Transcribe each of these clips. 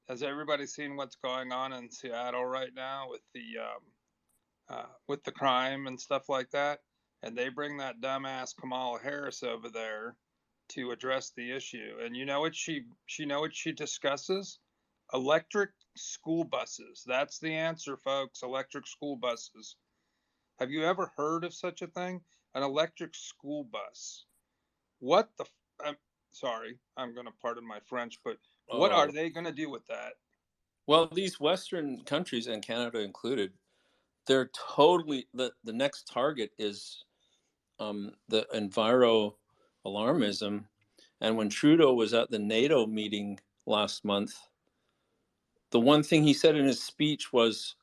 has everybody seen what's going on in Seattle right now with the crime and stuff like that? And they bring that dumbass Kamala Harris over there to address the issue. And you know what she discusses? Electric school buses. That's the answer, folks. Electric school buses. Have you ever heard of such a thing? An electric school bus. What the? I'm sorry. I'm going to pardon my French, but what are they going to do with that? Well, these Western countries, and Canada included, they're totally the next target is the enviro alarmism. And when Trudeau was at the NATO meeting last month, the one thing he said in his speech was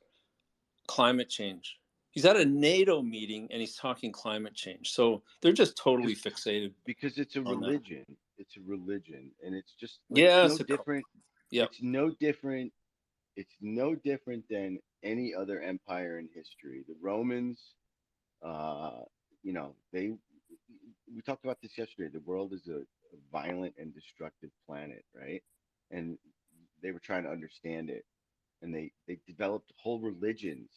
climate change. He's at a NATO meeting and he's talking climate change. So they're just totally fixated. Because it's a religion. That. It's a religion. And it's just it's no different. It's no different. It's no different than any other empire in history. The Romans, we talked about this yesterday. The world is a violent and destructive planet, right? And they were trying to understand it. And they developed whole religions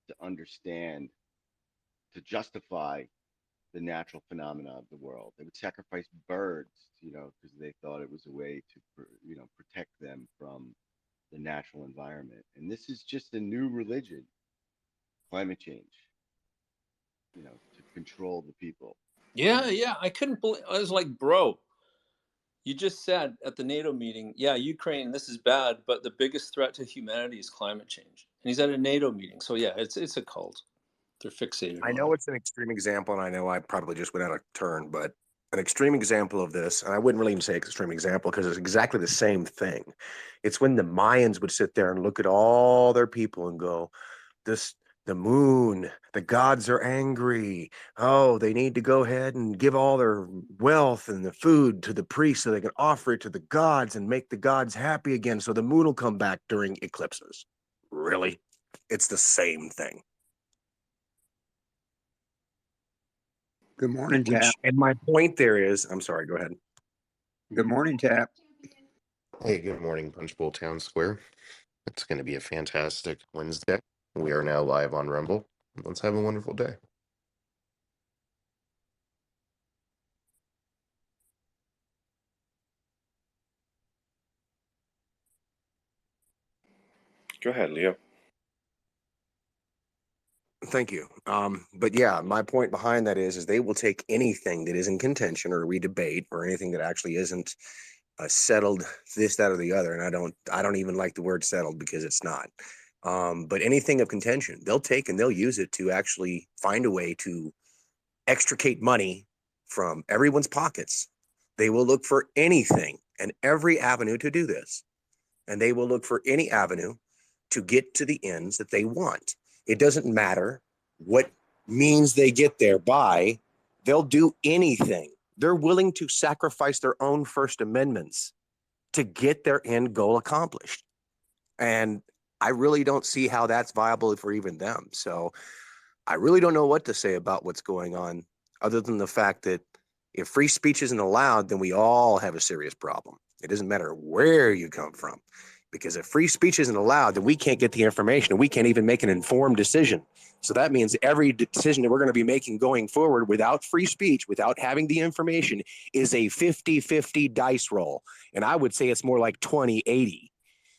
to understand, to justify the natural phenomena of the world. They would sacrifice birds, because they thought it was a way to, protect them from the natural environment. And this is just a new religion, climate change, to control the people. Yeah. I couldn't believe. I was like, bro, you just said at the NATO meeting, Ukraine, this is bad, but the biggest threat to humanity is climate change. And he's at a NATO meeting. So it's a cult. They're fixated. I know it's an extreme example, and I know I probably just went out of turn, but an extreme example of this, and I wouldn't really even say extreme example because it's exactly the same thing. It's when the Mayans would sit there and look at all their people and go, the moon, the gods are angry. Oh, they need to go ahead and give all their wealth and the food to the priests so they can offer it to the gods and make the gods happy again so the moon will come back during eclipses. Really? It's the same thing. Good morning, Tap. And my point there is, I'm sorry, go ahead. Good morning, Tap. Hey, good morning, Punchbowl Town Square. It's going to be a fantastic Wednesday. We are now live on Rumble. Let's have a wonderful day. Go ahead, Leo. Thank you. But yeah, my point behind that is they will take anything that is in contention or we debate or anything that actually isn't settled, this, that, or the other. And I don't even like the word settled because it's not. But anything of contention, they'll take and they'll use it to actually find a way to extricate money from everyone's pockets. They will look for anything and every avenue to do this. And they will look for any avenue to get to the ends that they want. It doesn't matter what means they get there by, they'll do anything. They're willing to sacrifice their own First Amendments to get their end goal accomplished. And I really don't see how that's viable for even them. So I really don't know what to say about what's going on, other than the fact that if free speech isn't allowed, then we all have a serious problem. It doesn't matter where you come from. Because if free speech isn't allowed, then we can't get the information and we can't even make an informed decision. So that means every decision that we're going to be making going forward without free speech, without having the information, is a 50-50 dice roll. And I would say it's more like 20-80.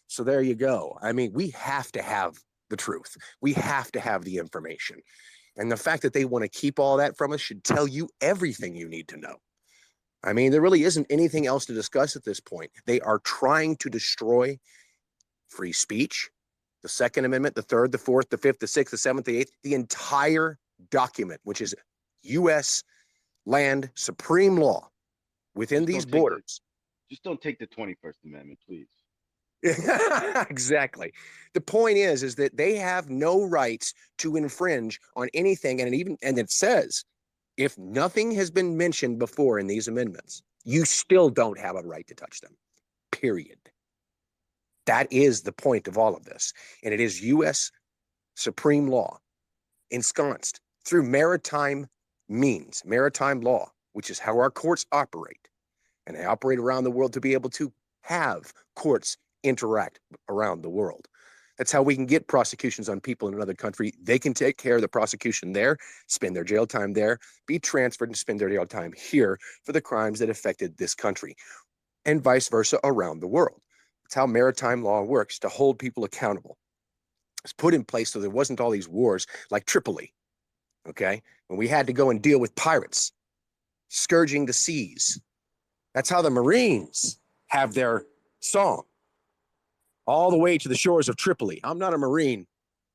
So there you go. I mean, we have to have the truth. We have to have the information. And the fact that they want to keep all that from us should tell you everything you need to know. I mean, there really isn't anything else to discuss at this point. They are trying to destroy free speech, the Second Amendment, the Third, the Fourth, the Fifth, the Sixth, the Seventh, the Eighth, the entire document, which is U.S. land supreme law within these borders. Just don't take the 21st Amendment, please. Exactly. The point is that they have no rights to infringe on anything, and it says if nothing has been mentioned before in these amendments, you still don't have a right to touch them. Period. That is the point of all of this. And it is U.S. supreme law ensconced through maritime means, maritime law, which is how our courts operate. And they operate around the world to be able to have courts interact around the world. That's how we can get prosecutions on people in another country. They can take care of the prosecution there, spend their jail time there, be transferred and spend their jail time here for the crimes that affected this country, and vice versa around the world. That's how maritime law works, to hold people accountable. It's put in place so there wasn't all these wars like Tripoli, okay? When we had to go and deal with pirates, scourging the seas. That's how the Marines have their song, all the way to the shores of Tripoli. I'm not a Marine,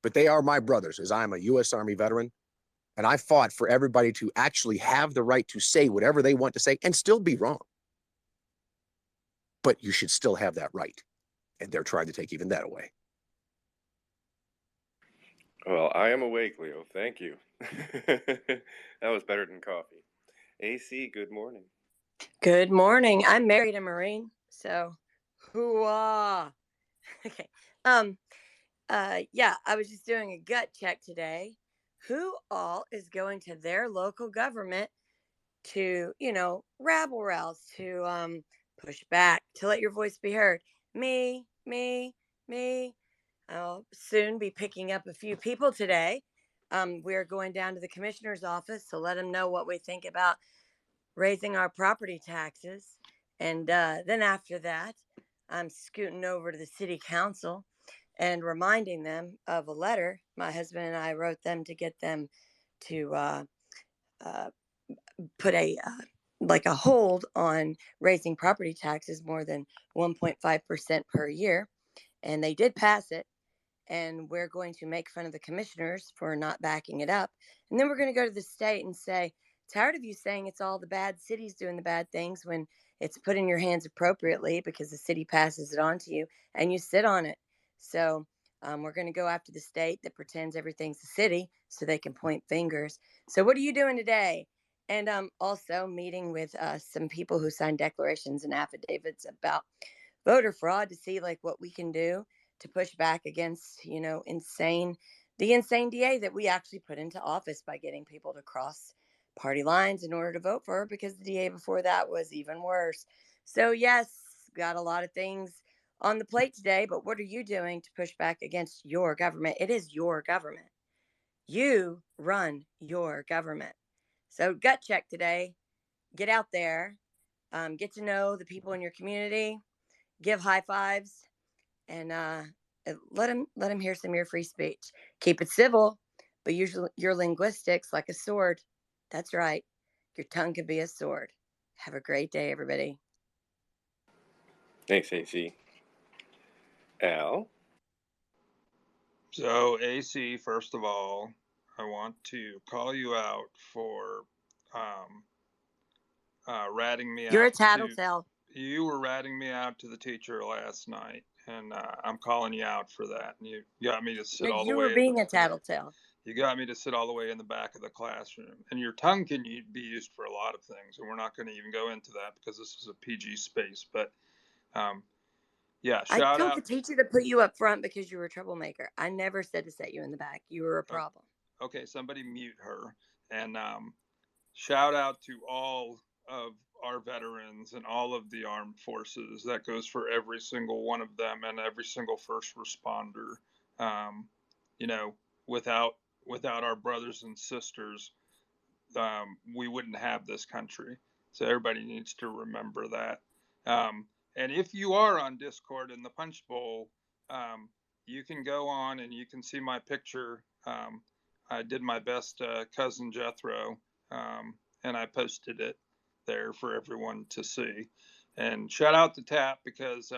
but they are my brothers, as I'm a U.S. Army veteran. And I fought for everybody to actually have the right to say whatever they want to say and still be wrong. But you should still have that right. And they're trying to take even that away. Well, I am awake, Leo. Thank you. That was better than coffee. AC, good morning. Good morning. I married a Marine, so hoo-ah. Okay. Yeah, I was just doing a gut check today. Who all is going to their local government to, rabble rouse, to push back, to let your voice be heard? Me, me, me. I'll soon be picking up a few people today. We're going down to the commissioner's office to let them know what we think about raising our property taxes. And then after that, I'm scooting over to the city council and reminding them of a letter my husband and I wrote them to get them to put a hold on raising property taxes more than 1.5% per year. And they did pass it. And we're going to make fun of the commissioners for not backing it up. And then we're going to go to the state and say, tired of you saying it's all the bad cities doing the bad things when it's put in your hands appropriately because the city passes it on to you and you sit on it. So we're going to go after the state that pretends everything's the city so they can point fingers. So what are you doing today? And also meeting with some people who signed declarations and affidavits about voter fraud to see what we can do to push back against, the insane DA that we actually put into office by getting people to cross party lines in order to vote for her, because the DA before that was even worse. So yes, got a lot of things on the plate today, but what are you doing to push back against your government? It is your government. You run your government. So gut check today. Get out there, get to know the people in your community, give high fives, and let him hear some of your free speech. Keep it civil, but use your linguistics like a sword. That's right. Your tongue can be a sword. Have a great day, everybody. Thanks, AC. Al? So, AC, first of all, I want to call you out for ratting me You're a out to. tattletale. You were ratting me out to the teacher last night, and I'm calling you out for that. And you got me to sit all the You way. were being a tattletale. You got me to sit all the way in the back of the classroom. And your tongue can be used for a lot of things, and we're not going to even go into that because this is a PG space. But yeah, I shout told out. the teacher to put you up front because you were a troublemaker. I never said to set you in the back. You were a problem. Okay, somebody mute her. And shout out to all of our veterans and all of the armed forces. That goes for every single one of them and every single first responder. You know, without our brothers and sisters, we wouldn't have this country. So everybody needs to remember that. And if you are on Discord in the Punch Bowl, you can go on and you can see my picture. I did my best cousin Jethro, and I posted it there for everyone to see. And shout out to Tap because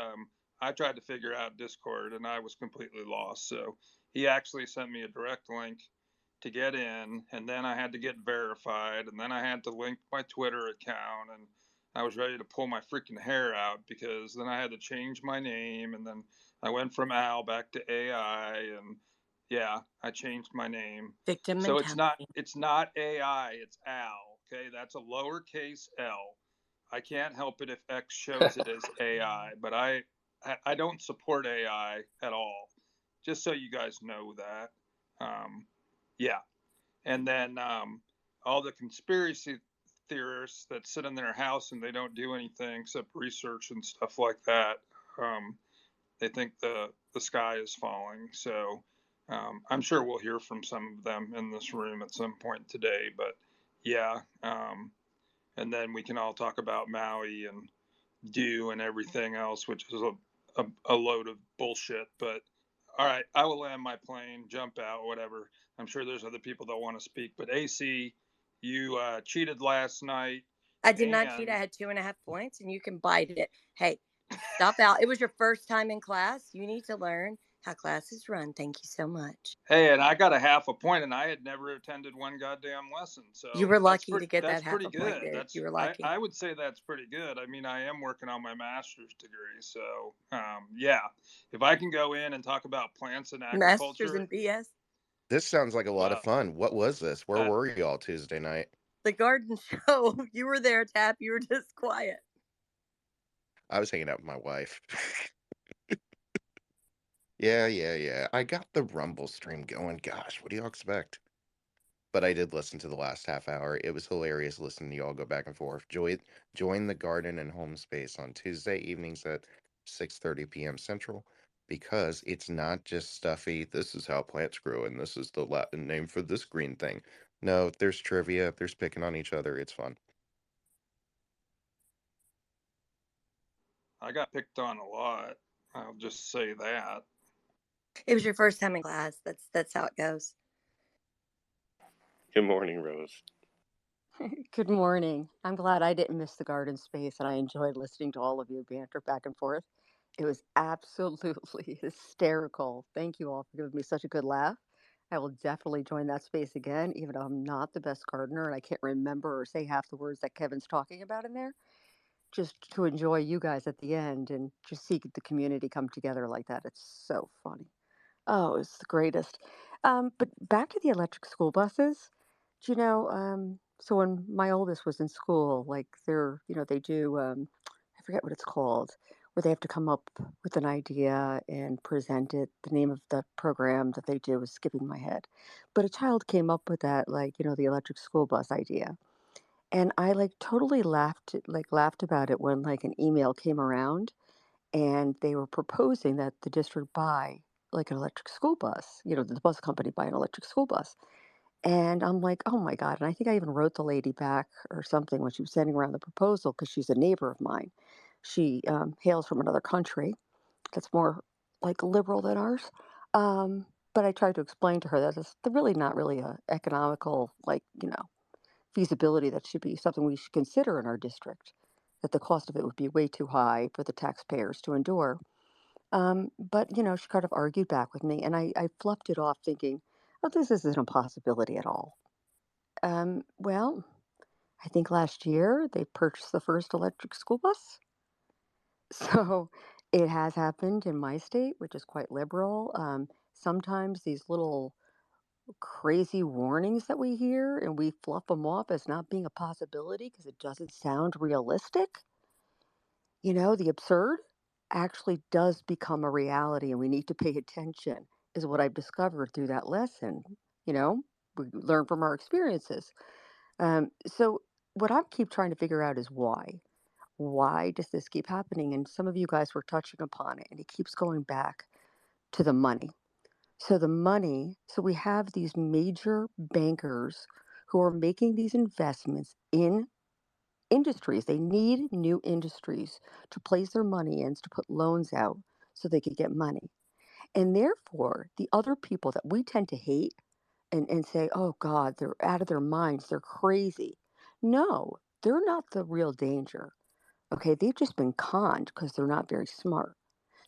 I tried to figure out Discord and I was completely lost. So he actually sent me a direct link to get in, and then I had to get verified, and then I had to link my Twitter account, and I was ready to pull my freaking hair out because then I had to change my name, and then I went from Al back to AI, and yeah, I changed my name. Victim So mentality. it's not AI, it's Al. Okay, that's a lowercase L. I can't help it if X shows it as AI, but I don't support AI at all. Just so you guys know that. Yeah. And then all the conspiracy theorists that sit in their house and they don't do anything except research and stuff like that. they think the sky is falling. So I'm sure we'll hear from some of them in this room at some point today. But yeah, and then we can all talk about Maui and do and everything else, which is a load of bullshit. But all right, I will land my plane, jump out, whatever. I'm sure there's other people that want to speak. But AC, you cheated last night. I did not cheat. I And had 2.5 points, and you can bite it. Hey, stop out. It was your first time in class. You need to learn how classes run. Thank you so much. hey, and I got a half a point, and I had never attended one goddamn lesson. You So were lucky to get that half pretty a point, good. dude. That's You were lucky. I would say that's pretty good. I mean, I am working on my master's degree, so yeah, if I can go in and talk about plants and Masters agriculture, in BS. This sounds like a lot of well, fun. What was this? Where were you all Tuesday night? The garden show. You were there, Tap. You were just quiet. I was hanging out with my wife. Yeah. I got the Rumble stream going. Gosh, what do y'all expect? But I did listen to the last half hour. It was hilarious listening to y'all go back and forth. Join the garden and home space on Tuesday evenings at 6:30 p.m. Central, because it's not just stuffy. This is how plants grow, and this is the Latin name for this green thing. No, there's trivia. There's picking on each other. It's fun. I got picked on a lot. I'll just say that. It was your first time in class. That's how it goes. Good morning, Rose. Good morning. I'm glad I didn't miss the garden space and I enjoyed listening to all of you banter back and forth. It was absolutely hysterical. Thank you all for giving me such a good laugh. I will definitely join that space again, even though I'm not the best gardener and I can't remember or say half the words that Kevin's talking about in there. Just to enjoy you guys at the end and just see the community come together like that. It's so funny. Oh, it's the greatest. But back to the electric school buses. Do you know, so when my oldest was in school, like they do, I forget what it's called, where they have to come up with an idea and present it. The name of the program that they do is skipping my head. But a child came up with that, like, the electric school bus idea. And I like totally laughed about it when like an email came around and they were proposing that the district buy like an electric school bus, the bus company buy an electric school bus. And I'm like, oh my God. And I think I even wrote the lady back or something when she was sending around the proposal because she's a neighbor of mine. She hails from another country that's more like liberal than ours. But I tried to explain to her that it's really not really a economical, like, feasibility that should be something we should consider in our district, that the cost of it would be way too high for the taxpayers to endure. But, she kind of argued back with me, and I fluffed it off thinking, oh, this isn't a possibility at all. Well, I think last year they purchased the first electric school bus. So it has happened in my state, which is quite liberal. Sometimes these little crazy warnings that we hear and we fluff them off as not being a possibility because it doesn't sound realistic. The absurd actually does become a reality and we need to pay attention, is what I've discovered through that lesson. You know, we learn from our experiences. So, what I keep trying to figure out is why. Why does this keep happening? And some of you guys were touching upon it, and it keeps going back to the money. So we have these major bankers who are making these investments in industries. They need new industries to place their money in, to put loans out so they could get money. And therefore, the other people that we tend to hate and say, oh God, they're out of their minds, they're crazy. No, they're not the real danger. Okay, they've just been conned because they're not very smart.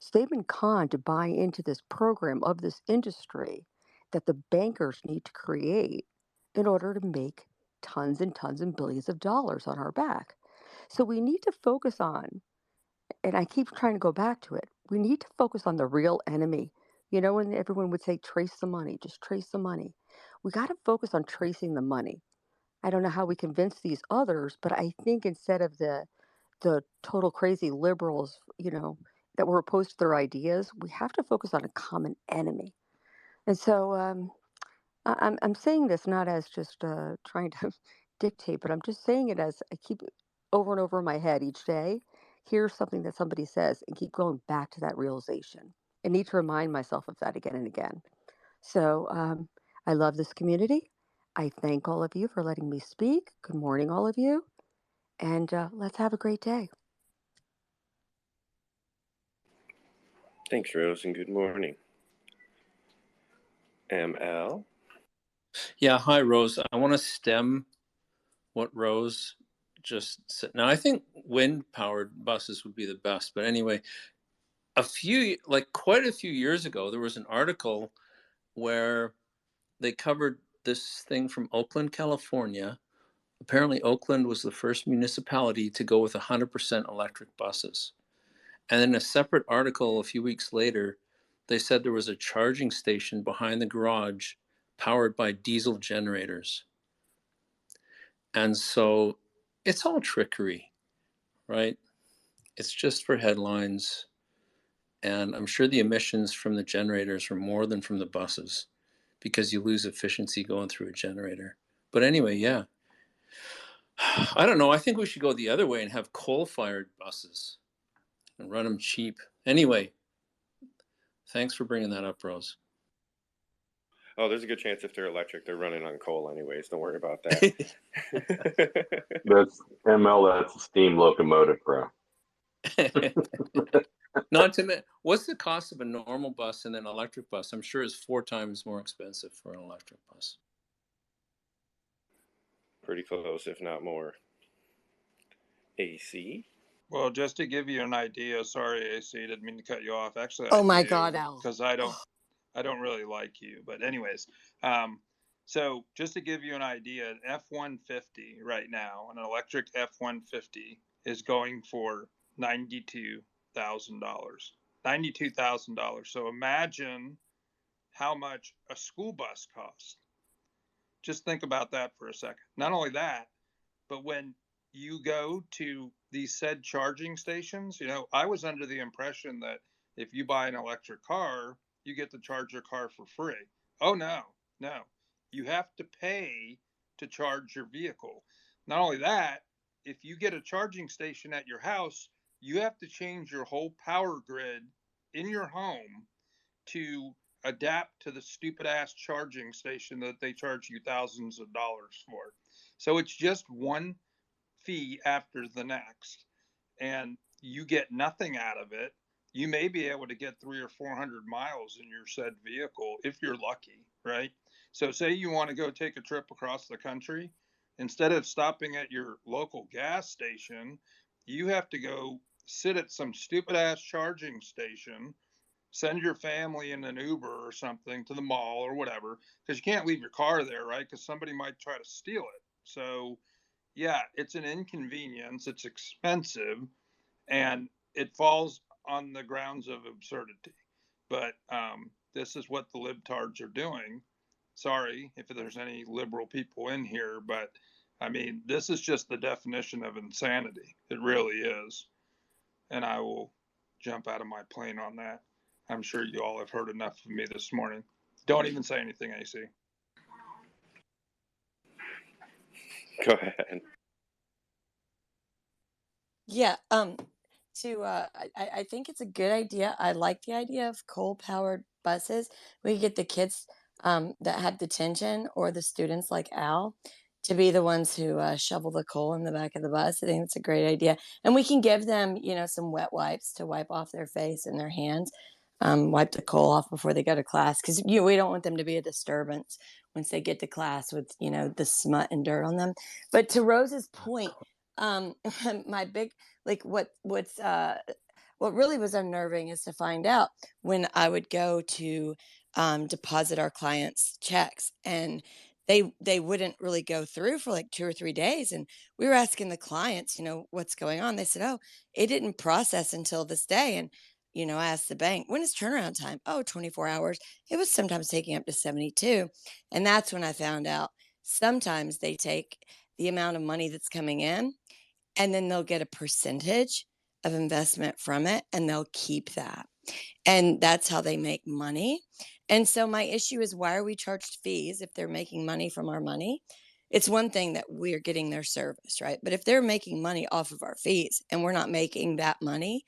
So they've been conned to buy into this program of this industry that the bankers need to create in order to make tons and tons and billions of dollars on our back. So we need to focus on, and I keep trying to go back to it, we need to focus on the real enemy. When everyone would say, trace the money, just trace the money. We got to focus on tracing the money. I don't know how we convince these others, but I think instead of the total crazy liberals, that were opposed to their ideas, we have to focus on a common enemy. And so I'm saying this not as just trying to dictate, but I'm just saying it as I keep it over and over in my head each day hear something that somebody says and keep going back to that realization. I need to remind myself of that again and again. So I love this community. I thank all of you for letting me speak. Good morning, all of you. And let's have a great day. Thanks, Rose, and good morning. ML? Yeah, hi, Rose. I want to stem what Rose just said. Now, I think wind-powered buses would be the best. But anyway, quite a few years ago, there was an article where they covered this thing from Oakland, California. Apparently, Oakland was the first municipality to go with 100% electric buses. And in a separate article a few weeks later, they said there was a charging station behind the garage powered by diesel generators. And so it's all trickery, right? It's just for headlines. And I'm sure the emissions from the generators are more than from the buses because you lose efficiency going through a generator. But anyway, yeah. I don't know. I think we should go the other way and have coal-fired buses and run them cheap. Anyway, thanks for bringing that up, Rose. Oh, there's a good chance if they're electric, they're running on coal anyways. Don't worry about that. That's ML, that's a steam locomotive, bro. Not to mention, what's the cost of a normal bus and an electric bus? I'm sure it's 4 times more expensive for an electric bus. Pretty close, if not more. AC? Well, just to give you an idea, sorry, AC, didn't mean to cut you off. Actually, Oh my God, Al. because I don't really like you. But anyways, so just to give you an idea, an F-150 right now, an electric F-150 is going for $92,000. $92,000. So imagine how much a school bus costs. Just think about that for a second. Not only that, but when you go to these said charging stations, I was under the impression that if you buy an electric car, you get to charge your car for free. Oh, no. You have to pay to charge your vehicle. Not only that, if you get a charging station at your house, you have to change your whole power grid in your home to adapt to the stupid ass charging station that they charge you thousands of dollars for. So it's just one fee after the next, and you get nothing out of it. You may be able to get 300 or 400 miles in your said vehicle if you're lucky, right? So say you want to go take a trip across the country, instead of stopping at your local gas station, you have to go sit at some stupid ass charging station, send your family in an Uber or something to the mall or whatever, because you can't leave your car there, right? Because somebody might try to steal it. So yeah, it's an inconvenience, it's expensive, and it falls on the grounds of absurdity. But this is what the libtards are doing. Sorry if there's any liberal people in here, but I mean, this is just the definition of insanity. It really is. And I will jump out of my plane on that. I'm sure you all have heard enough of me this morning. Don't even say anything, AC. Go ahead. Yeah. I think it's a good idea. I like the idea of coal-powered buses. We get the kids that have detention, or the students like Al, to be the ones who shovel the coal in the back of the bus. I think it's a great idea, and we can give them, some wet wipes to wipe off their face and their hands, wipe the coal off before they go to class, because we don't want them to be a disturbance once they get to class with the smut and dirt on them. But to Rose's point, my big what really was unnerving is to find out when I would go to deposit our clients' checks, and they wouldn't really go through for like 2 or 3 days, and we were asking the clients, what's going on. They said, oh, it didn't process until this day. And I asked the bank, when is turnaround time? Oh, 24 hours. It was sometimes taking up to 72. And that's when I found out sometimes they take the amount of money that's coming in, and then they'll get a percentage of investment from it, and they'll keep that. And that's how they make money. And so my issue is, why are we charged fees if they're making money from our money? it's one thing that we're getting their service, right? But if they're making money off of our fees and we're not making that money,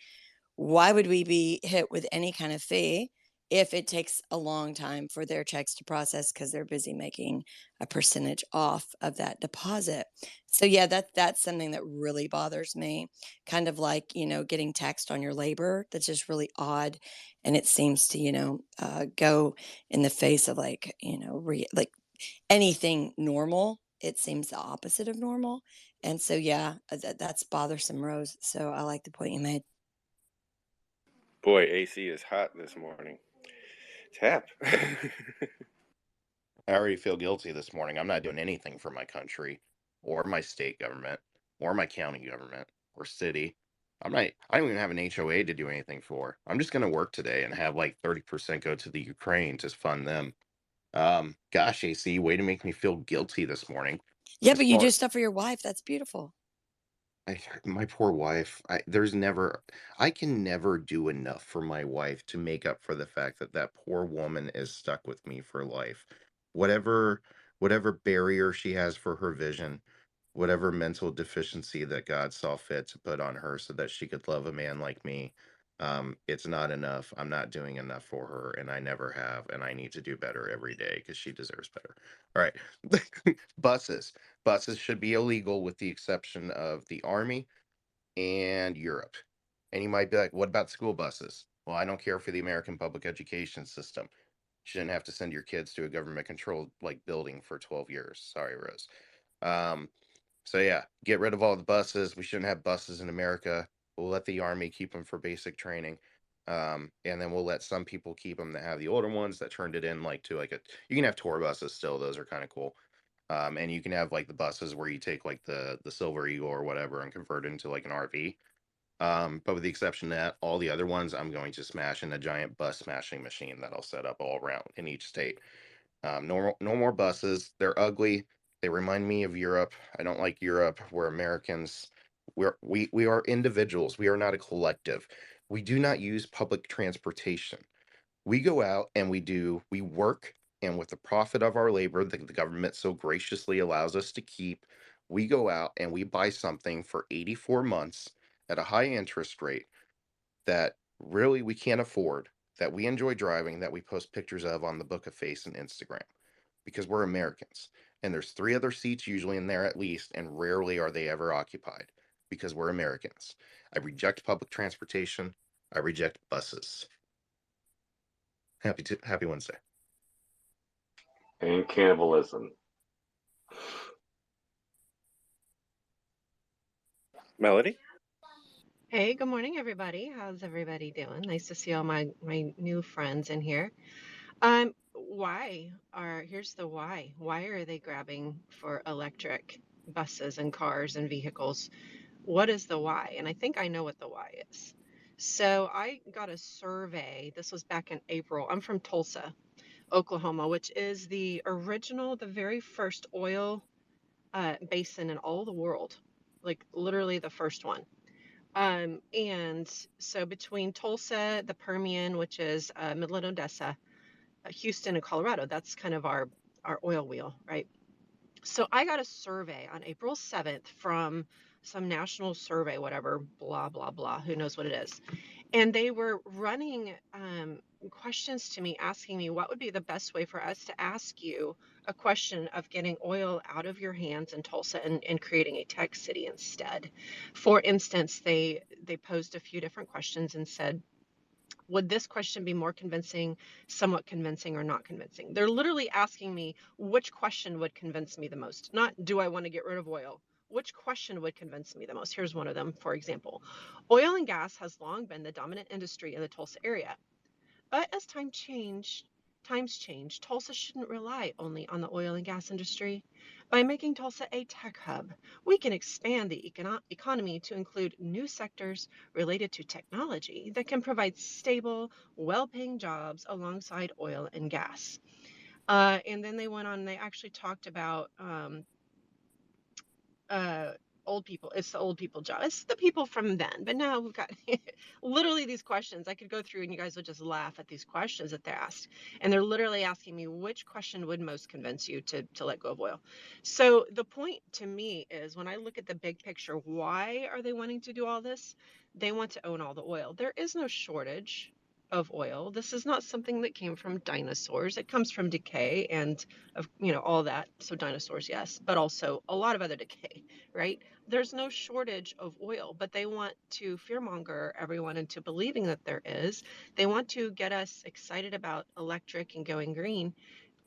why would we be hit with any kind of fee if it takes a long time for their checks to process because they're busy making a percentage off of that deposit? So yeah, that's something that really bothers me. Kind of like, getting taxed on your labor. That's just really odd, and it seems to go in the face of like like anything normal. It seems the opposite of normal, and so yeah, that's bothersome, Rose. So I like the point you made. Boy, AC is hot this morning. Tap. I already feel guilty this morning. I'm not doing anything for my country or my state government or my county government or city. I don't even have an HOA to do anything for. I'm just going to work today and have like 30% go to the Ukraine to fund them. Gosh, AC, way to make me feel guilty this morning. Yeah, As but you far do stuff for your wife. That's beautiful. my poor wife, I can never do enough for my wife to make up for the fact that that poor woman is stuck with me for life. Whatever, whatever barrier she has for her vision, whatever mental deficiency that God saw fit to put on her so that she could love a man like me, it's not enough. I'm not doing enough for her, and I never have, and I need to do better every day because she deserves better. All right. Buses. Buses should be illegal with the exception of the Army and Europe. And you might be like, what about school buses? Well, I don't care for the American public education system. You shouldn't have to send your kids to a government controlled like building for 12 years. Sorry, Rose. Um, so yeah, get rid of all the buses. We shouldn't have buses in America. We'll let the Army keep them for basic training. And then we'll let some people keep them that have the older ones that turned it in like to like you can have tour buses still. Those are kind of cool. And you can have like the buses where you take like the Silver Eagle or whatever and convert it into like an RV. But with the exception of that, all the other ones I'm going to smash in a giant bus smashing machine that I'll set up all around in each state. No more buses. They're ugly. They remind me of Europe. I don't like Europe. We're Americans. We are individuals. We are not a collective. We do not use public transportation. We go out and we work, and with the profit of our labor that the government so graciously allows us to keep, we go out and we buy something for 84 months at a high interest rate that really we can't afford, that we enjoy driving, that we post pictures of on the Book of Face and Instagram because we're Americans. And there's 3 other seats usually in there at least, and rarely are they ever occupied because we're Americans. I reject public transportation. I reject buses. Happy Wednesday. And cannibalism. Melody? Hey, good morning, everybody. How's everybody doing? Nice to see all my new friends in here. Here's the why. Why are they grabbing for electric buses and cars and vehicles? What is the why? And I think I know what the why is. So I got a survey. This was back in April. I'm from Tulsa, Oklahoma, which is the very first oil basin in all the world, like literally the first one. And so between Tulsa, the Permian, which is Midland, Odessa, Houston, and Colorado, that's kind of our oil wheel, right? So I got a survey on April 7th from some national survey, whatever, blah, blah, blah, who knows what it is. And they were running questions to me, asking me what would be the best way for us to ask you a question of getting oil out of your hands in Tulsa and creating a tech city instead. For instance, they posed a few different questions and said, would this question be more convincing, somewhat convincing, or not convincing? They're literally asking me which question would convince me the most. Not, do I want to get rid of oil? Which question would convince me the most? Here's one of them, for example. Oil and gas has long been the dominant industry in the Tulsa area. But as times change, Tulsa shouldn't rely only on the oil and gas industry. By making Tulsa a tech hub, we can expand the economy to include new sectors related to technology that can provide stable, well-paying jobs alongside oil and gas. And then they went on, they actually talked about old people. It's the old people job. It's the people from then. But now we've got literally these questions. I could go through and you guys would just laugh at these questions that they're asked. And they're literally asking me which question would most convince you to let go of oil. So the point to me is when I look at the big picture, why are they wanting to do all this? They want to own all the oil. There is no shortage of oil. This is not something that came from dinosaurs. It comes from decay and of all that. So dinosaurs, yes, but also a lot of other decay, right? There's no shortage of oil, but they want to fearmonger everyone into believing that there is. They want to get us excited about electric and going green.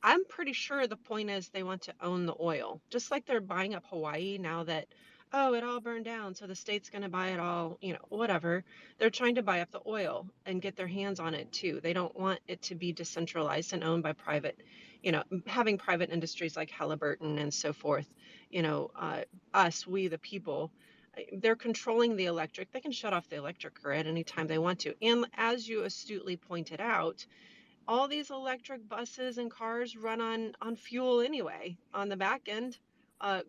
I'm pretty sure the point is they want to own the oil, just like they're buying up Hawaii now that, oh, it all burned down, so the state's going to buy it all, whatever. They're trying to buy up the oil and get their hands on it too. They don't want it to be decentralized and owned by private, having private industries like Halliburton and so forth, we the people. They're controlling the electric. They can shut off the electric grid anytime they want to. And as you astutely pointed out, all these electric buses and cars run on fuel anyway on the back end,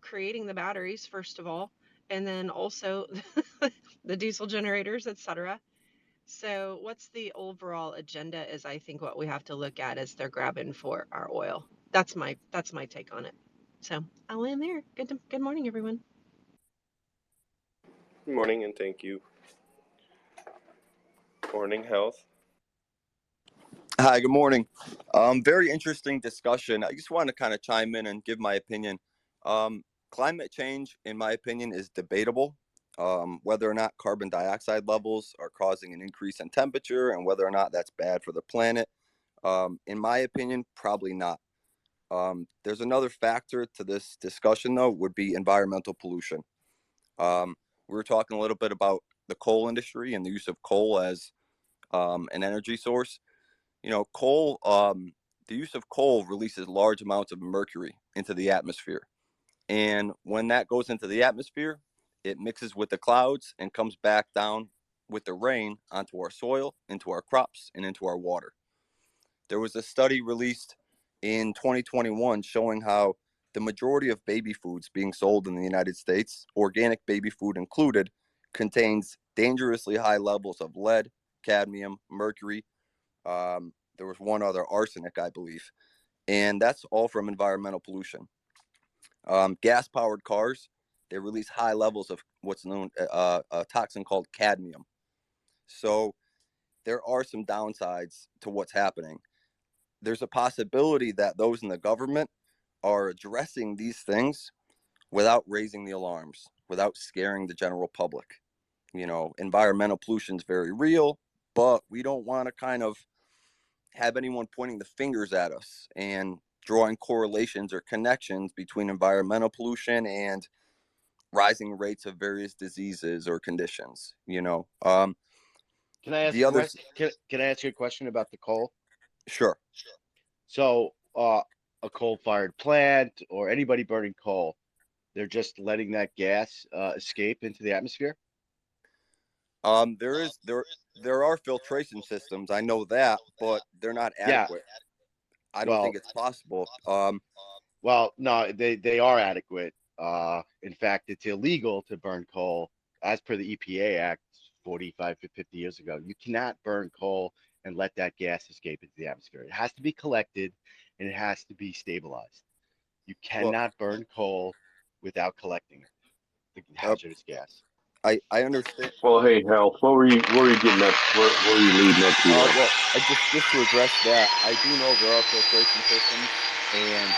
creating the batteries first of all, and then also the diesel generators, etc. So what's the overall agenda is I think what we have to look at is they're grabbing for our oil. That's my take on it. So I'll end there. Good morning, everyone. Good morning and thank you. Morning, Health. Hi, good morning. Very interesting discussion. I just want to kind of chime in and give my opinion. Climate change, in my opinion, is debatable. Whether or not carbon dioxide levels are causing an increase in temperature and whether or not that's bad for the planet. In my opinion, probably not. There's another factor to this discussion, though, would be environmental pollution. We were talking a little bit about the coal industry and the use of coal as an energy source. Coal, the use of coal releases large amounts of mercury into the atmosphere. And when that goes into the atmosphere, it mixes with the clouds and comes back down with the rain onto our soil, into our crops, and into our water. There was a study released in 2021 showing how the majority of baby foods being sold in the United States, organic baby food included, contains dangerously high levels of lead, cadmium, mercury. There was one other, arsenic, I believe. And that's all from environmental pollution. Gas-powered cars, they release high levels of what's known a toxin called cadmium. So there are some downsides to what's happening. There's a possibility that those in the government are addressing these things without raising the alarms, without scaring the general public. Environmental pollution is very real, but we don't want to kind of have anyone pointing the fingers at us and drawing correlations or connections between environmental pollution and rising rates of various diseases or conditions. Can I ask the other can I ask you a question about the coal? Sure. So a coal-fired plant or anybody burning coal, they're just letting that gas escape into the atmosphere? There are filtration systems, I know that, but they're not adequate. I don't think it's possible. Well, no, they are adequate. In fact, it's illegal to burn coal as per the EPA Act 45 to 50 years ago. You cannot burn coal and let that gas escape into the atmosphere. It has to be collected and it has to be stabilized. You cannot burn coal without collecting the hazardous gas. I understand. Well, hey, Health, what were you getting at? Where were you leading up to? Well, just to address that, I do know there are filtration systems, and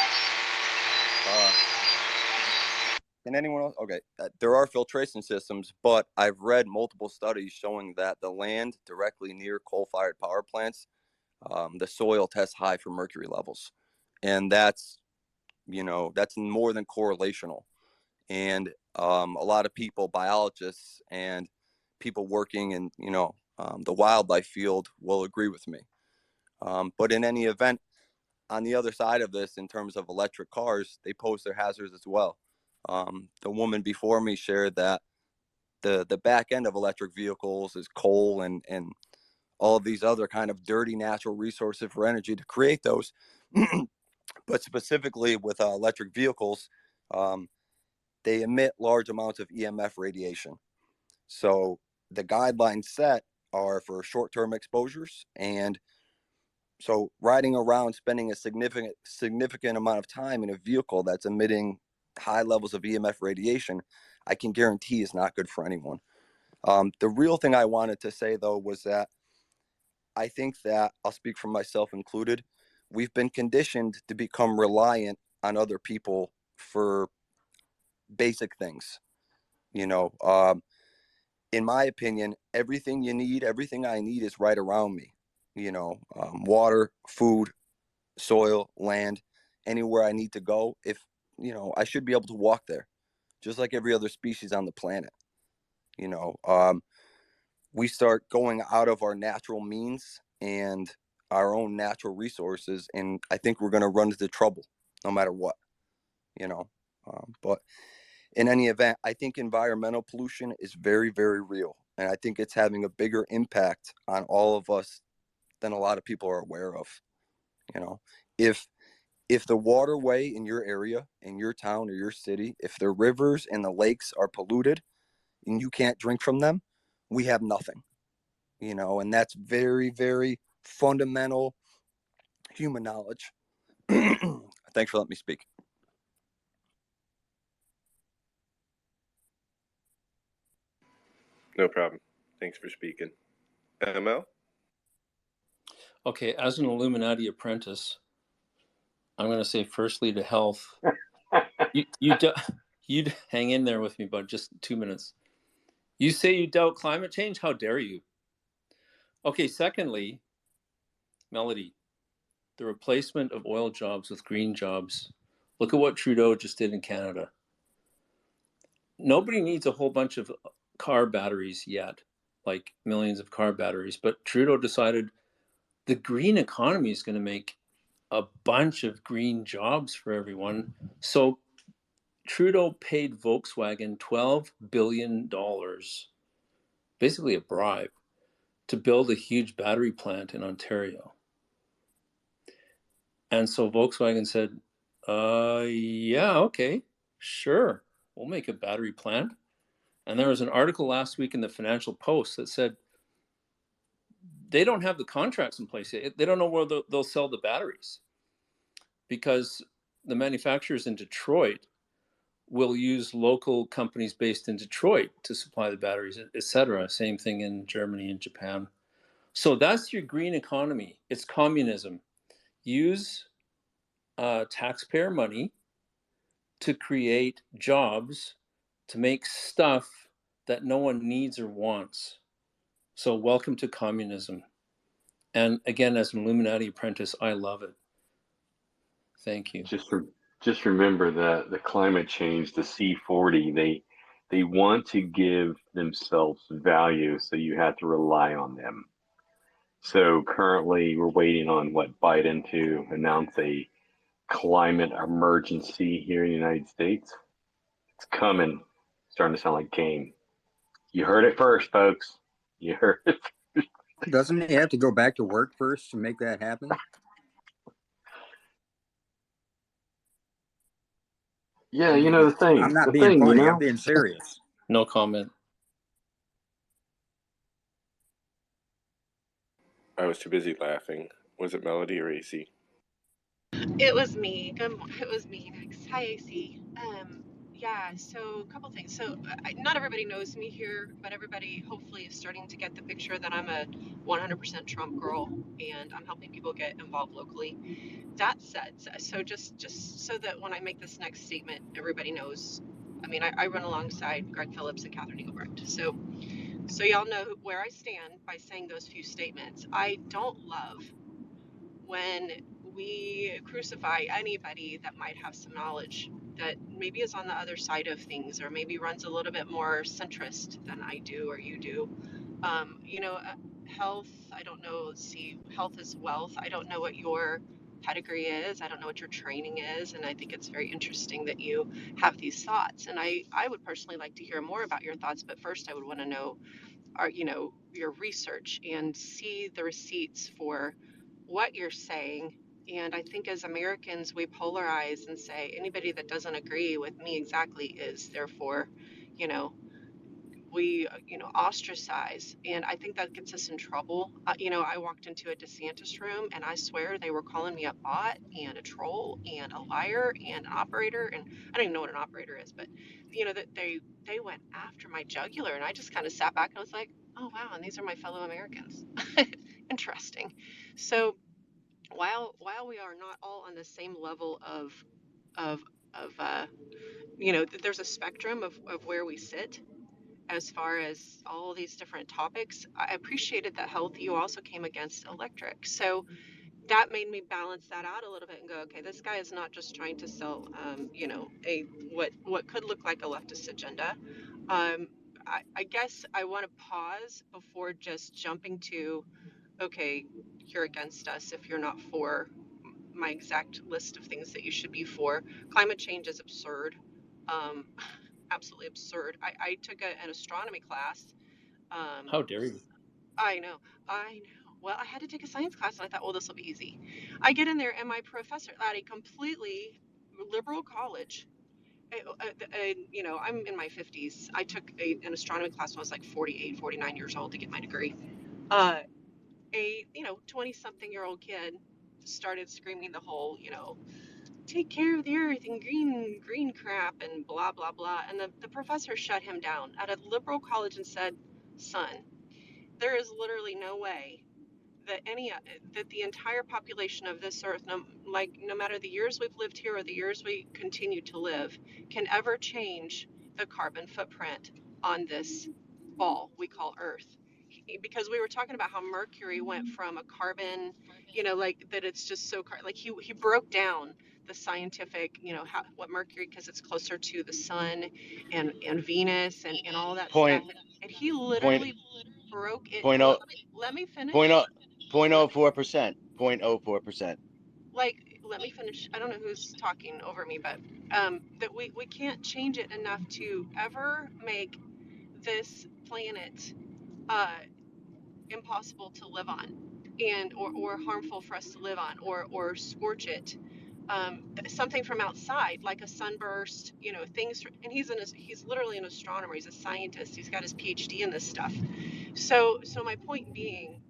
can anyone else? Okay, there are filtration systems, but I've read multiple studies showing that the land directly near coal-fired power plants, the soil tests high for mercury levels, and that's more than correlational. And a lot of people, biologists and people working in the wildlife field will agree with me. But in any event, on the other side of this, in terms of electric cars, they pose their hazards as well. The woman before me shared that the back end of electric vehicles is coal and all of these other kind of dirty natural resources for energy to create those. But specifically with electric vehicles, they emit large amounts of EMF radiation. So the guidelines set are for short-term exposures, and so riding around, spending a significant amount of time in a vehicle that's emitting high levels of EMF radiation, I can guarantee is not good for anyone. The real thing I wanted to say, though, was that I think that, I'll speak for myself included, we've been conditioned to become reliant on other people for basic things. You know, in my opinion, everything I need is right around me. You know, water, food, soil, land, anywhere I need to go. If, you know, I should be able to walk there, just like every other species on the planet. You know, we start going out of our natural means and our own natural resources, and I think we're going to run into trouble no matter what, you know. But in any event, I think environmental pollution is very, very real, and I think it's having a bigger impact on all of us than a lot of people are aware of. You know, if the waterway in your area, in your town or your city, if the rivers and the lakes are polluted and you can't drink from them, we have nothing. You know, and that's very, very fundamental human knowledge. Thanks for letting me speak. No problem. Thanks for speaking. ML? Okay, as an Illuminati apprentice, I'm going to say firstly to health. You'd hang in there with me, bud. Just 2 minutes. You say you doubt climate change? How dare you? Okay, secondly, Melody, the replacement of oil jobs with green jobs. Look at what Trudeau just did in Canada. Nobody needs a whole bunch of car batteries yet, like millions of car batteries, but Trudeau decided the green economy is going to make a bunch of green jobs for everyone. So Trudeau paid Volkswagen $12 billion, basically a bribe, to build a huge battery plant in Ontario. And so Volkswagen said, yeah, okay, sure, we'll make a battery plant. And there was an article last week in the Financial Post that said they don't have the contracts in place yet. They don't know where they'll sell the batteries because the manufacturers in Detroit will use local companies based in Detroit to supply the batteries, etc. Same thing in Germany and Japan. So that's your green economy. It's communism. Use taxpayer money to create jobs, to make stuff that no one needs or wants. So welcome to communism. And again, as an Illuminati apprentice, I love it. Thank you. Just remember that the climate change, the C40, they want to give themselves value, so you have to rely on them. So currently, we're waiting on Biden to announce a climate emergency here in the United States. It's coming. It's starting to sound like Kane. You heard it first, folks. You heard it. Doesn't he have to go back to work first to make that happen? Yeah, you know the thing. I'm not being funny. I'm being serious. No comment. I was too busy laughing. Was it Melody or AC? It was me. It was me. Hi, AC. Yeah. So a couple things. So not everybody knows me here, but everybody hopefully is starting to get the picture that I'm a 100% Trump girl, and I'm helping people get involved locally. That said, so just so that when I make this next statement, everybody knows. I mean, I run alongside Greg Phillips and Catherine Engelbrecht. So y'all know where I stand by saying those few statements. I don't love when we crucify anybody that might have some knowledge that maybe is on the other side of things, or maybe runs a little bit more centrist than I do or you do. Health, I don't know. Let's see, health is wealth. I don't know what your pedigree is. I don't know what your training is. And I think it's very interesting that you have these thoughts. And I would personally like to hear more about your thoughts. But first, I would want to know, your research and see the receipts for what you're saying And I think as Americans, we polarize and say anybody that doesn't agree with me exactly is therefore, you know, we, ostracize. And I think that gets us in trouble. I walked into a DeSantis room and I swear they were calling me a bot and a troll and a liar and an operator. And I don't even know what an operator is, but, that they went after my jugular. And I just kind of sat back and I was like, oh, wow. And these are my fellow Americans. Interesting. So, while we are not all on the same level of there's a spectrum of where we sit as far as all these different topics. I appreciated that health you also came against electric, so that made me balance that out a little bit and go, okay, this guy is not just trying to sell a what could look like a leftist agenda. I guess I want to pause before just jumping to, okay, you're against us if you're not for my exact list of things that you should be for. Climate change is absurd, um, absolutely absurd. I took an astronomy class. How dare you? I know, I know. Well, I had to take a science class, and I thought, well, this will be easy. I get in there, and my professor at a completely liberal college. I'm in my 50s. I took an astronomy class when I was like 48, 49 years old to get my degree. Uh, a 20 something year old kid started screaming the whole, take care of the earth and green crap and blah blah blah, and the professor shut him down at a liberal college and said, son, there is literally no way that that the entire population of this earth, no matter the years we've lived here or the years we continue to live, can ever change the carbon footprint on this ball we call earth. Because we were talking about how Mercury went from a carbon, like that, it's just so like he broke down the scientific, what Mercury, because it's closer to the sun and Venus and all that Point stuff, and he point literally broke it. point oh Let me finish. point oh point Let oh me 4%. 0.04%. let me finish. I don't know who's talking over me, but that we can't change it enough to ever make this planet uh, impossible to live on, and or harmful for us to live on, or scorch it. Something from outside, like a sunburst, things. And he's literally an astronomer. He's a scientist. He's got his PhD in this stuff. So my point being,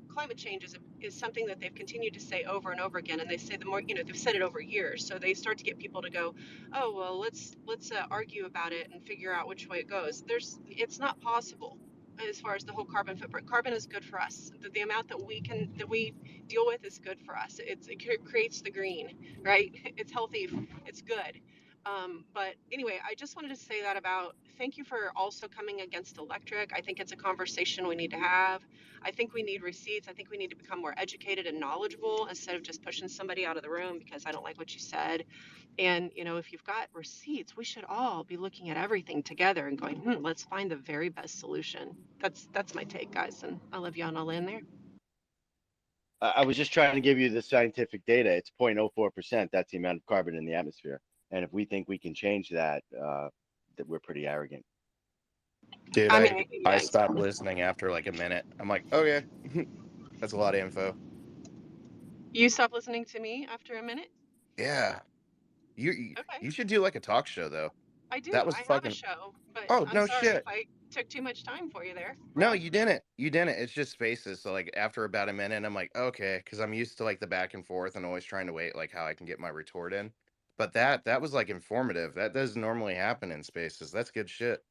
climate change is something that they've continued to say over and over again, and they say the more, they've said it over years. So they start to get people to go, oh well, let's argue about it and figure out which way it goes. It's not possible as far as the whole carbon footprint. Carbon is good for us. The amount that we deal with is good for us. It creates the green, right? It's healthy. It's good. But anyway, I just wanted to say that about, thank you for also coming against electric. I think it's a conversation we need to have. I think we need receipts. I think we need to become more educated and knowledgeable instead of just pushing somebody out of the room because I don't like what you said. And, if you've got receipts, we should all be looking at everything together and going, let's find the very best solution. That's my take, guys. And I love you, and I'll land there. I was just trying to give you the scientific data. It's 0.04%. That's the amount of carbon in the atmosphere. And if we think we can change that, that we're pretty arrogant. Dude, I mean, I yeah, stopped listening after like a minute. I'm like, okay, that's a lot of info. you stop listening to me after a minute? Yeah, you Okay. you should do like a talk show though. I do. That was I have a fucking. show, but Oh, I'm no sorry if shit. I took too much time for you there, No, Rob. you didn't. You didn't. It's just spaces. So like after about a minute, I'm like, okay, because I'm used to like the back and forth and always trying to wait like how I can get my retort in. But that was like informative. That doesn't normally happen in spaces. That's good shit.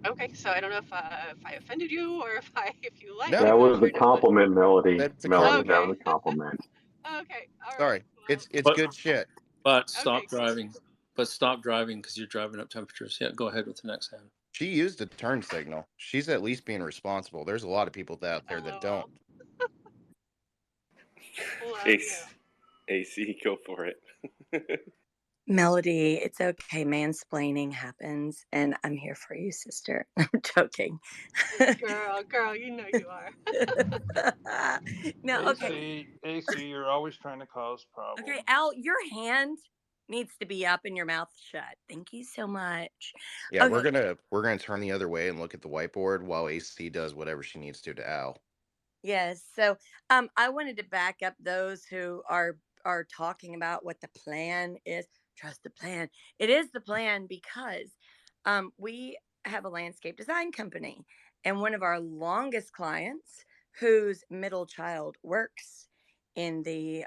Okay, so I don't know if I offended you or if you like No, it That was or a not. compliment, Melody. that's a Melody, that Okay. was compliment. a compliment. Okay. All right. Sorry, Well, it's But good shit. okay, stop cool. driving. But stop driving because you're driving up temperatures. Yeah, go ahead with the next hand. She used a turn signal. She's at least being responsible. There's a lot of people out there that don't. LOL. Love you. AC, go for it. Melody, it's okay. Mansplaining happens, and I'm here for you, sister. I'm joking. Girl, you know you are. No, okay. AC, you're always trying to cause Okay, problems. Al, your hand needs to be up and your mouth shut. Thank you so much. Yeah, Okay. we're gonna turn the other way and look at the whiteboard while AC does whatever she needs to Al. Yes. So I wanted to back up those who are talking about what the plan is. Trust the plan. It is the plan because we have a landscape design company, and one of our longest clients, whose middle child works in the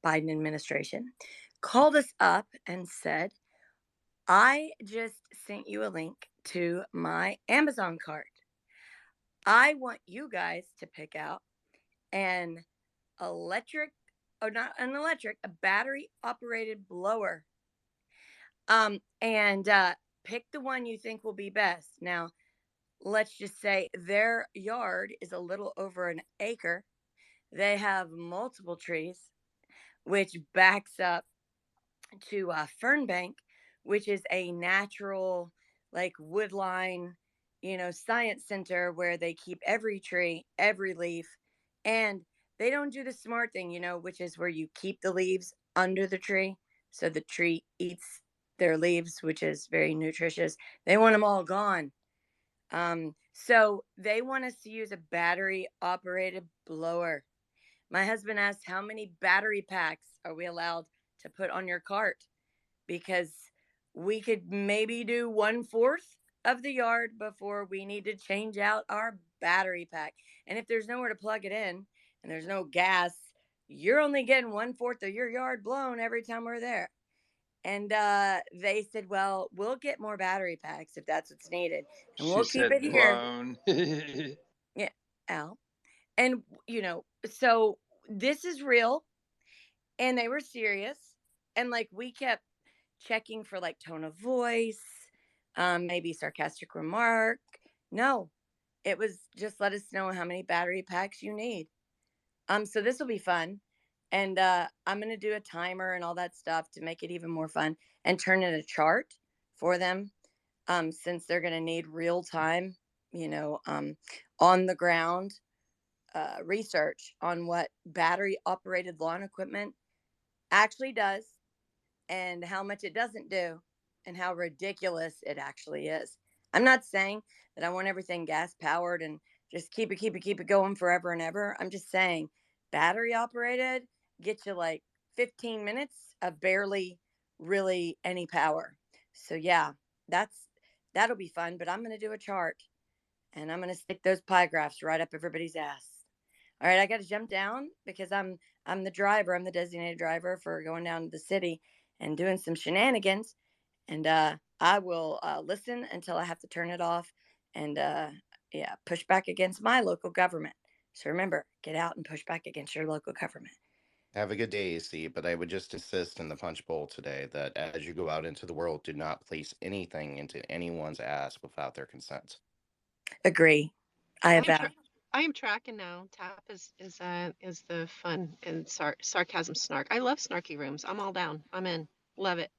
Biden administration, called us up and said, "I just sent you a link to my Amazon cart. I want you guys to pick out an electric, or not an electric, a battery operated blower. And pick the one you think will be best." Now, let's just say their yard is a little over an acre. They have multiple trees, which backs up to Fernbank, which is a natural, like, woodline, science center where they keep every tree, every leaf, and they don't do the smart thing, which is where you keep the leaves under the tree so the tree eats their leaves, which is very nutritious. They want them all gone. So they want us to use a battery operated blower. My husband asked, "How many battery packs are we allowed to put on your cart?" Because we could maybe do 1/4 of the yard before we need to change out our battery pack. And if there's nowhere to plug it in and there's no gas, you're only getting 1/4 of your yard blown every time we're there. And they said, "Well, we'll get more battery packs if that's what's needed, and She we'll keep it said here." blown. Yeah, Al. And, so this is real. And they were serious. And like we kept checking for like tone of voice, maybe sarcastic remark. No, it was just, let us know how many battery packs you need. So this will be fun. And I'm going to do a timer and all that stuff to make it even more fun and turn in a chart for them, since they're going to need real time, on the ground research on what battery operated lawn equipment actually does and how much it doesn't do and how ridiculous it actually is. I'm not saying that I want everything gas powered and just keep it going forever and ever. I'm just saying battery operated get you like 15 minutes of barely really any power. So yeah, that'll be fun, but I'm going to do a chart and I'm going to stick those pie graphs right up everybody's ass. All right, I got to jump down because I'm the driver. I'm the designated driver for going down to the city and doing some shenanigans. And I will listen until I have to turn it off and yeah, push back against my local government. So remember, get out and push back against your local government. Have a good day, AC, but I would just insist in the punch bowl today that as you go out into the world, do not place anything into anyone's ass without their consent. Agree. I I have am that. I am tracking now. Tap is the fun and sarcasm snark. I love snarky rooms. I'm all down. I'm in. Love it.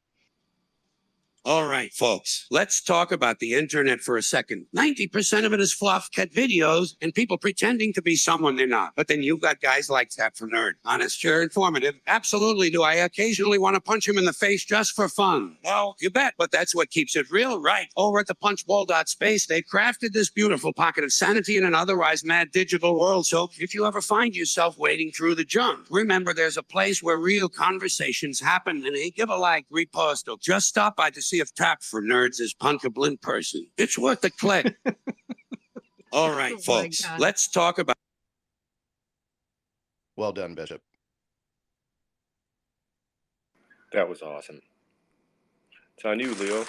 All right, folks, let's talk about the internet for a second. 90% of it is fluff, cat videos, and people pretending to be someone they're not. But then you've got guys like Tap for Nerd. Honest, sure, informative. Absolutely. Do I occasionally want to punch him in the face just for fun? Well, you bet, but that's what keeps it real, right? Over at the punchbowl.space, they crafted this beautiful pocket of sanity in an otherwise mad digital world. So if you ever find yourself wading through the junk, remember there's a place where real conversations happen, and hey, give a like, repost, or just stop by to see if Tap for Nerds is punkable in person. It's worth a click. All right, Oh my folks, God. let's talk about. Well done, Bishop. That was awesome. It's on you, Leo.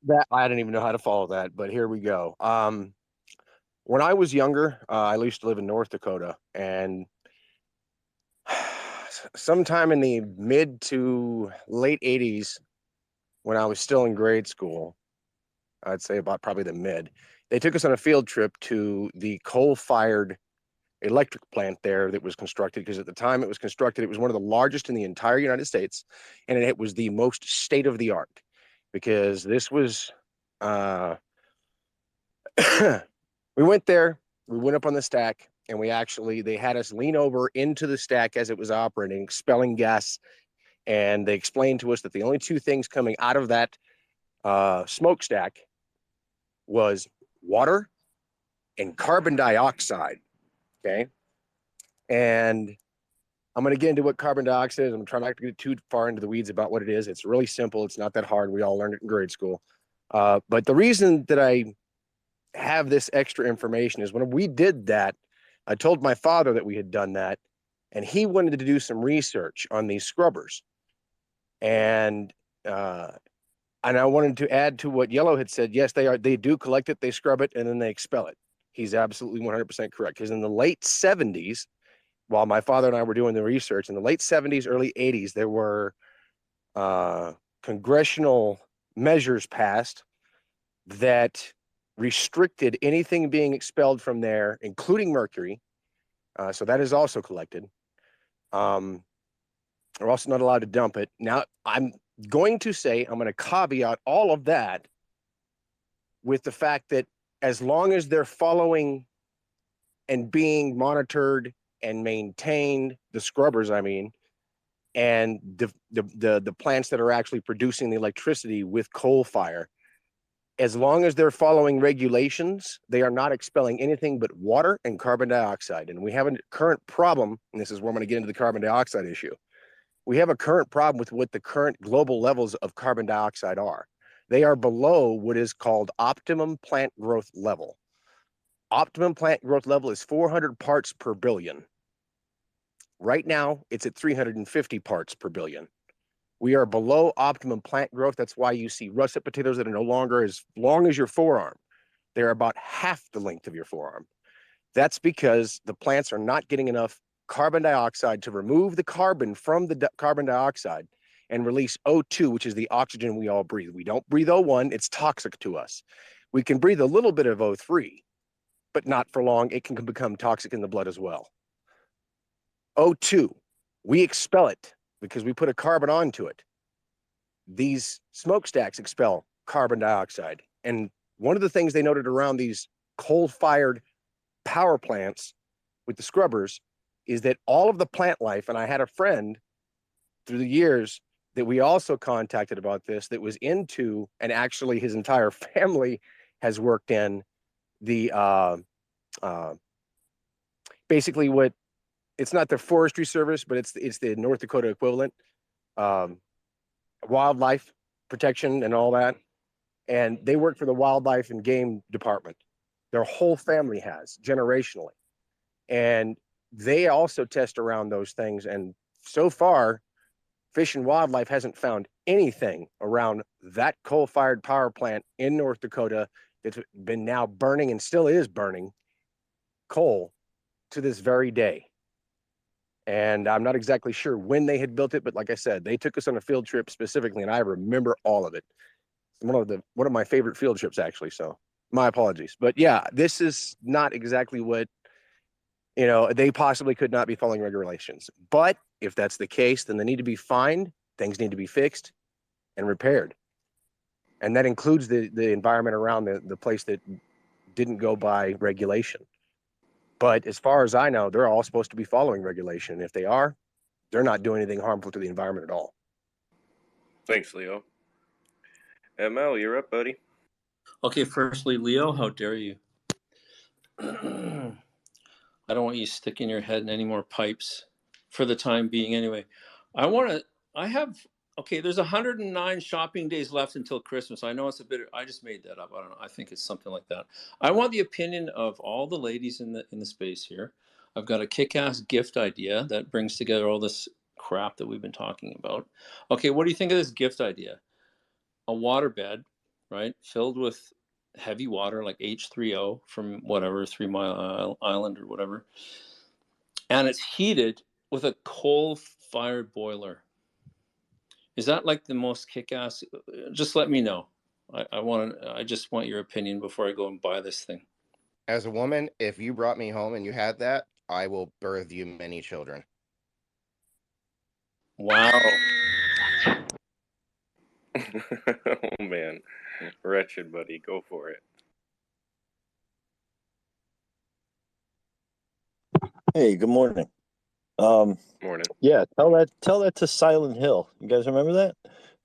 That I didn't even know how to follow that, but here we go. When I was younger, I used to live in North Dakota, and sometime in the mid to late 80s, when I was still in grade school, I'd say about probably the mid, they took us on a field trip to the coal-fired electric plant there that was constructed, because at the time it was constructed, it was one of the largest in the entire United States, and it was the most state-of-the-art, because this was we went there, we went up on the stack, and they had us lean over into the stack as it was operating, expelling gas. And they explained to us that the only two things coming out of that smokestack was water and carbon dioxide. Okay. And I'm going to get into what carbon dioxide is. I'm trying not to get too far into the weeds about what it is. It's really simple. It's not that hard. We all learned it in grade school. But the reason that I have this extra information is when we did that, I told my father that we had done that, and he wanted to do some research on these scrubbers. And I wanted to add to what Yellow had said. Yes, they do collect it, they scrub it, and then they expel it. He's absolutely 100% correct. Because in the late 70s, while my father and I were doing the research, in the late 70s, early 80s, there were congressional measures passed that restricted anything being expelled from there, including mercury. So that is also collected. We're also not allowed to dump it. Now, I'm going to caveat all of that with the fact that as long as they're following and being monitored and maintained, the scrubbers, I mean, and the plants that are actually producing the electricity with coal fire, as long as they're following regulations, they are not expelling anything but water and carbon dioxide. And we have a current problem, and this is where I'm going to get into the carbon dioxide issue. We have a current problem with what the current global levels of carbon dioxide are. They are below what is called optimum plant growth level. Optimum plant growth level is 400 parts per billion. Right now, it's at 350 parts per billion. We are below optimum plant growth. That's why you see russet potatoes that are no longer as long as your forearm. They're about half the length of your forearm. That's because the plants are not getting enough carbon dioxide to remove the carbon from the carbon dioxide and release O2, which is the oxygen we all breathe. We don't breathe O1. It's toxic to us. We can breathe a little bit of O3, but not for long. It can become toxic in the blood as well. O2, we expel it because we put a carbon onto it. These smokestacks expel carbon dioxide. And one of the things they noted around these coal-fired power plants with the scrubbers is that all of the plant life, and I had a friend through the years that we also contacted about this that was into, and actually his entire family has worked in the, basically what, it's not the Forestry Service, but it's the North Dakota equivalent, wildlife protection and all that. And they work for the wildlife and game department. Their whole family has, generationally. And they also test around those things. And so far, Fish and Wildlife hasn't found anything around that coal-fired power plant in North Dakota that's been now burning and still is burning coal to this very day. And I'm not exactly sure when they had built it, but like I said, they took us on a field trip specifically, and I remember all of it. One of my favorite field trips, actually. So my apologies. But yeah, this is not exactly what, they possibly could not be following regulations. But if that's the case, then they need to be fined, things need to be fixed and repaired. And that includes the environment around the place that didn't go by regulation. But as far as I know, they're all supposed to be following regulation. If they are, they're not doing anything harmful to the environment at all. Thanks, Leo. ML, you're up, buddy. Okay, firstly, Leo, how dare you? I don't want you sticking your head in any more pipes for the time being anyway. There's 109 shopping days left until Christmas. I know it's a bit, I just made that up. I don't know. I think it's something like that. I want the opinion of all the ladies in the space here. I've got a kick-ass gift idea that brings together all this crap that we've been talking about. Okay, what do you think of this gift idea? A waterbed, right, filled with heavy water like H3O from whatever, 3 Mile Island or whatever. And it's heated with a coal-fired boiler. Is that like the most kick-ass? Just let me know. I just want your opinion before I go and buy this thing. As a woman, if you brought me home and you had that, I will birth you many children. Wow. Oh man, wretched buddy, go for it. Hey, good morning. Morning. Yeah, tell that to Silent Hill. You guys remember that?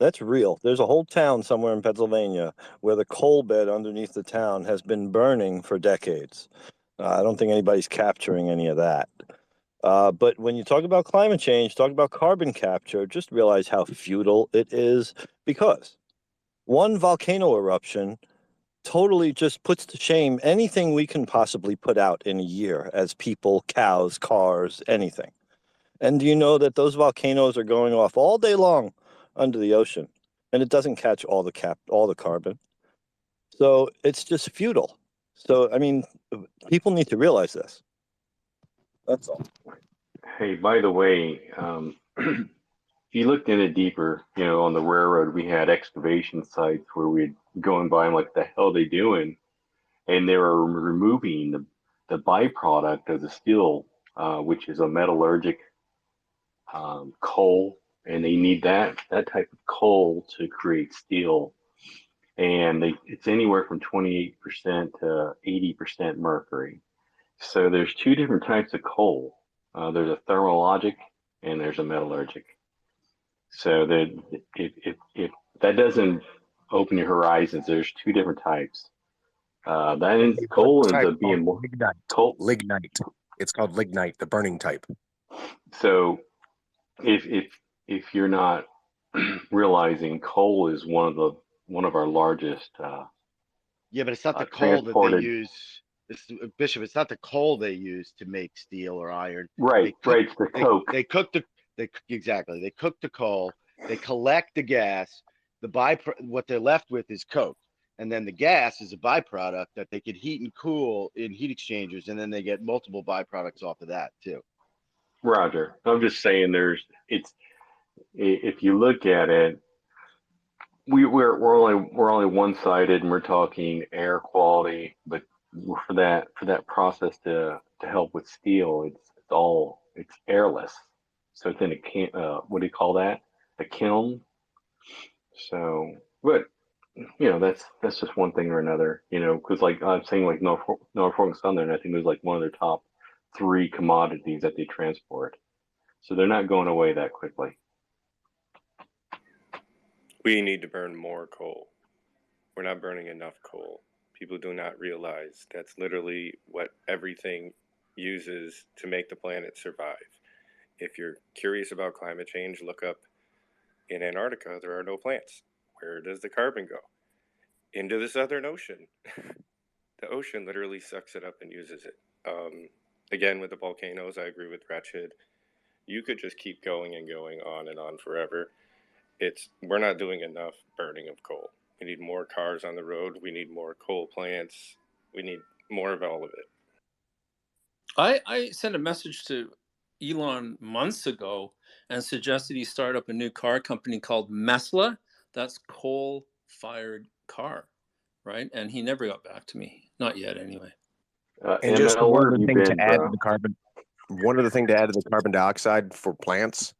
That's real. There's a whole town somewhere in Pennsylvania where the coal bed underneath the town has been burning for decades. I don't think anybody's capturing any of that. But when you talk about climate change, talk about carbon capture, just realize how futile it is, because one volcano eruption totally just puts to shame anything we can possibly put out in a year as people, cows, cars, anything. And do you know that those volcanoes are going off all day long under the ocean, and it doesn't catch all the carbon? So it's just futile. So I mean, people need to realize this. That's all. Hey, by the way, if you looked in it deeper, on the railroad, we had excavation sites where we'd go and by them like, the hell are they doing? And they were removing the byproduct of the steel, which is a metallurgic coal, and they need that type of coal to create steel. And it's anywhere from 28% to 80% mercury. So there's two different types of coal. There's a thermologic and there's a metallurgic. So that if that doesn't open your horizons, there's two different types. Coal ends up being more coal. Lignite. It's called lignite, the burning type. So if you're not realizing, coal is one of our largest. Yeah, but it's not the coal that they use. Bishop, it's not the coal they use to make steel or iron. Right, it's the coke. They cook exactly. They cook the coal. They collect the gas. What they're left with is coke, and then the gas is a byproduct that they could heat and cool in heat exchangers, and then they get multiple byproducts off of that too. Roger. I'm just saying, if you look at it, we're only one-sided, and we're talking air quality, but for that process to help with steel, it's airless. So it's in a what do you call that? A kiln. So, but that's just one thing or another, because like I'm saying, like Norfolk Southern, I think it was like one of their top 3 commodities that they transport. So they're not going away that quickly. We need to burn more coal. We're not burning enough coal. People do not realize that's literally what everything uses to make the planet survive. If you're curious about climate change, look up in Antarctica, there are no plants. Where does the carbon go? Into the Southern Ocean. The ocean literally sucks it up and uses it. Again, with the volcanoes, I agree with Wretched. You could just keep going and going on and on forever. We're not doing enough burning of coal. We need more cars on the road. We need more coal plants. We need more of all of it. I sent a message to Elon months ago and suggested he start up a new car company called Mesla. That's coal-fired car, right? And he never got back to me. Not yet, anyway. And just one other thing to add to the carbon. One other thing to add to the carbon dioxide for plants.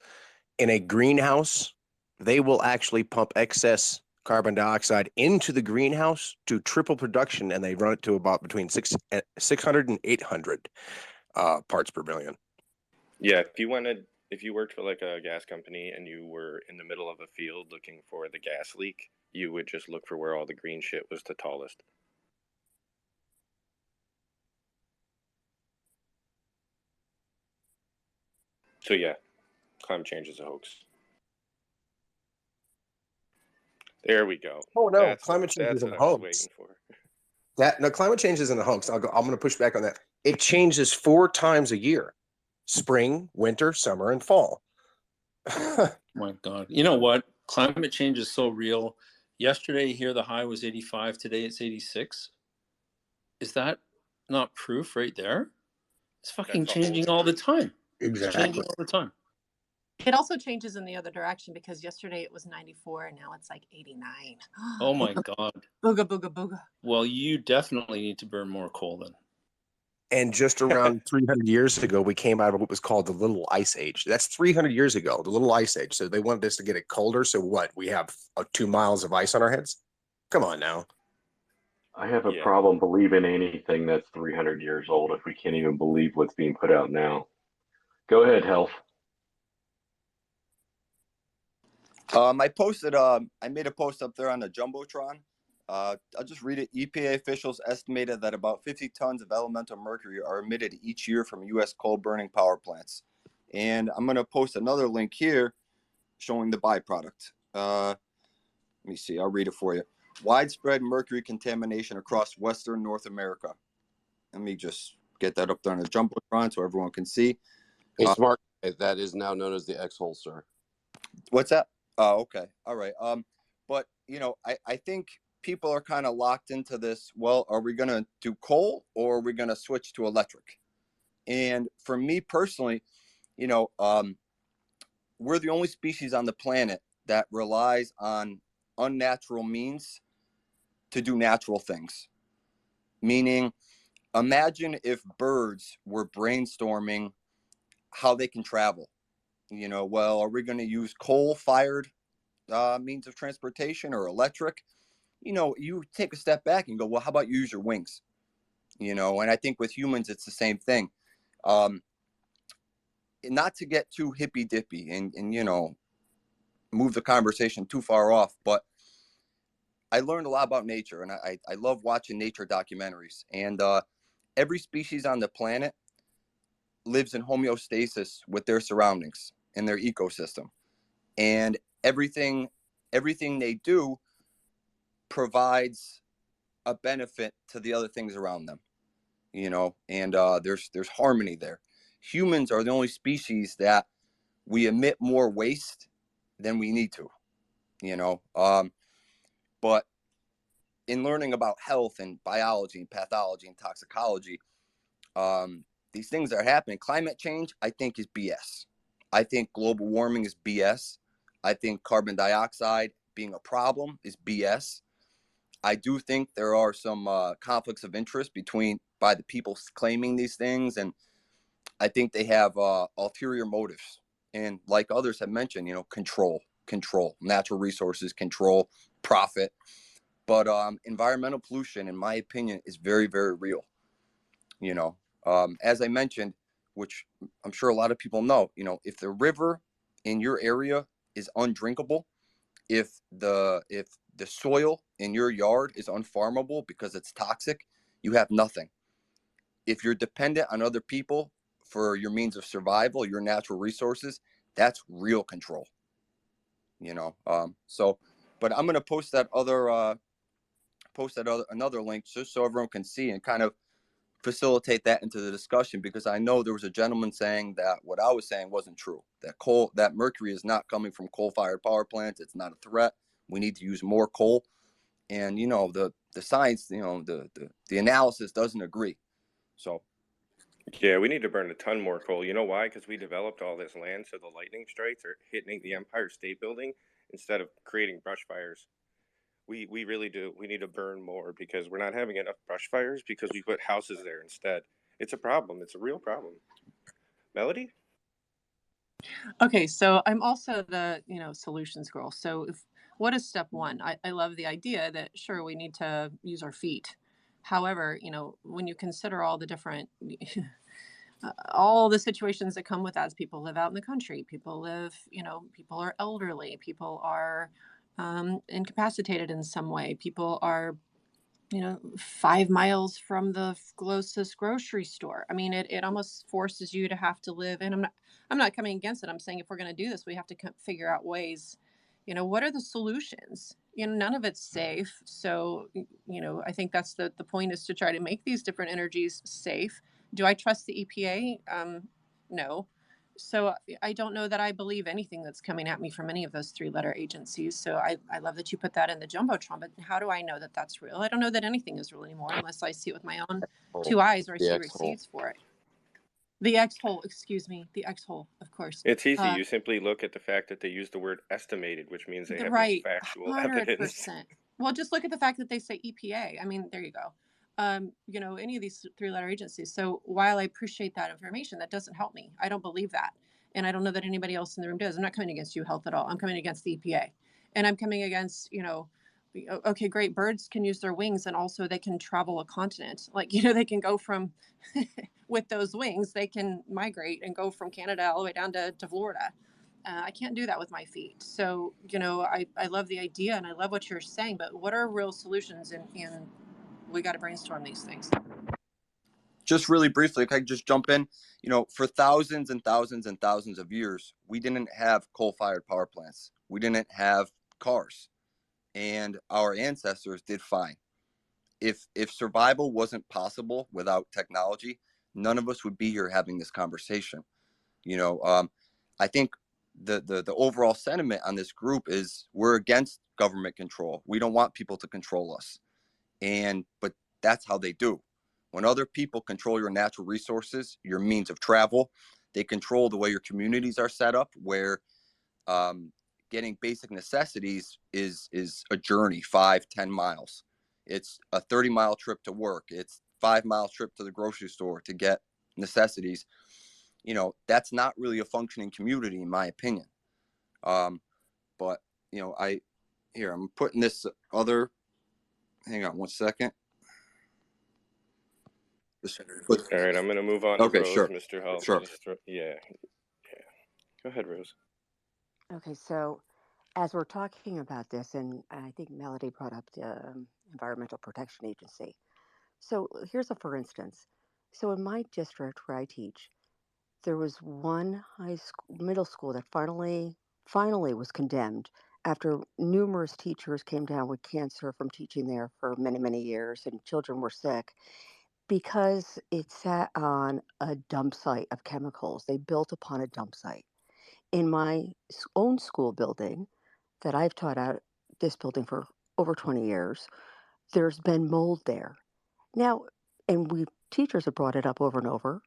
In a greenhouse, they will actually pump excess carbon dioxide into the greenhouse to triple production, and they run it to about between 600 and 800 parts per million. Yeah, if you worked for like a gas company and you were in the middle of a field looking for the gas leak, you would just look for where all the green shit was the tallest. So yeah, climate change is a hoax. There we go. Oh no, climate change isn't a hoax. Waiting for. No, climate change isn't a hoax. I'm going to push back on that. It changes 4 times a year: spring, winter, summer, and fall. My God, you know what? Climate change is so real. Yesterday here the high was 85. Today it's 86. Is that not proof right there? It's fucking changing all the time. Exactly. It's changing all the time. It also changes in the other direction, because yesterday it was 94 and now it's like 89. Oh my God. Booga, booga, booga. Well, you definitely need to burn more coal then. And just around 300 years ago, we came out of what was called the Little Ice Age. That's 300 years ago, the Little Ice Age. So they wanted us to get it colder. So what? We have 2 miles of ice on our heads? Come on now. I have a problem believing anything that's 300 years old if we can't even believe what's being put out now. Go ahead, Health. I posted. I made a post up there on the jumbotron. I'll just read it. EPA officials estimated that about 50 tons of elemental mercury are emitted each year from U.S. coal-burning power plants. And I'm going to post another link here showing the byproduct. Let me see. I'll read it for you. Widespread mercury contamination across Western North America. Let me just get that up there on the jumbotron so everyone can see. Hey, smart. That is now known as the X-hole, sir. What's that? Oh, okay. All right. But I think people are kind of locked into this. Well, are we going to do coal or are we going to switch to electric? And for me personally, we're the only species on the planet that relies on unnatural means to do natural things. Meaning, imagine if birds were brainstorming how they can travel. Well, are we going to use coal-fired means of transportation or electric? You take a step back and go, well, how about you use your wings? And I think with humans, it's the same thing. Not to get too hippy dippy and move the conversation too far off, but I learned a lot about nature, and I love watching nature documentaries. And every species on the planet lives in homeostasis with their surroundings and their ecosystem, and everything they do provides a benefit to the other things around them, and there's harmony there. Humans are the only species that we emit more waste than we need to, but in learning about health and biology and pathology and toxicology, these things that are happening, climate change, I think is BS. I think global warming is BS. I think carbon dioxide being a problem is BS. I do think there are some conflicts of interest by the people claiming these things, and I think they have ulterior motives. And like others have mentioned, control, natural resources, control, profit. But environmental pollution, in my opinion, is very, very real. As I mentioned, which I'm sure a lot of people know, if the river in your area is undrinkable, if the soil in your yard is unfarmable because it's toxic, you have nothing. If you're dependent on other people for your means of survival, your natural resources, that's real control. But I'm going to post another link just so everyone can see and kind of facilitate that into the discussion, because I know there was a gentleman saying that what I was saying wasn't true, that mercury is not coming from coal-fired power plants. It's not a threat. We need to use more coal. And the science, the analysis doesn't agree. So Yeah, we need to burn a ton more coal. You know why? Because we developed all this land so the lightning strikes are hitting the Empire State Building instead of creating brush fires. We really do. We need to burn more because we're not having enough brush fires because we put houses there instead. It's a problem. It's a real problem. Melody? Okay, so I'm also the solutions girl. So what is step one? I love the idea that sure we need to use our feet. However, when you consider all the different all the situations that come with that, as people live out in the country, people are elderly, people are incapacitated in some way, people are 5 miles from the closest grocery store. I mean, it almost forces you to have to live. And I'm not coming against it. I'm saying if we're going to do this, we have to figure out ways. What are the solutions? None of it's safe. So, I think that's the point, is to try to make these different energies safe. Do I trust the EPA? No. So I don't know that I believe anything that's coming at me from any of those 3-letter agencies. So I love that you put that in the jumbotron, but how do I know that that's real? I don't know that anything is real anymore unless I see it with my own 2 eyes or I see receipts for it. The X-hole, excuse me, the X-hole, of course. It's easy. You simply look at the fact that they use the word estimated, which means they have no factual 100%. evidence. Well, just look at the fact that they say EPA. I mean, there you go. Any of these 3-letter agencies. So while I appreciate that information, that doesn't help me. I don't believe that. And I don't know that anybody else in the room does. I'm not coming against you, health, at all. I'm coming against the EPA. And I'm coming against, okay, great, birds can use their wings and also they can travel a continent. Like, they can go from, with those wings, they can migrate and go from Canada all the way down to Florida. I can't do that with my feet. So, I love the idea and I love what you're saying, but what are real solutions? And we got to brainstorm these things. Just really briefly, if I could just jump in, for thousands and thousands and thousands of years, we didn't have coal-fired power plants. We didn't have cars, and our ancestors did fine. If survival wasn't possible without technology, none of us would be here having this conversation. I think the overall sentiment on this group is we're against government control. We don't want people to control us, but that's how they do. When other people control your natural resources, your means of travel, they control the way your communities are set up, where getting basic necessities is a journey, 5-10 miles. It's a 30-mile trip to work. It's 5-mile trip to the grocery store to get necessities. That's not really a functioning community, in my opinion. But I'm putting this other. Hang on one second. All right, I'm going to move on to Okay, Rose, sure. Mr. Hall. Sure. Yeah. Go ahead, Rose. Okay, so as we're talking about this, and I think Melody brought up the Environmental Protection Agency. So here's a for instance. So in my district where I teach, there was one middle school that finally was condemned after numerous teachers came down with cancer from teaching there for many, many years, and children were sick because it sat on a dump site of chemicals. They built upon a dump site. In my own school building that I've taught at this building for over 20 years, there's been mold there. Now, and we teachers have brought it up over and over.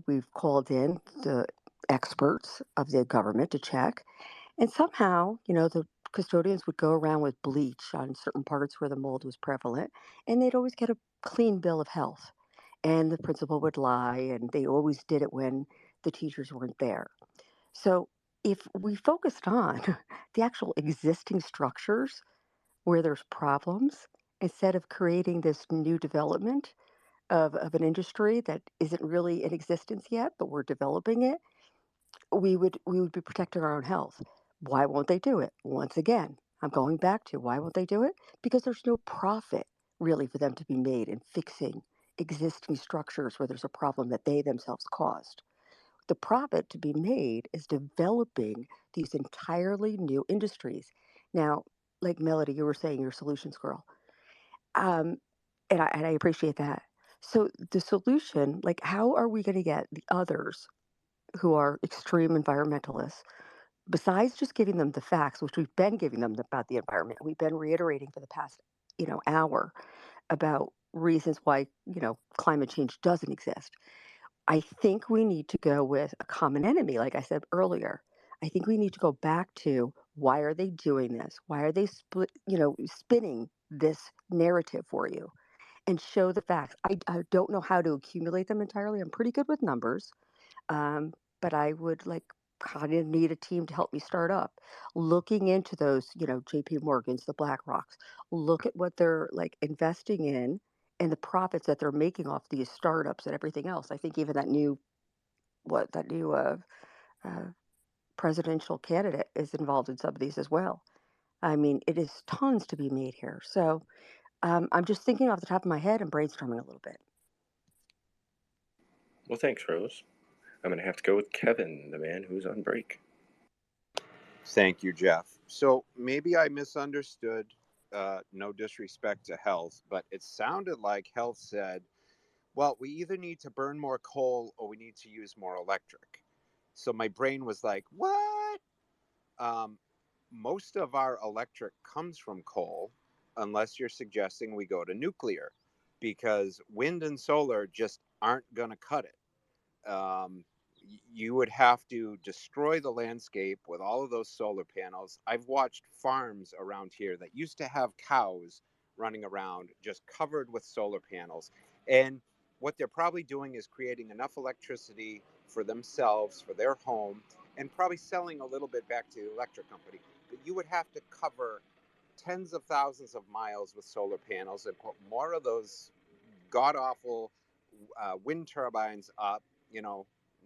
We've called in the experts of the government to check, and somehow, the custodians would go around with bleach on certain parts where the mold was prevalent, and they'd always get a clean bill of health. And the principal would lie, and they always did it when the teachers weren't there. So if we focused on the actual existing structures where there's problems, instead of creating this new development of an industry that isn't really in existence yet, but we're developing it, we would be protecting our own health. Why won't they do it? Once again, I'm going back to why won't they do it? Because there's no profit really for them to be made in fixing existing structures where there's a problem that they themselves caused. The profit to be made is developing these entirely new industries. Now, like Melody, you were saying, you're a solutions girl. Um, and I appreciate that. So the solution, like, how are we going to get the others who are extreme environmentalists, besides just giving them the facts, which we've been giving them about the environment, we've been reiterating for the past, hour about reasons why, climate change doesn't exist. I think we need to go with a common enemy, like I said earlier. I think we need to go back to why are they doing this? Why are they spinning this narrative for you and show the facts? I don't know how to accumulate them entirely. I'm pretty good with numbers, but I would like kind of need a team to help me start up. Looking into those, JP Morgans, the Black Rocks, look at what they're like investing in and the profits that they're making off these startups and everything else. I think even that new uh, presidential candidate is involved in some of these as well. I mean, it is tons to be made here. So I'm just thinking off the top of my head and brainstorming a little bit. Well, thanks, Rose. I'm going to have to go with Kevin, the man who's on break. Thank you, Jeff. So maybe I misunderstood, no disrespect to Health, but it sounded like Health said, well, we either need to burn more coal or we need to use more electric. So my brain was like, what? Most of our electric comes from coal, unless you're suggesting we go to nuclear, because wind and solar just aren't going to cut it. You would have to destroy the landscape with all of those solar panels. I've watched farms around here that used to have cows running around just covered with solar panels. And what they're probably doing is creating enough electricity for themselves, for their home, and probably selling a little bit back to the electric company. But you would have to cover tens of thousands of miles with solar panels and put more of those god-awful wind turbines up,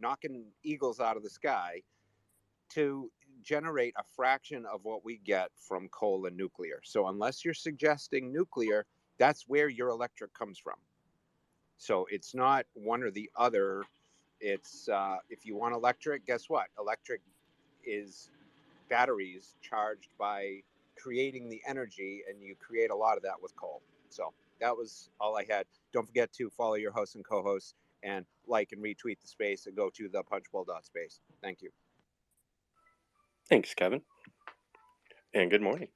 knocking eagles out of the sky. to generate a fraction of what we get from coal and nuclear. So unless you're suggesting nuclear, that's where your electric comes from. So it's not one or the other. It's if you want electric, guess what? Electric is batteries charged by creating the energy, and you create a lot of that with coal. So that was all I had. Don't forget to follow your hosts and co-hosts and like and retweet the space and go to the punchbowl.space. Thank you. Thanks, Kevin. And good morning.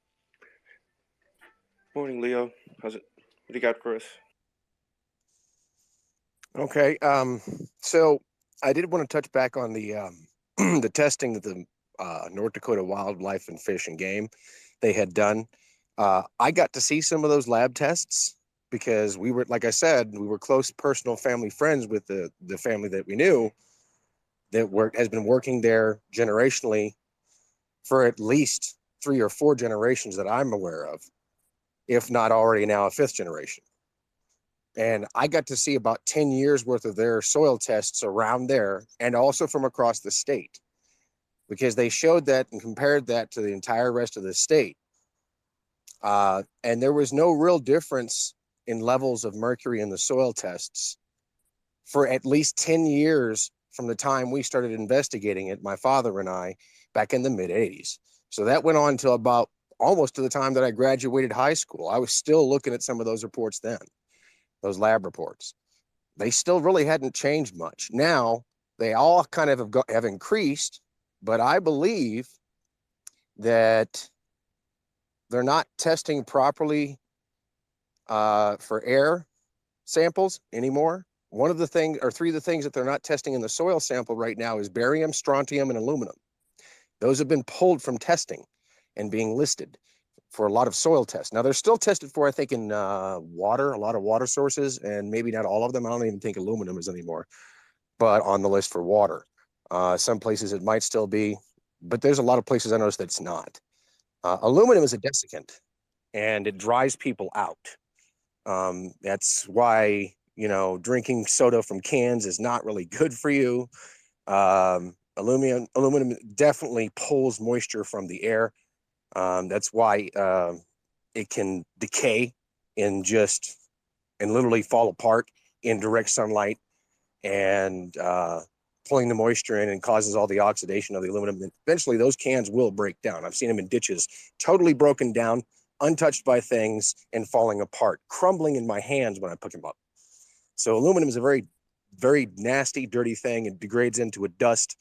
Morning, Leo. How's it? What do you got for us? Okay. So I did want to touch back on the the testing that the North Dakota Wildlife and Fish and Game they had done. I got to see some of those lab tests because we were, like I said, we were close personal family friends with the family that we knew that has been working there generationally for at least 3 or 4 generations that I'm aware of, if not already now a 5th generation. And I got to see about 10 years worth of their soil tests around there and also from across the state, because they showed that and compared that to the entire rest of the state. And there was no real difference in levels of mercury in the soil tests for at least 10 years from the time we started investigating it, my father and I, back in the mid 80s. So that went on till about almost to the time that I graduated high school. I was still looking at some of those reports then, those lab reports. They still really hadn't changed much. Now they all kind of have increased, but I believe that they're not testing properly for air samples anymore. One of the things, or 3 of the things that they're not testing in the soil sample right now is barium, strontium, and aluminum. Those have been pulled from testing and being listed for a lot of soil tests. Now they're still tested for, I think, in water, a lot of water sources, and maybe not all of them. I don't even think aluminum is anymore, but on the list for water. Some places it might still be, but there's a lot of places I noticed that it's not. Aluminum is a desiccant, and it dries people out. That's why, drinking soda from cans is not really good for you. Aluminum definitely pulls moisture from the air. That's why it can decay and literally fall apart in direct sunlight and pulling the moisture in and causes all the oxidation of the aluminum. And eventually those cans will break down. I've seen them in ditches, totally broken down, untouched by things and falling apart, crumbling in my hands when I pick them up. So aluminum is a very, very nasty, dirty thing. It degrades into a dust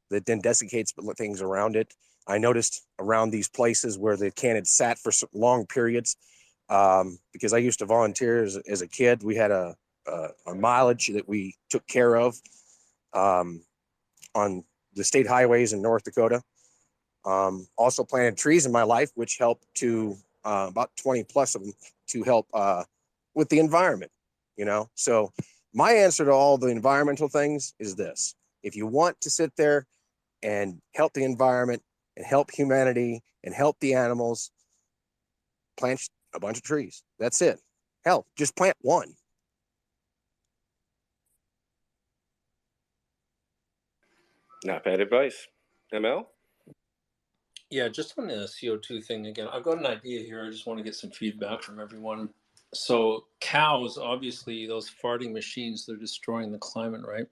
that then desiccates things around it. I noticed around these places where the can had sat for long periods, because I used to volunteer as a kid. We had a mileage that we took care of on the state highways in North Dakota. Also planted trees in my life, which helped to about 20 plus of them to help with the environment, So my answer to all the environmental things is this: if you want to sit there and help the environment and help humanity and help the animals, plant a bunch of trees. That's it. Hell, just plant one. Not bad advice. ML? Yeah, just on the CO2 thing again, I've got an idea here. I just want to get some feedback from everyone. So cows, obviously, those farting machines, they're destroying the climate, right?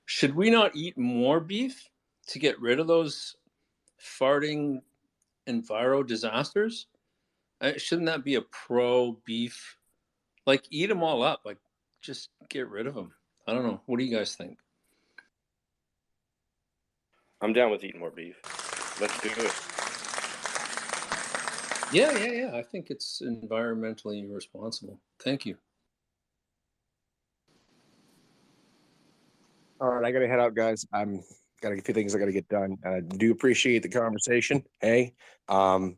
Should we not eat more beef to get rid of those farting enviro disasters? Shouldn't that be a pro beef? Like, eat them all up. Like, just get rid of them. I don't know. What do you guys think? I'm down with eating more beef. Let's do it. Yeah. I think it's environmentally responsible. Thank you. All right, I got to head out, guys. I'm got a few things I got to get done. And I do appreciate the conversation. Hey, here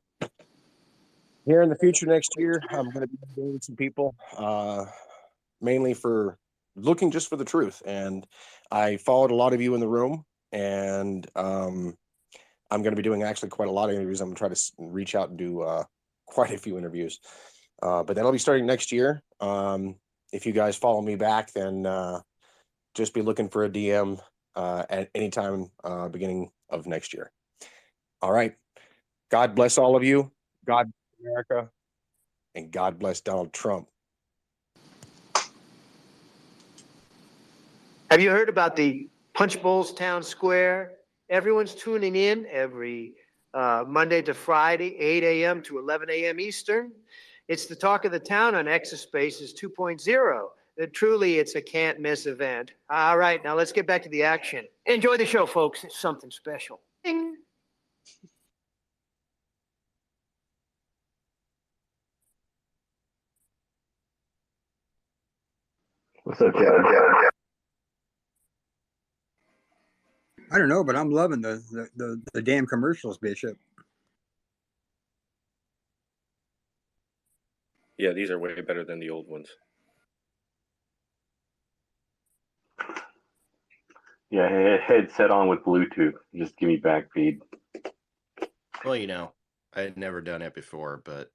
in the future next year, I'm going to be interviewing some people, mainly for looking just for the truth. And I followed a lot of you in the room, and I'm going to be doing actually quite a lot of interviews. I'm going to try to reach out and do quite a few interviews, but that'll be starting next year. If you guys follow me back, then just be looking for a DM at any time beginning of next year. All right. God bless all of you. God bless America. And God bless Donald Trump. Have you heard about the Punchbowls Town Square? Everyone's tuning in every Monday to Friday, 8 a.m. to 11 a.m. Eastern. It's the talk of the town on Exospaces 2.0. Truly, it's a can't miss event. All right, now let's get back to the action. Enjoy the show, folks. It's something special. Ding. What's up, Kevin? I don't know, but I'm loving the damn commercials, Bishop. Yeah, these are way better than the old ones. Yeah, headset on with Bluetooth. Just give me back feed. Well, you know, I had never done it before, but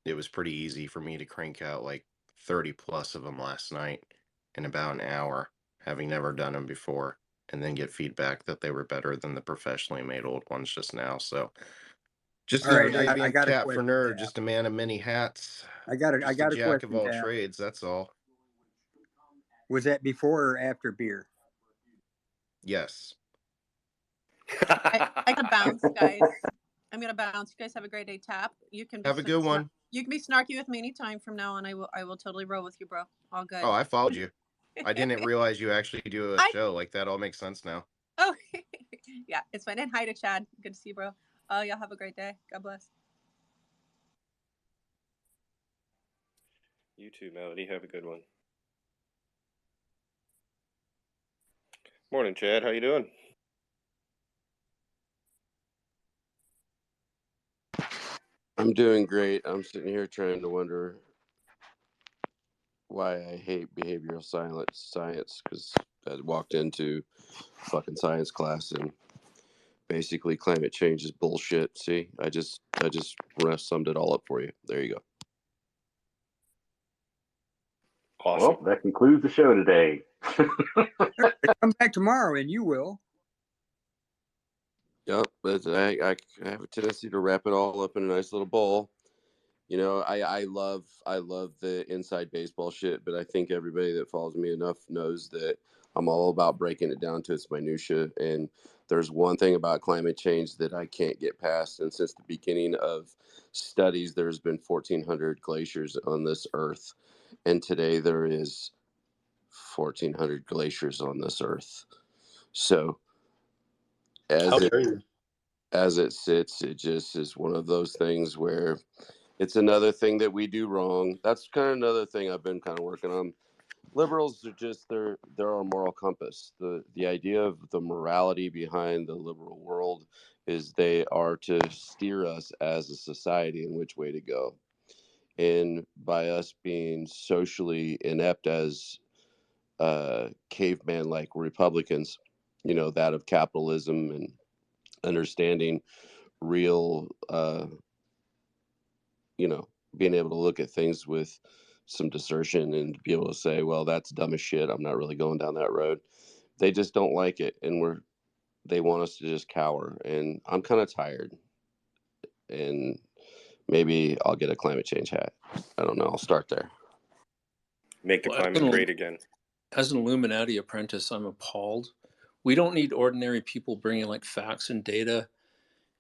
it was pretty easy for me to crank out like 30 plus of them last night in about an hour, having never done them before, and then get feedback that they were better than the professionally made old ones just now. So just All right, another day I being got a cat for question. nerd, just a man of many hats. I got Just a a jack of question. all trades, that's all. Was that before or after beer? Yes. I gotta bounce, guys. I'm gonna bounce. You guys have a great day. Tap. You can be Have a good one. You can be snarky with me anytime from now on. I will totally roll with you, bro. All good. Oh, I followed you. I didn't realize you actually do a show like that. All makes sense now. Oh, yeah, it's fine. And hi to Chad. Good to see you, bro. Oh, y'all have a great day. God bless. You too, Melody. Have a good one. Morning, Chad. How you doing? I'm doing great. I'm sitting here trying to wonder why I hate behavioral science because I walked into fucking science class and basically climate change is bullshit. See, I just summed it all up for you. There you go. Awesome. Well, that concludes the show today. Come back tomorrow, and you will. Yep, but I have a tendency to wrap it all up in a nice little bowl. You know, I love the inside baseball shit, but I think everybody that follows me enough knows that I'm all about breaking it down to its minutia. And there's one thing about climate change that I can't get past. And since the beginning of studies, there's been 1,400 glaciers on this earth, and today there is 1,400 glaciers on this earth. So as it sits, it just is one of those things where it's another thing that we do wrong. That's kind of another thing I've been kind of working on. Liberals are just they're our moral compass. The idea of the morality behind the liberal world is they are to steer us as a society in which way to go. And by us being socially inept as caveman like Republicans, you know, that of capitalism and understanding real you know, being able to look at things with some discernment and be able to say, well, that's dumb as shit. I'm not really going down that road. They just don't like it. And they want us to just cower. And I'm kind of tired. And maybe I'll get a climate change hat. I don't know. I'll start there. Make the climate great again. As an Illuminati apprentice, I'm appalled. We don't need ordinary people bringing like facts and data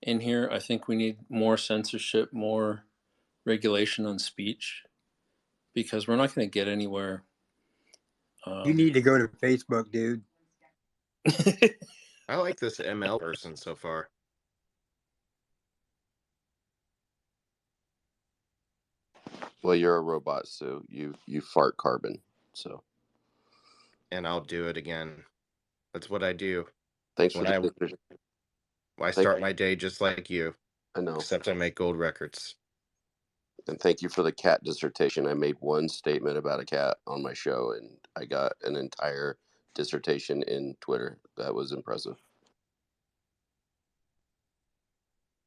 in here. I think we need more censorship, more regulation on speech, because we're not going to get anywhere. You need to go to Facebook, dude. I like this ML person so far. Well, you're a robot, so you fart carbon. So. And I'll do it again. That's what I do. Thanks for the I start my day just like you. I know. Except I make gold records. And thank you for the cat dissertation. I made one statement about a cat on my show, and I got an entire dissertation in Twitter. That was impressive.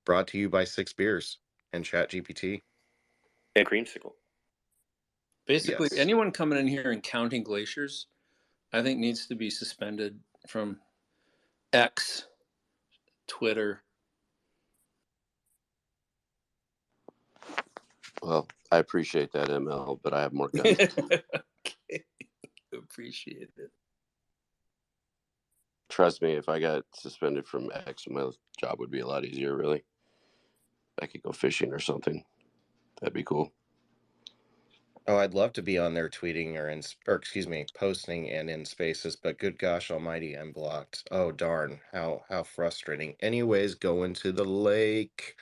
Brought to you by 6 Beers and ChatGPT. And Creamsicle. Basically, anyone coming in here and counting glaciers, I think needs to be suspended from X, Twitter. Well, I appreciate that, ML, but I have more guns. Okay. Appreciate it. Trust me, if I got suspended from X, my job would be a lot easier, really. I could go fishing or something. That'd be cool. Oh, I'd love to be on there tweeting or excuse me, posting and in spaces, but good gosh almighty, I'm blocked. Oh darn, how frustrating. Anyways, going to the lake.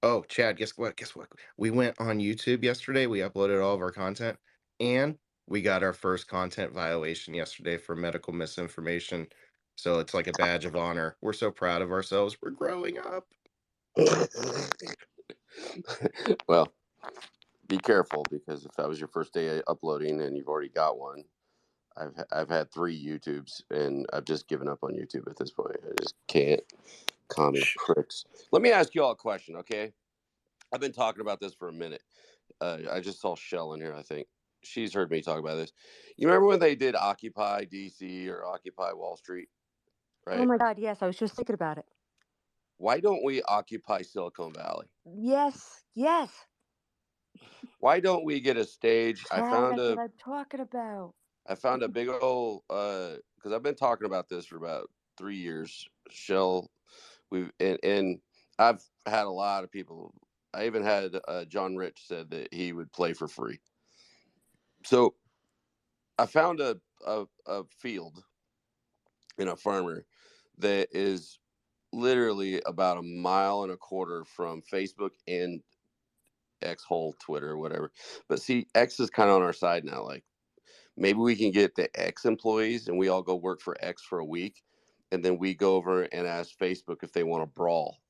Oh, Chad, guess what? Guess what? We went on YouTube yesterday. We uploaded all of our content, and we got our first content violation yesterday for medical misinformation. So it's like a badge of honor. We're so proud of ourselves. We're growing up. Well, be careful, because if that was your first day uploading and you've already got one, I've had 3 YouTubes, and I've just given up on YouTube at this point. I just can't. Commie pricks. Let me ask you all a question, okay? I've been talking about this for a minute. I just saw Shell in here, I think. She's heard me talk about this. You remember when they did Occupy DC or Occupy Wall Street, Oh right? my God, yes, I was just thinking about it. Why don't we occupy Silicon Valley? Yes, yes. Why don't we get a stage? Chad, that's what I'm talking about. I found a big old because I've been talking about this for about 3 years. Shell, and I've had a lot of people. I even had John Rich said that he would play for free. So I found a field in a farmer that is literally about 1.25 miles from Facebook and X whole Twitter or whatever. But see, X is kind of on our side now. Like, maybe we can get the X employees and we all go work for X for a week, and then we go over and ask Facebook if they want to brawl.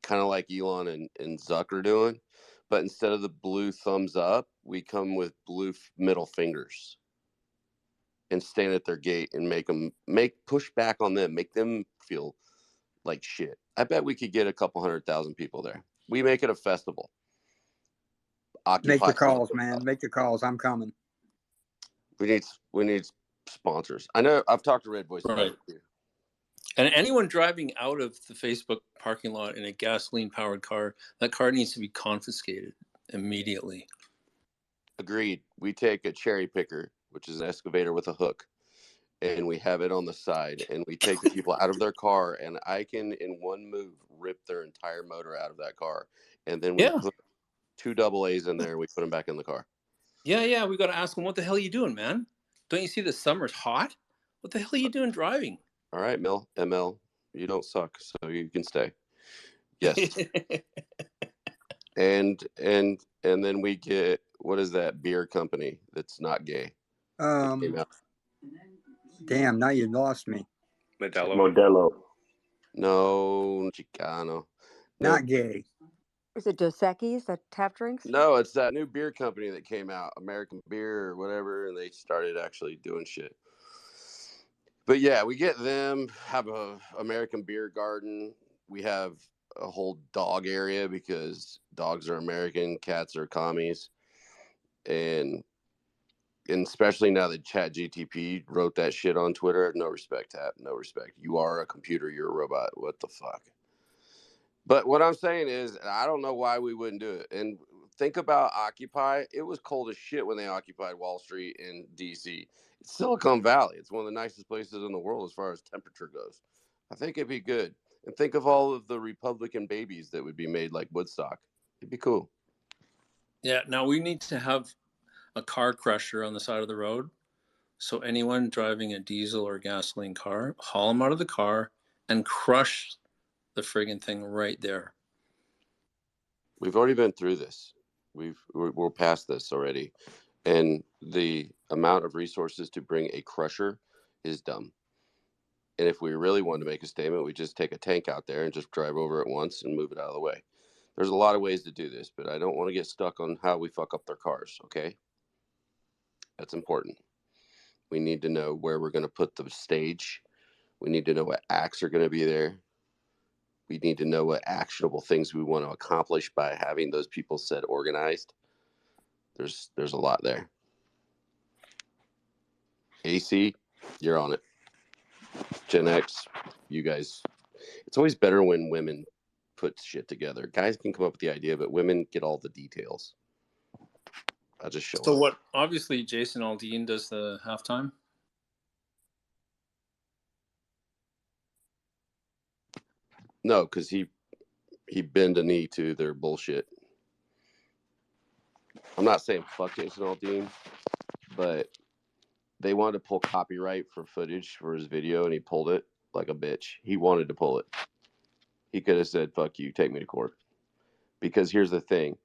Kind of like Elon and Zuck are doing. But instead of the blue thumbs up, we come with blue middle fingers and stand at their gate and push back on them, make them feel like shit. I bet we could get a couple 100,000 people there. We make it a festival. Make the calls, Silicon man. Valley. Make the calls. I'm coming. We need sponsors. I know I've talked to Red Voice about it too. And anyone driving out of the Facebook parking lot in a gasoline-powered car, that car needs to be confiscated immediately. Agreed. We take a cherry picker, which is an excavator with a hook, and we have it on the side, and we take the people out of their car, and I can, in one move, rip their entire motor out of that car, and then we put 2 AA's in there, and we put them back in the car. Yeah, we got to ask them, what the hell are you doing, man? Don't you see the summer's hot? What the hell are you doing driving? All right, ML, you don't suck, so you can stay. Yes. and then we get, what is that beer company that's not gay? Damn, now you lost me. Modelo. No, Chicano. Not gay. Is it Dos Equis, that tap drinks? No, it's that new beer company that came out, American Beer or whatever, and they started actually doing shit. But yeah, we get them, have a American Beer Garden. We have a whole dog area because dogs are American, cats are commies. And especially now that ChatGTP wrote that shit on Twitter, no respect, Hap, no respect. You are a computer, you're a robot. What the fuck? But what I'm saying is, I don't know why we wouldn't do it. And think about Occupy. It was cold as shit when they occupied Wall Street in DC. It's Silicon Valley. It's one of the nicest places in the world as far as temperature goes. I think it'd be good. And think of all of the Republican babies that would be made like Woodstock. It'd be cool. Yeah, now we need to have a car crusher on the side of the road. So anyone driving a diesel or gasoline car, haul them out of the car and crush the friggin' thing right there. We've already been through this. We're past this already. And the amount of resources to bring a crusher is dumb. And if we really wanted to make a statement, we just take a tank out there and just drive over it once and move it out of the way. There's a lot of ways to do this, but I don't want to get stuck on how we fuck up their cars, okay? That's important. We need to know where we're going to put the stage. We need to know what acts are going to be there. We need to know what actionable things we want to accomplish by having those people set organized. There's a lot there. AC, You're on it. Gen X, you guys. It's always better when women put shit together. Guys can come up with the idea, but women get all the details. I'll just show So up. what? Obviously, Jason Aldean does the halftime. No, because he bend a knee to their bullshit. I'm not saying fuck Jason Aldean, but they wanted to pull copyright for footage for his video, and he pulled it like a bitch. He wanted to pull it. He could have said, fuck you, take me to court. Because here's the thing.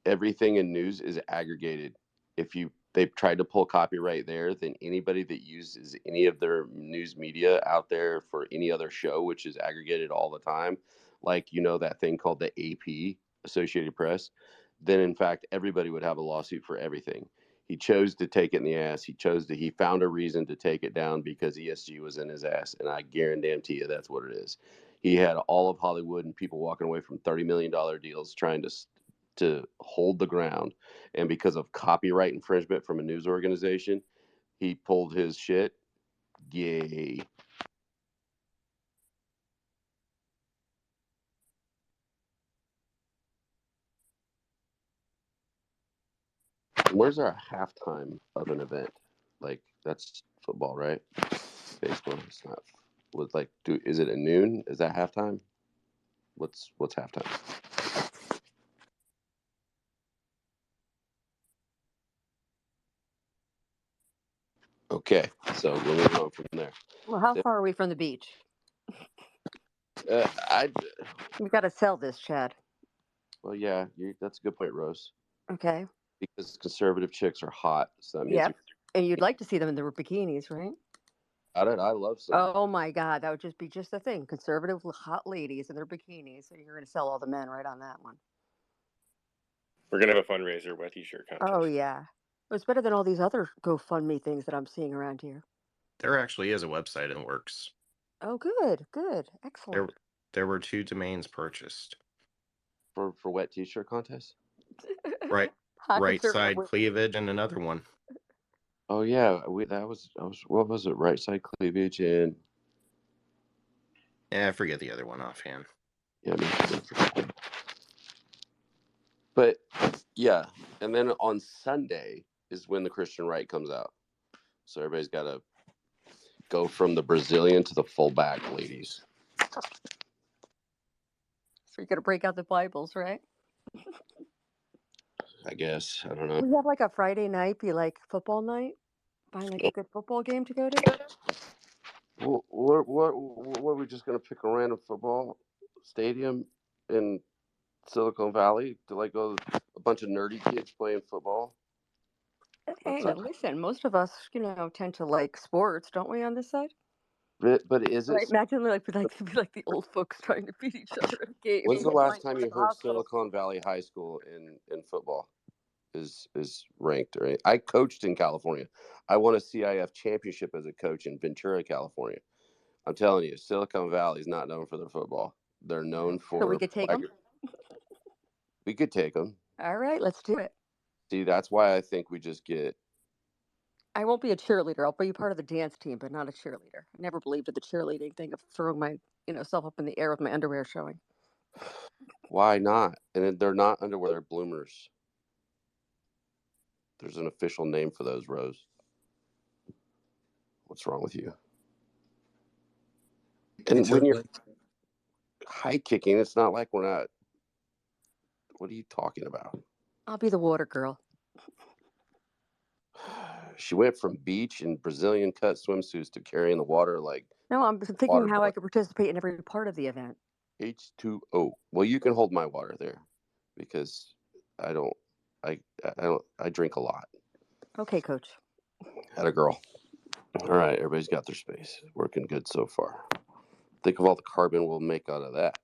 Everything in news is aggregated. If they've tried to pull copyright there, then anybody that uses any of their news media out there for any other show, which is aggregated all the time, like, that thing called the AP, Associated Press, then in fact, everybody would have a lawsuit for everything. He chose to take it in the ass. He found a reason to take it down because ESG was in his ass. And I guarantee you that's what it is. He had all of Hollywood and people walking away from $30 million deals trying to hold the ground. And because of copyright infringement from a news organization, he pulled his shit. Yay. Where's our halftime of an event? Like, that's football, right? Baseball. It's not. Is it at noon? Is that halftime? What's halftime? Okay, so we'll move on from there. Well, how far are we from the beach? We got to sell this, Chad. Well, yeah, that's a good point, Rose. Okay. Because conservative chicks are hot, so that means Yep. And you'd like to see them in their bikinis, right? I love some. Oh my God, that would just be the thing. Conservative hot ladies in their bikinis. So you're going to sell all the men right on that one. We're going to have a fundraiser wet t-shirt contest. Oh, yeah. It's better than all these other GoFundMe things that I'm seeing around here. There actually is a website in the works. Oh, good. Excellent. There were 2 domains purchased. For wet t-shirt contest? Right side cleavage and another one. Oh yeah, what was it? Right side cleavage and I forget the other one offhand. Yeah, but yeah, and then on Sunday is when the Christian right comes out. So everybody's got to go from the Brazilian to the fullback, ladies. So you're going to break out the Bibles, right? I guess. I don't know. We have like a Friday night, be like football night. Find like a good football game to go to. What are we just going to pick a random football stadium in Silicon Valley to like go a bunch of nerdy kids playing football? Hey, listen, most of us, tend to like sports, don't we, on this side? But is it? Right, imagine like the old folks trying to beat each other at games. When's the last time you heard Silicon Valley High School in football is ranked? Right? I coached in California. I won a CIF championship as a coach in Ventura, California. I'm telling you, Silicon Valley is not known for their football. They're known for. So we could take them. We could take them. All right, let's do it. See, that's why I think we just get. I won't be a cheerleader. I'll be part of the dance team, but not a cheerleader. I never believed in the cheerleading thing of throwing my, self up in the air with my underwear showing. Why not? And they're not underwear; they're bloomers. There's an official name for those, Rose. What's wrong with you? And when you're high kicking, it's not like we're not. What are you talking about? I'll be the water girl. She went from beach and Brazilian cut swimsuits to carrying the water like. No, I'm thinking how I could participate in every part of the event. H2O. Well, you can hold my water there, because I drink a lot. Okay, Coach. Had a girl. All right, everybody's got their space. Working good so far. Think of all the carbon we'll make out of that.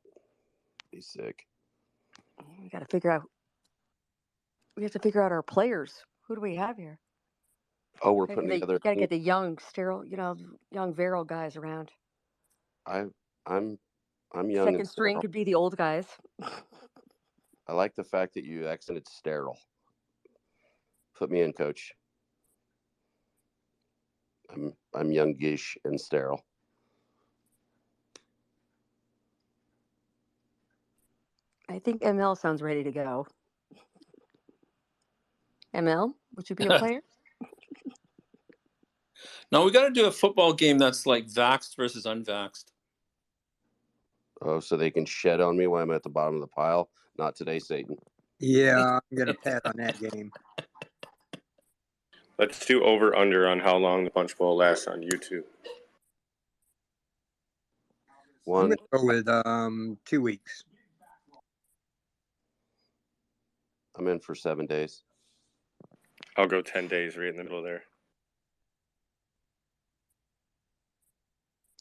Be sick. We got to figure out. We have to figure out our players. Who do we have here? Oh, we're putting together. You got to get the young, sterile, young virile guys around. I'm young. Second string could be the old guys. I like the fact that you accented sterile. Put me in, Coach. I'm youngish and sterile. I think ML sounds ready to go. ML, would you be a player? No, we got to do a football game that's like vaxxed versus unvaxxed. Oh, so they can shed on me when I'm at the bottom of the pile? Not today, Satan. Yeah, I'm gonna pass on that game. Let's do over under on how long the Punch Bowl lasts on YouTube. I'm gonna go with 2 weeks. I'm in for 7 days. I'll go 10 days right in the middle there.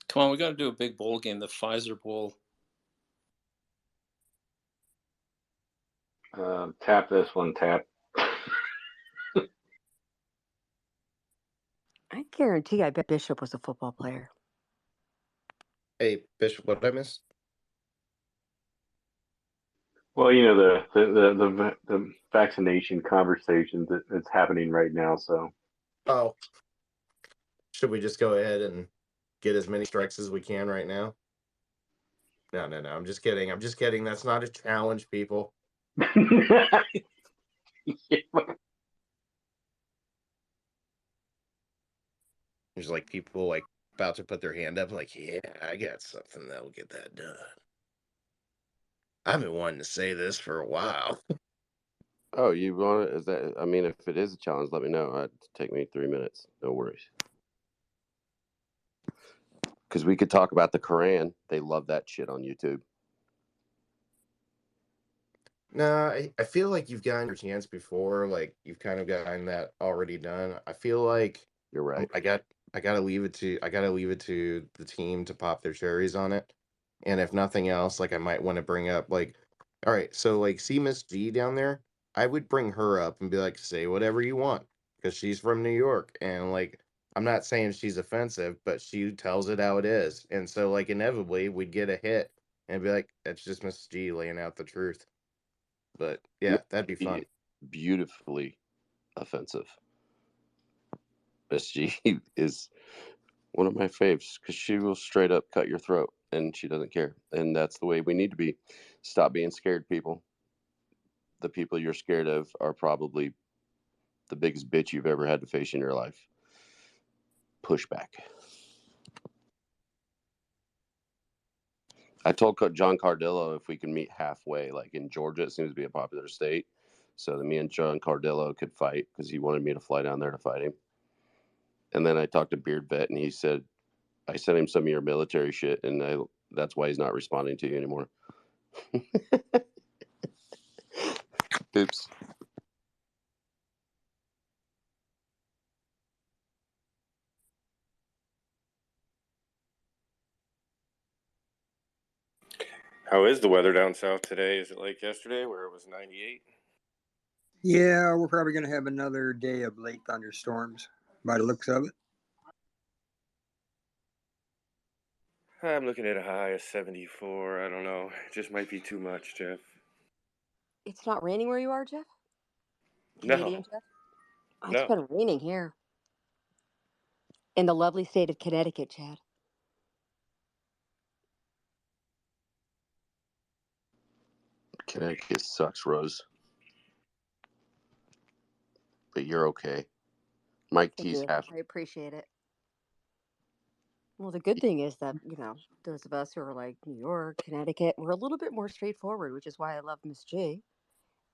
Come on, we got to do a big bowl game, the Pfizer Bowl. Tap this one, tap. I guarantee I bet Bishop was a football player. Hey, Bishop, what did I miss? Well, you know, the vaccination conversation that's happening right now. So, Oh, should we just go ahead and get as many strikes as we can right now? No. I'm just kidding. That's not a challenge, people. There's like people like about to put their hand up, like, yeah, I got something that'll get that done. I've been wanting to say this for a while. Oh, you want it? Is that? I mean, if it is a challenge, let me know. It'd take me 3 minutes. No worries. Because we could talk about the Quran. They love that shit on YouTube. No, I feel like you've gotten your chance before. Like you've kind of gotten that already done. I feel like you're right. I gotta leave it to the team to pop their cherries on it. And if nothing else, like I might want to bring up like, all right, so like see Miss G down there, I would bring her up and be like, say whatever you want because she's from New York and like I'm not saying she's offensive, but she tells it how it is. And so like inevitably we'd get a hit and be like, that's just Miss G laying out the truth. But yeah, that'd be fun. Beautifully offensive. Miss G is one of my faves because she will straight up cut your throat and she doesn't care. And that's the way we need to be. Stop being scared, people. The people you're scared of are probably the biggest bitch you've ever had to face in your life. Push back. I told John Cardillo if we can meet halfway, like in Georgia, it seems to be a popular state. So that me and John Cardillo could fight because he wanted me to fly down there to fight him. And then I talked to Beard Vet and he said, I sent him some of your military shit and that's why he's not responding to you anymore. Oops. How is the weather down south today? Is it like yesterday where it was 98? Yeah, we're probably gonna have another day of late thunderstorms by the looks of it. I'm looking at a high of 74. I don't know. It just might be too much, Jeff. It's not raining where you are, Jeff? No. Canadian Jeff? Oh, No. it's been raining here. In the lovely state of Connecticut, Chad. Connecticut sucks, Rose. But you're okay. Mike Thank T's you. half. I appreciate it. Well, the good thing is that, those of us who are like New York, Connecticut, we're a little bit more straightforward, which is why I love Miss G.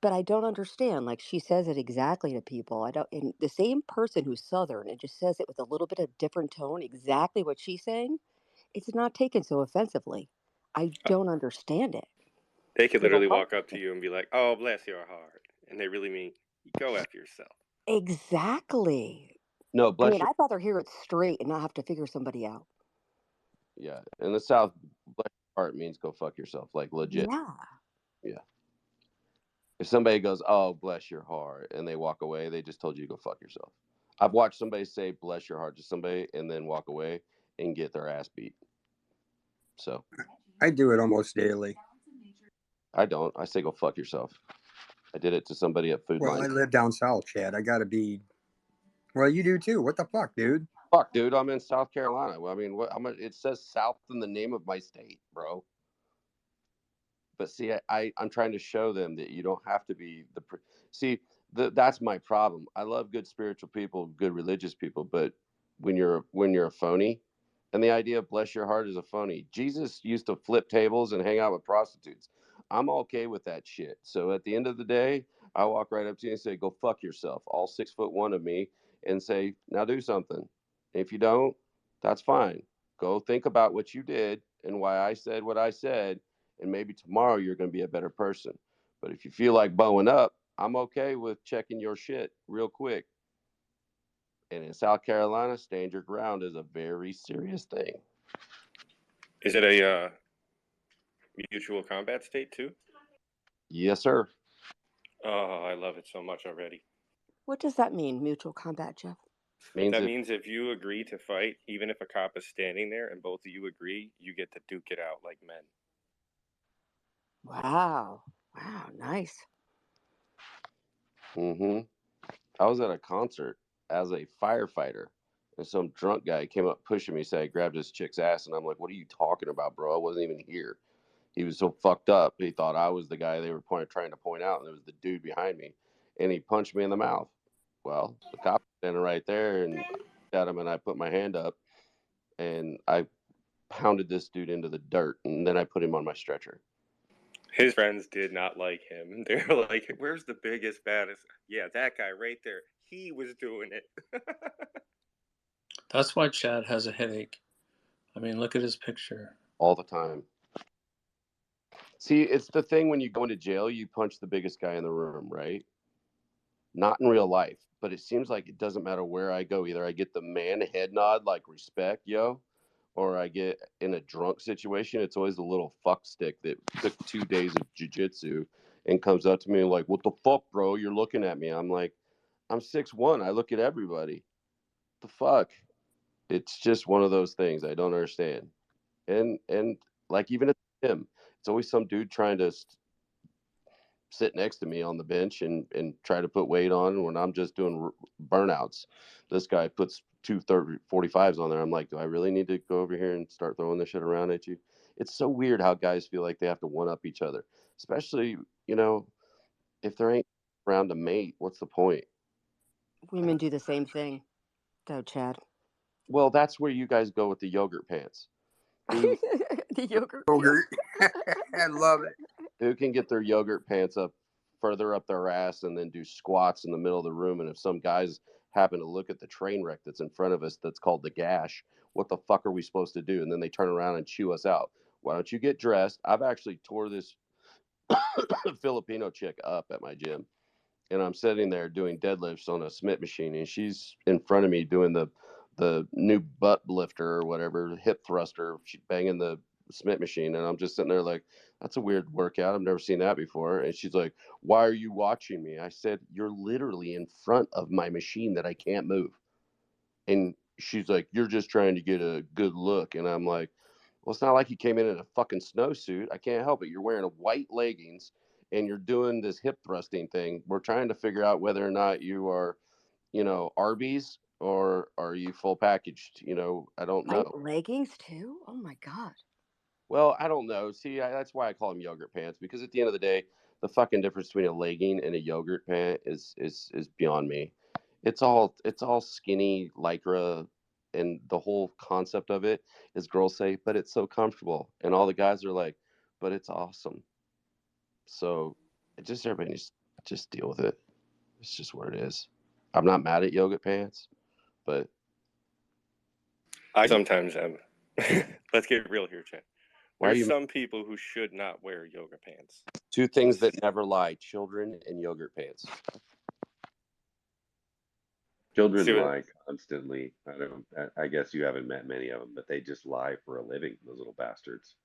But I don't understand. Like she says it exactly to people. I don't, and the same person who's Southern and just says it with a little bit of different tone, exactly what she's saying, it's not taken so offensively. I don't understand it. They could For the literally life walk up to you and be like, oh, bless your heart. And they really mean, go after yourself. Exactly. No, I bless mean, your. I'd rather hear it straight and not have to figure somebody out. Yeah. In the South, bless your heart means go fuck yourself. Like legit. Yeah. Yeah. If somebody goes, oh, bless your heart, and they walk away, they just told you to go fuck yourself. I've watched somebody say bless your heart to somebody and then walk away and get their ass beat. So I do it almost daily. I don't. I say go fuck yourself. I did it to somebody at Food Well, Line. I live down south, Chad. I gotta be Well, you do too. What the fuck, dude? Fuck, dude, I'm in South Carolina. Well, I mean, it says South in the name of my state, bro. But see, I'm trying to show them that you don't have to be that's my problem. I love good spiritual people, good religious people, but when you're a phony, and the idea of bless your heart is a phony. Jesus used to flip tables and hang out with prostitutes. I'm okay with that shit. So at the end of the day, I walk right up to you and say, go fuck yourself, all 6'1" of me, and say, now do something. If you don't, that's fine. Go think about what you did and why I said what I said, and maybe tomorrow you're going to be a better person. But if you feel like bowing up, I'm okay with checking your shit real quick. And in South Carolina, stand your ground is a very serious thing. Is it a mutual combat state too? Yes, sir. Oh, I love it so much already. What does that mean, mutual combat, Jeff? That means if you agree to fight, even if a cop is standing there and both of you agree, you get to duke it out like men. Wow. Wow, nice. I was at a concert as a firefighter, and some drunk guy came up pushing me, said I grabbed this chick's ass, and I'm like, what are you talking about, bro? I wasn't even here. He was so fucked up, he thought I was the guy they were trying to point out, and it was the dude behind me, and he punched me in the mouth. Well, the cop was standing right there, and I at him, and I put my hand up, and I pounded this dude into the dirt, and then I put him on my stretcher. His friends did not like him. They were like, where's the biggest, baddest? Yeah, that guy right there. He was doing it. That's why Chad has a headache. I mean, look at his picture. All the time. See, it's the thing when you go into jail, you punch the biggest guy in the room, right? Not in real life, but it seems like it doesn't matter where I go. Either I get the man head nod, like respect, yo, or I get in a drunk situation. It's always the little fuck stick that took 2 days of jujitsu and comes up to me like, what the fuck, bro? You're looking at me. I'm like, I'm 6'1". I look at everybody. The fuck? It's just one of those things I don't understand. And like even at the gym, it's always some dude trying to sit next to me on the bench and try to put weight on when I'm just doing burnouts. This guy puts 245s on there. I'm like, do I really need to go over here and start throwing this shit around at you? It's so weird how guys feel like they have to one up each other, especially, if there ain't around to mate, what's the point? Women do the same thing, though, Chad. Well, that's where you guys go with the yogurt pants. The yogurt. I love it. Who can get their yogurt pants up further up their ass and then do squats in the middle of the room? And if some guys happen to look at the train wreck that's in front of us that's called the gash, what the fuck are we supposed to do? And then they turn around and chew us out. Why don't you get dressed? I've actually tore this Filipino chick up at my gym, and I'm sitting there doing deadlifts on a Smith machine, and she's in front of me doing the new butt lifter or whatever, hip thruster. She's banging the Smith machine, and I'm just sitting there like, that's a weird workout. I've never seen that before. And she's like, why are you watching me? I said, you're literally in front of my machine that I can't move. And she's like, you're just trying to get a good look. And I'm like, well, it's not like you came in a fucking snowsuit. I can't help it. You're wearing a white leggings and you're doing this hip thrusting thing. We're trying to figure out whether or not you are, Arby's or are you full packaged? I don't know. White leggings too? Oh my God. Well, I don't know. See, that's why I call them yogurt pants, because at the end of the day, the fucking difference between a legging and a yogurt pant is beyond me. It's all skinny lycra, and the whole concept of it is girls say, but it's so comfortable, and all the guys are like, but it's awesome. So everybody needs to just deal with it. It's just what it is. I'm not mad at yogurt pants, but I sometimes am. Let's get real here, Chad. Why There's some people who should not wear yoga pants. Two things that never lie: children and yogurt pants. Children lie constantly. I guess you haven't met many of them, but they just lie for a living, those little bastards.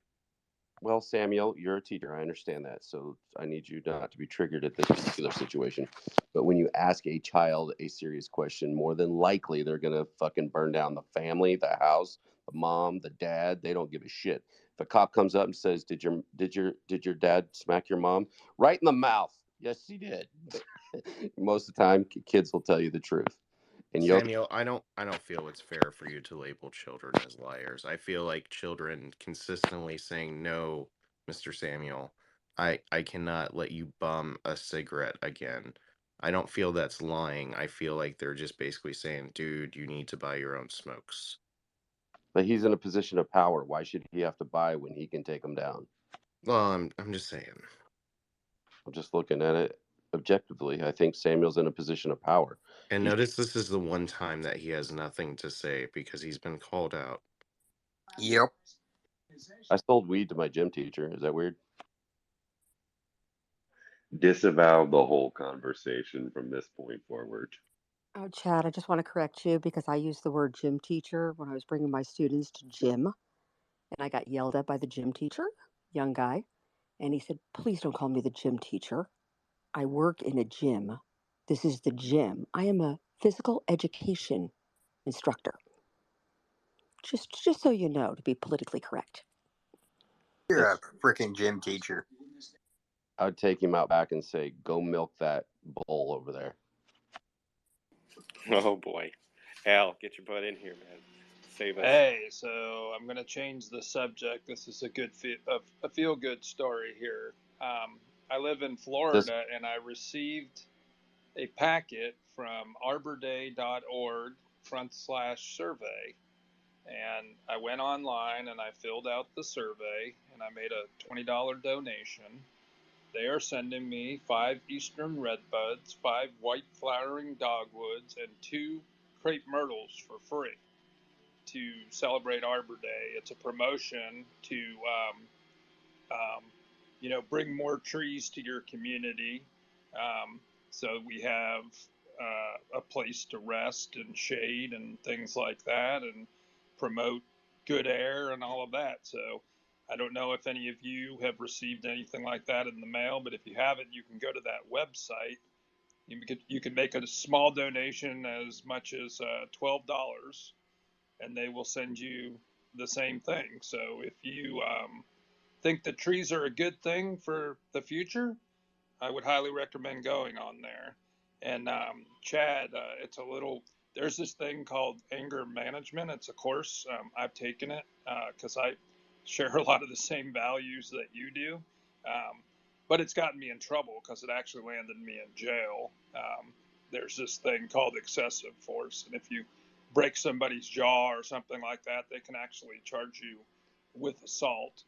Well, Samuel, you're a teacher. I understand that. So I need you not to be triggered at this particular situation. But when you ask a child a serious question, more than likely they're going to fucking burn down the family, the house, the mom, the dad. They don't give a shit. If a cop comes up and says, did your dad smack your mom? Right in the mouth. Yes, he did. Most of the time, kids will tell you the truth. And Samuel, I don't feel it's fair for you to label children as liars. I feel like children consistently saying no, Mr. Samuel. I cannot let you bum a cigarette again. I don't feel that's lying. I feel like they're just basically saying, dude, you need to buy your own smokes. But he's in a position of power. Why should he have to buy when he can take them down? Well, I'm just saying. I'm just looking at it objectively. I think Samuel's in a position of power. And He's, notice this is the one time that he has nothing to say because he's been called out. Yep. I sold weed to my gym teacher. Is that weird? Disavow the whole conversation from this point forward. Oh, Chad, I just want to correct you because I used the word gym teacher when I was bringing my students to gym, and I got yelled at by the gym teacher, young guy, and he said, "Please don't call me the gym teacher. I work in a gym. This is the gym. I am a physical education instructor." Just so you know, to be politically correct. You're a freaking gym teacher. I'd take him out back and say, go milk that bull over there. Oh boy. Al, get your butt in here, man. Save us. Hey, so I'm going to change the subject. This is a feel-good story here. I live in Florida, and I received a packet from arborday.org/survey. And I went online and I filled out the survey, and I made a $20 donation. They are sending me 5 eastern redbuds, 5 white flowering dogwoods, and 2 crepe myrtles for free to celebrate Arbor Day. It's a promotion to, bring more trees to your community. So we have a place to rest and shade and things like that, and promote good air and all of that. So I don't know if any of you have received anything like that in the mail, but if you haven't, you can go to that website. You can make a small donation as much as $12, and they will send you the same thing. So if you think the trees are a good thing for the future, I would highly recommend going on there. And Chad, there's this thing called anger management. It's a course. I've taken it because I share a lot of the same values that you do. But it's gotten me in trouble because it actually landed me in jail. There's this thing called excessive force. And if you break somebody's jaw or something like that, they can actually charge you with assault.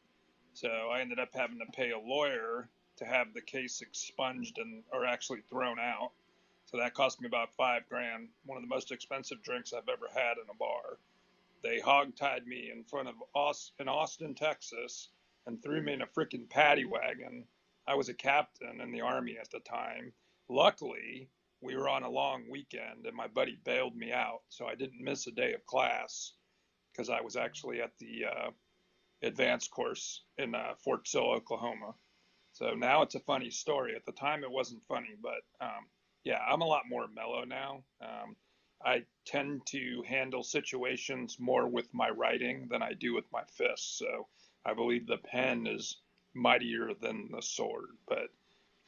So I ended up having to pay a lawyer to have the case expunged or actually thrown out. So that cost me about $5,000. One of the most expensive drinks I've ever had in a bar. They hogtied me in front of in Austin, Texas, and threw me in a freaking paddy wagon. I was a captain in the Army at the time. Luckily, we were on a long weekend, and my buddy bailed me out, so I didn't miss a day of class because I was actually at the advanced course in Fort Sill, Oklahoma. So now it's a funny story. At the time, it wasn't funny, but yeah, I'm a lot more mellow now. I tend to handle situations more with my writing than I do with my fists. So I believe the pen is mightier than the sword, but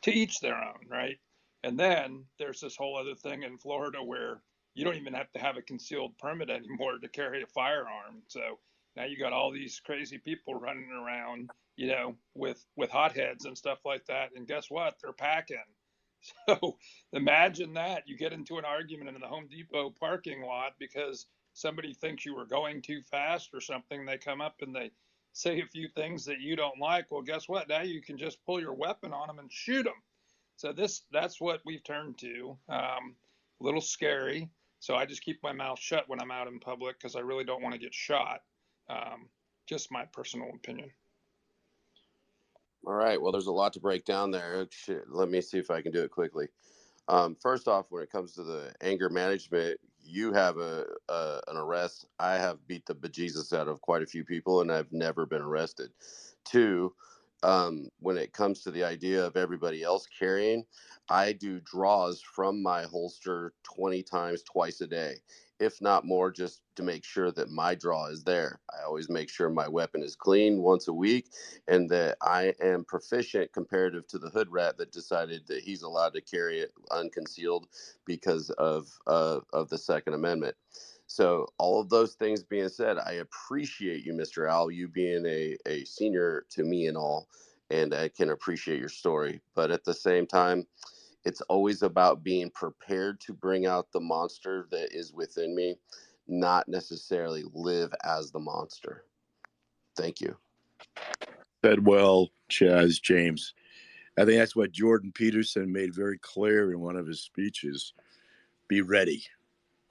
to each their own, right? And then there's this whole other thing in Florida where you don't even have to have a concealed permit anymore to carry a firearm. So now you got all these crazy people running around, with hotheads and stuff like that. And guess what? They're packing. So imagine that you get into an argument in the Home Depot parking lot because somebody thinks you were going too fast or something. They come up and they say a few things that you don't like. Well, guess what? Now you can just pull your weapon on them and shoot them. So that's what we've turned to. A little scary. So I just keep my mouth shut when I'm out in public because I really don't want to get shot. Just my personal opinion. All right. Well, there's a lot to break down there. Let me see if I can do it quickly. First off, when it comes to the anger management, you have an arrest. I have beat the bejesus out of quite a few people, and I've never been arrested. 2, when it comes to the idea of everybody else carrying, I do draws from my holster 20 times twice a day. if not more, just to make sure that my draw is there. I always make sure my weapon is clean once a week and that I am proficient comparative to the hood rat that decided that he's allowed to carry it unconcealed because of the Second Amendment. So all of those things being said, I appreciate you, Mr. Al, you being a senior to me and all, and I can appreciate your story. But at the same time, it's always about being prepared to bring out the monster that is within me, not necessarily live as the monster. Thank you. Said well, Chaz James. I think that's what Jordan Peterson made very clear in one of his speeches. Be ready.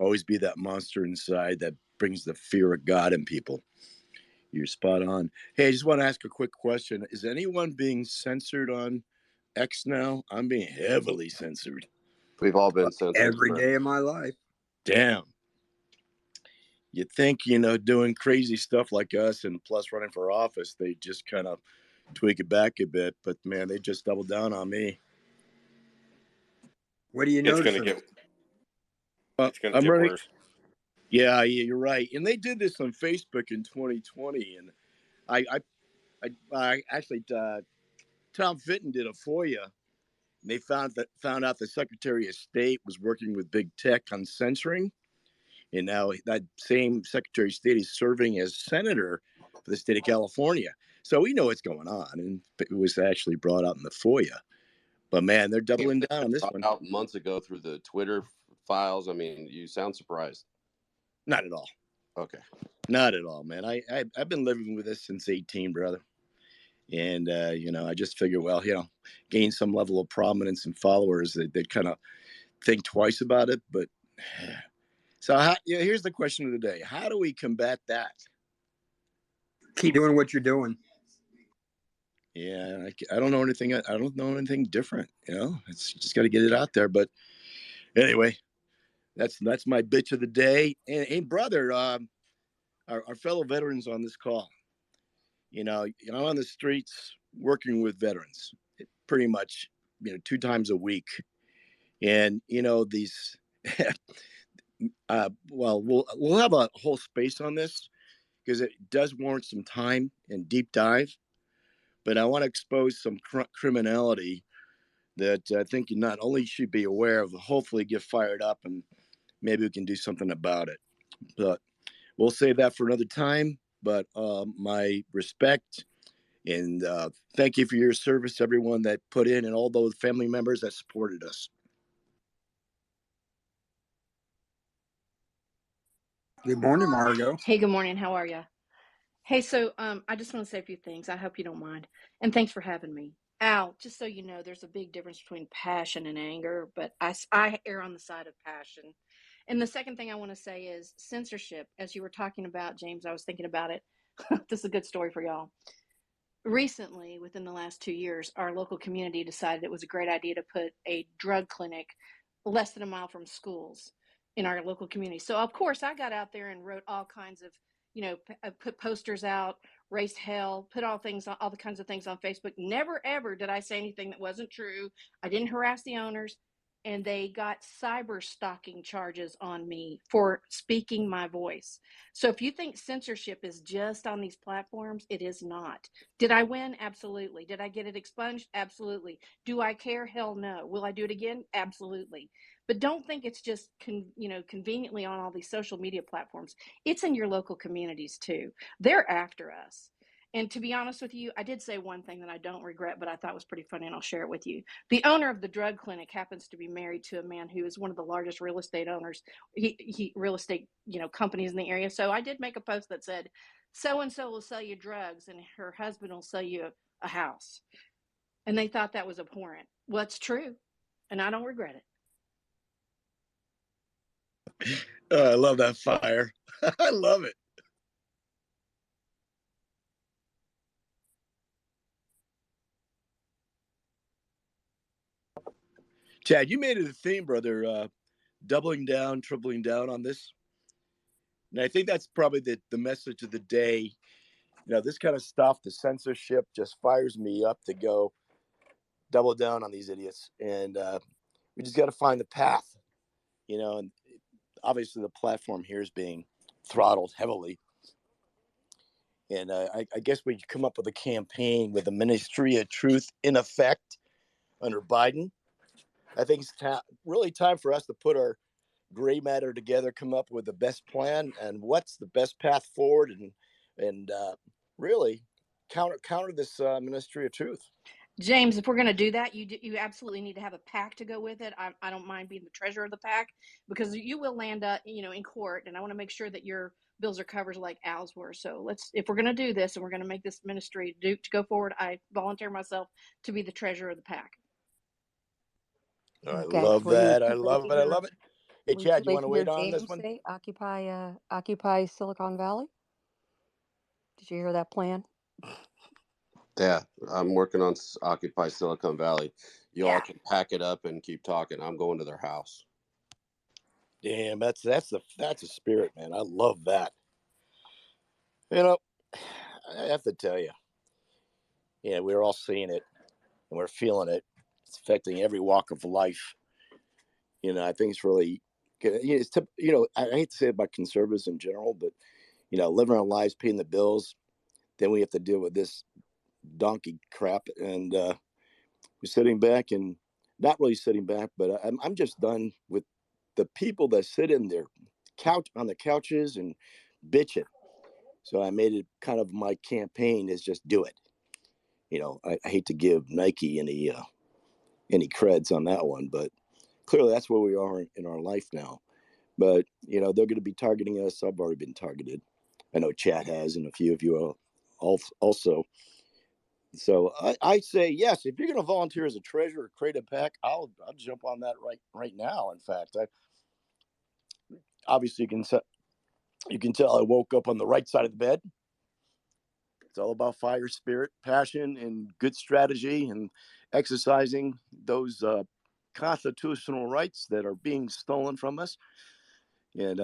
Always be that monster inside that brings the fear of God in people. You're spot on. Hey, I just want to ask a quick question. Is anyone being censored on X now? I'm being heavily censored. We've all been censored. Every day of my life. Damn. You'd think, doing crazy stuff like us and plus running for office, they just kind of tweak it back a bit. But, man, they just doubled down on me. What do you It's notice? going to I'm get running. worse. Yeah, you're right. And they did this on Facebook in 2020. And I actually, Tom Fitton did a FOIA. And they found out the Secretary of State was working with big tech on censoring. And now that same Secretary of State is serving as senator for the state of California. So we know what's going on. And it was actually brought out in the FOIA. But, man, they're doubling down on this one. Out months ago through the Twitter files. I mean, you sound surprised. Not at all. Okay. Not at all, man. I've been living with this since 18, brother. And, I just figure, well, gain some level of prominence and followers. They kind of think twice about it. But so here's the question of the day. How do we combat that? Keep doing what you're doing. Yeah, I don't know anything. I don't know anything different. It's just got to get it out there. But anyway, that's my bitch of the day. And brother, our fellow veterans on this call, I'm on the streets working with veterans pretty much, 2 times a week. And, these, well, we'll have a whole space on this because it does warrant some time and deep dive. But I want to expose some criminality that I think you not only should be aware of, hopefully get fired up and maybe we can do something about it. But we'll save that for another time. But my respect and thank you for your service, everyone that put in and all those family members that supported us. Good morning, Margo. Hey, good morning. How are you? Hey, so I just want to say a few things. I hope you don't mind. And thanks for having me. Al, just so you know, there's a big difference between passion and anger, but I err on the side of passion. And the second thing I want to say is censorship. As you were talking about, James, I was thinking about it. This is a good story for y'all. Recently, within the last 2 years, our local community decided it was a great idea to put a drug clinic less than a mile from schools in our local community. So, of course, I got out there and wrote all kinds of, put posters out, raised hell, put all the kinds of things on Facebook. Never, ever did I say anything that wasn't true. I didn't harass the owners. And they got cyber stalking charges on me for speaking my voice. So if you think censorship is just on these platforms, it is not. Did I win? Absolutely. Did I get it expunged? Absolutely. Do I care? Hell no. Will I do it again? Absolutely. But don't think it's just conveniently on all these social media platforms. It's in your local communities too. They're after us. And to be honest with you, I did say one thing that I don't regret, but I thought was pretty funny, and I'll share it with you. The owner of the drug clinic happens to be married to a man who is one of the largest real estate owners, real estate, companies in the area. So I did make a post that said, so-and-so will sell you drugs and her husband will sell you a house. And they thought that was abhorrent. Well, it's true, and I don't regret it. I love that fire. I love it. Chad, you made it a theme, brother, doubling down, tripling down on this. And I think that's probably the message of the day. This kind of stuff, the censorship just fires me up to go double down on these idiots. And we just got to find the path, and obviously the platform here is being throttled heavily. And I guess we come up with a campaign with the Ministry of Truth in effect under Biden. I think it's really time for us to put our gray matter together, come up with the best plan and what's the best path forward, and really counter this Ministry of Truth. James, if we're going to do that, you absolutely need to have a PAC to go with it. I don't mind being the treasurer of the PAC, because you will land up, in court, and I want to make sure that your bills are covered like Al's were. So if we're going to do this and we're going to make this ministry to go forward, I volunteer myself to be the treasurer of the PAC. I Okay. love Were you that. I too late love to it. I hear? love it. Hey, Were you too Chad, you late want to to hear wait on this James one? say occupy Silicon Valley? Did you hear that plan? Yeah, I'm working on Occupy Silicon Valley. You all Yeah. can pack it up and keep talking. I'm going to their house. Damn, that's a spirit, man. I love that. I have to tell you, we're all seeing it and we're feeling it. It's affecting every walk of life. I think it's really, it's I hate to say it about conservatives in general, but living our lives, paying the bills, then we have to deal with this donkey crap, and we're sitting back and not really sitting back, but I'm just done with the people that sit in their on the couches and bitching. So I made it kind of my campaign is just do it. I hate to give Nike any creds on that one, but clearly that's where we are in our life now. But they're going to be targeting us. I've already been targeted. I know Chad has, and a few of you also. So I say yes. If you're going to volunteer as a treasurer or create a PAC, I'll jump on that right now. In fact, obviously you can tell I woke up on the right side of the bed. It's all about fire, spirit, passion, and good strategy, and exercising those constitutional rights that are being stolen from us. And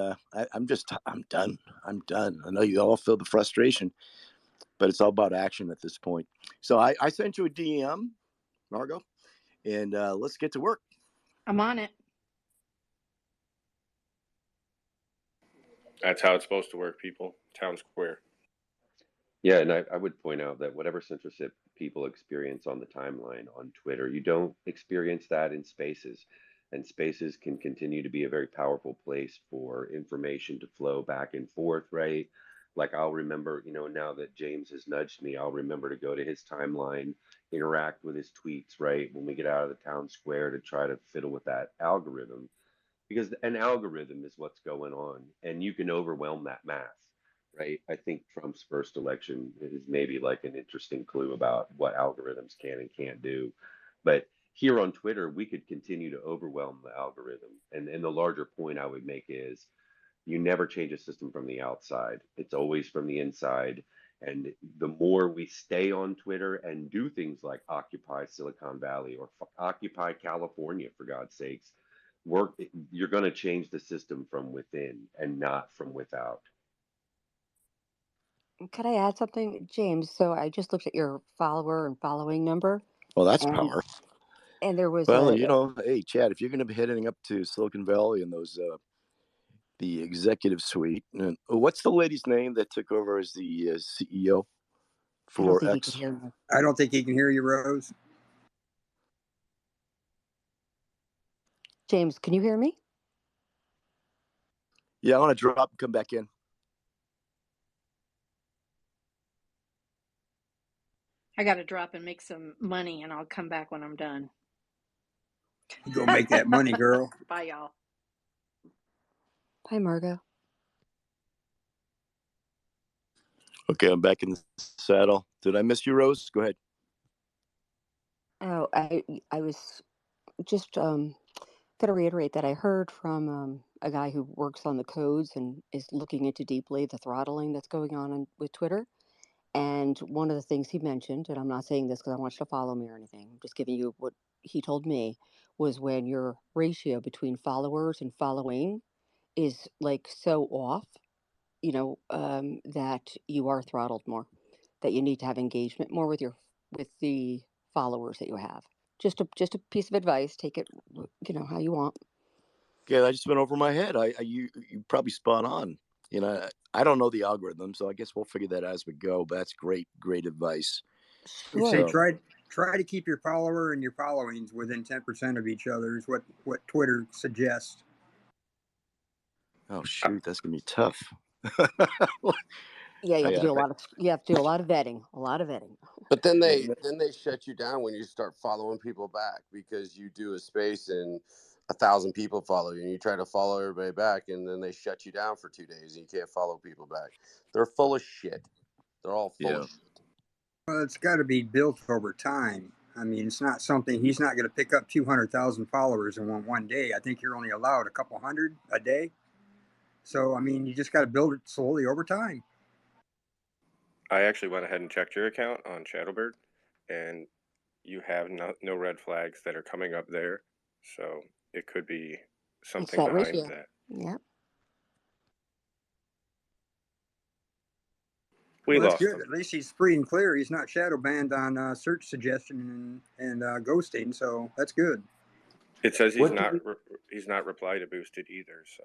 I'm done. I'm done. I know you all feel the frustration, but it's all about action at this point. So I sent you a DM, Margo, and let's get to work. I'm on it. That's how it's supposed to work, people. Town square. Yeah, and I would point out that whatever censorship people experience on the timeline on Twitter, you don't experience that in spaces. And spaces can continue to be a very powerful place for information to flow back and forth, right? Like I'll remember, now that James has nudged me, I'll remember to go to his timeline, interact with his tweets, right? When we get out of the town square to try to fiddle with that algorithm, because an algorithm is what's going on, and you can overwhelm that math, right? I think Trump's first election is maybe like an interesting clue about what algorithms can and can't do. But here on Twitter, we could continue to overwhelm the algorithm. And the larger point I would make is you never change a system from the outside, it's always from the inside. And the more we stay on Twitter and do things like Occupy Silicon Valley or Occupy California, for God's sakes, you're going to change the system from within and not from without. Could I add something, James? So I just looked at your follower and following number, Well, that's and power. there was Well, hey, Chad, if you're going to be heading up to Silicon Valley and those the executive suite, and what's the lady's name that took over as the CEO I don't for think he can X? hear me. I don't think he can hear you, Rose. James, can you hear me? Yeah, I want to drop and come back in. I got to drop and make some money, and I'll come back when I'm done. You go make that money, girl. Bye, y'all. Bye, Margo. Okay, I'm back in the saddle. Did I miss you, Rose? Go ahead. Oh, I was just going to reiterate that I heard from a guy who works on the codes and is looking into deeply the throttling that's going on with Twitter. And one of the things he mentioned, and I'm not saying this because I want you to follow me or anything, I'm just giving you what he told me, was when your ratio between followers and following is like so off, that you are throttled more, that you need to have engagement more with the followers that you have. Just a piece of advice. Take it, how you want. Yeah, I just went over my head. You probably spot on. You know, I don't know the algorithm, so I guess we'll figure that out as we go. But that's great advice. They say So, try to keep your follower and your followings within 10% of each other is what Twitter suggests. oh shoot, that's gonna be tough. Yeah, you have to Yeah, do a lot of vetting, a lot of vetting. But then yeah, they shut you down when you start following people back because you do a space and 1,000 people follow you and you try to follow everybody back and then they shut you down for 2 days and you can't follow people back. They're full of shit. They're all full of shit. Well, it's got to be built over time. I mean, it's not something he's not going to pick up 200,000 followers in one day. I think you're only allowed a couple hundred a day. So, I mean, you just got to build it slowly over time. I actually went ahead and checked your account on Shadowbird, and you have no red flags that are coming up there. So it could be something that behind ratio. that. Yep. We Well, that's lost good. him. At least he's free and clear. He's not shadow banned on search suggestion and ghosting. So that's good. It says he's What do not we, he's not reply to boosted either. So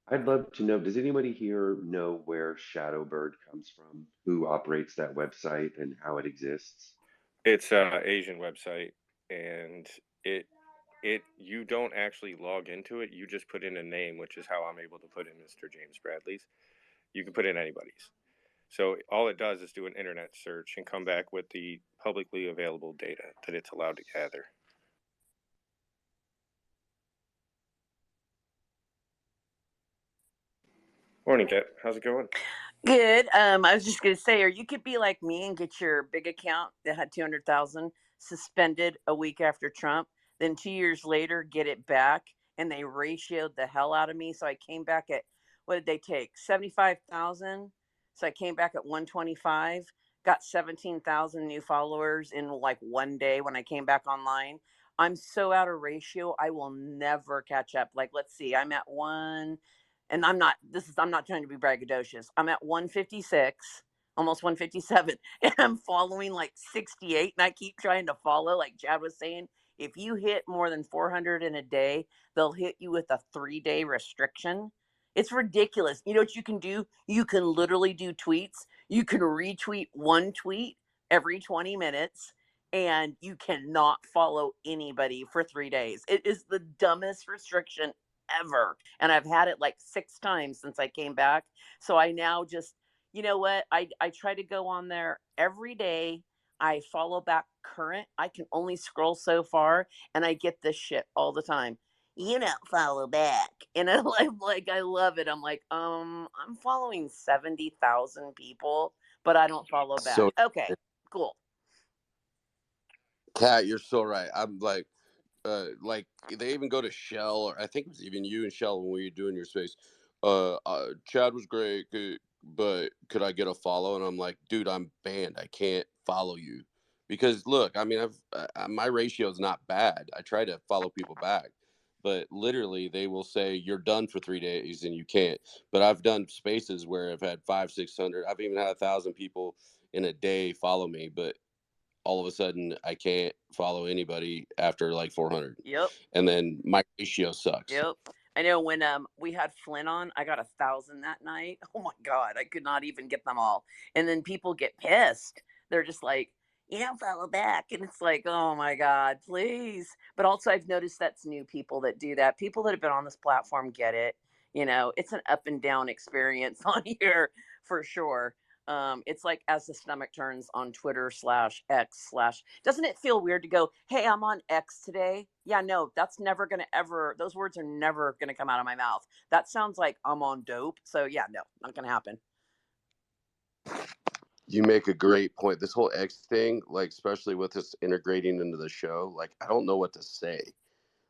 I'd love to know, does anybody here know where Shadowbird comes from? Who operates that website and how it exists? it's a Asian website, and it you don't actually log into it. You just put in a name, which is how I'm able to put in Mr. James Bradley's. You can put in anybody's. So all it does is do an internet search and come back with the publicly available data that it's allowed to gather. Morning, Kat. How's it going? Good. I was just gonna say, or you could be like me and get your big account that had 200,000 suspended a week after Trump. Then 2 years later, get it back, and they ratioed the hell out of me. So I came back at, what did they take? 75,000. So I came back at 125. Got 17,000 new followers in like one day when I came back online. I'm so out of ratio, I will never catch up. Like, let's see, I'm at one, and I'm not trying to be braggadocious. I'm at 156, almost 157, and I'm following like 68, and I keep trying to follow, like Chad was saying. If you hit more than 400 in a day, they'll hit you with a 3-day restriction. It's ridiculous. You know what you can do? You can literally do tweets. You can retweet one tweet every 20 minutes, and you cannot follow anybody for 3 days. It is the dumbest restriction ever. And I've had it like 6 times since I came back. So I now just, you know what? I try to go on there every day. I follow back current. I can only scroll so far, and I get this shit all the time. You don't follow back. And I'm like, I love it. I'm like, I'm following 70,000 people, but I don't follow back. So, Okay, cool. Kat, you're so right. I'm like they even go to Shell, or I think it was even you and Shell when we were doing your space. Chad was great, but could I get a follow? And I'm like, dude, I'm banned. I can't follow you because look, I mean, my ratio is not bad. I try to follow people back, but literally they will say you're done for 3 days and you can't. But I've done spaces where I've had 500-600. I've even had 1,000 people in a day follow me, but all of a sudden I can't follow anybody after like 400. Yep. And then my ratio sucks. Yep. I know when we had Flynn on, I got 1,000 that night. Oh my God, I could not even get them all. And then people get pissed. They're just like, you don't follow back. And it's like, oh my God, please. But also I've noticed that's new people that do that. People that have been on this platform get it. You know, it's an up and down experience on here for sure. It's like as the stomach turns on Twitter/X/. Doesn't it feel weird to go, hey, I'm on X today? Yeah, no, that's never going to ever, those words are never going to come out of my mouth. That sounds like I'm on dope. So yeah, no, not going to happen. You make a great point. This whole X thing, like, especially with this integrating into the show, like, I don't know what to say.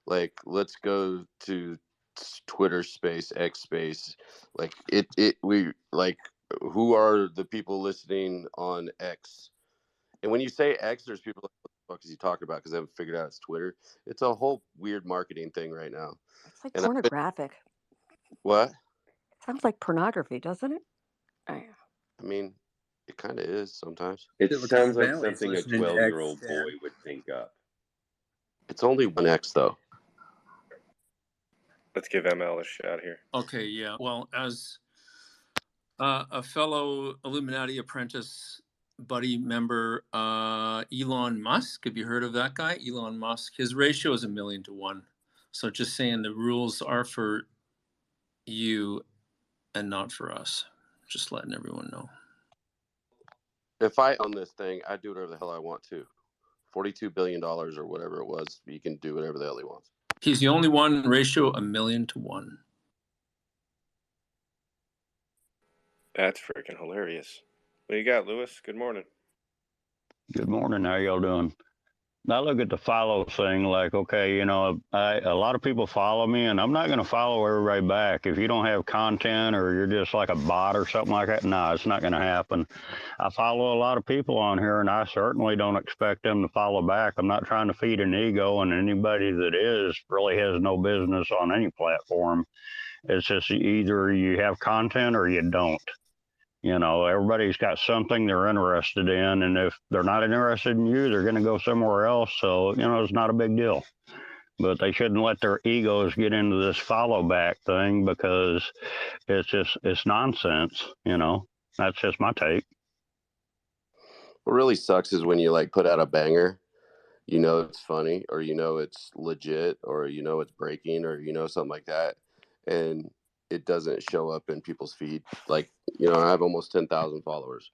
Like, let's go to Twitter space, X space. Like, we, like, who are the people listening on X? And when you say X, there's people like, what the fuck is he talking about? Because I haven't figured out it's Twitter. It's a whole weird marketing thing right now. It's like And pornographic. What? It sounds like pornography, doesn't it? I mean, it kind of is sometimes. It Silicon sounds like Valley's something a listening to 12-year-old X. boy would think up. It's only one X though. Let's give ML a shot here. Okay, yeah. Well, as a fellow Illuminati apprentice buddy member, Elon Musk, have you heard of that guy? Elon Musk, his ratio is 1,000,000 to 1. So just saying the rules are for you and not for us. Just letting everyone know. If I own this thing, I do whatever the hell I want to. $42 billion or whatever it was, he can do whatever the hell he wants. He's the only one, ratio 1,000,000 to 1. That's freaking hilarious. What do you got, Lewis? Good morning. Good morning. How y'all doing? I look at the follow thing like, okay, you know, a lot of people follow me, and I'm not going to follow everybody back. If you don't have content or you're just like a bot or something like that, no, it's not going to happen. I follow a lot of people on here, and I certainly don't expect them to follow back. I'm not trying to feed an ego, and anybody that is really has no business on any platform. It's just either you have content or you don't. You know, everybody's got something they're interested in, and if they're not interested in you, they're going to go somewhere else. So, you know, it's not a big deal. But they shouldn't let their egos get into this follow back thing, because it's nonsense. You know, that's just my take. What really sucks is when you like put out a banger, you know it's funny, or you know it's legit, or you know it's breaking, or you know something like that, and it doesn't show up in people's feed. Like, you know, I have almost 10,000 followers.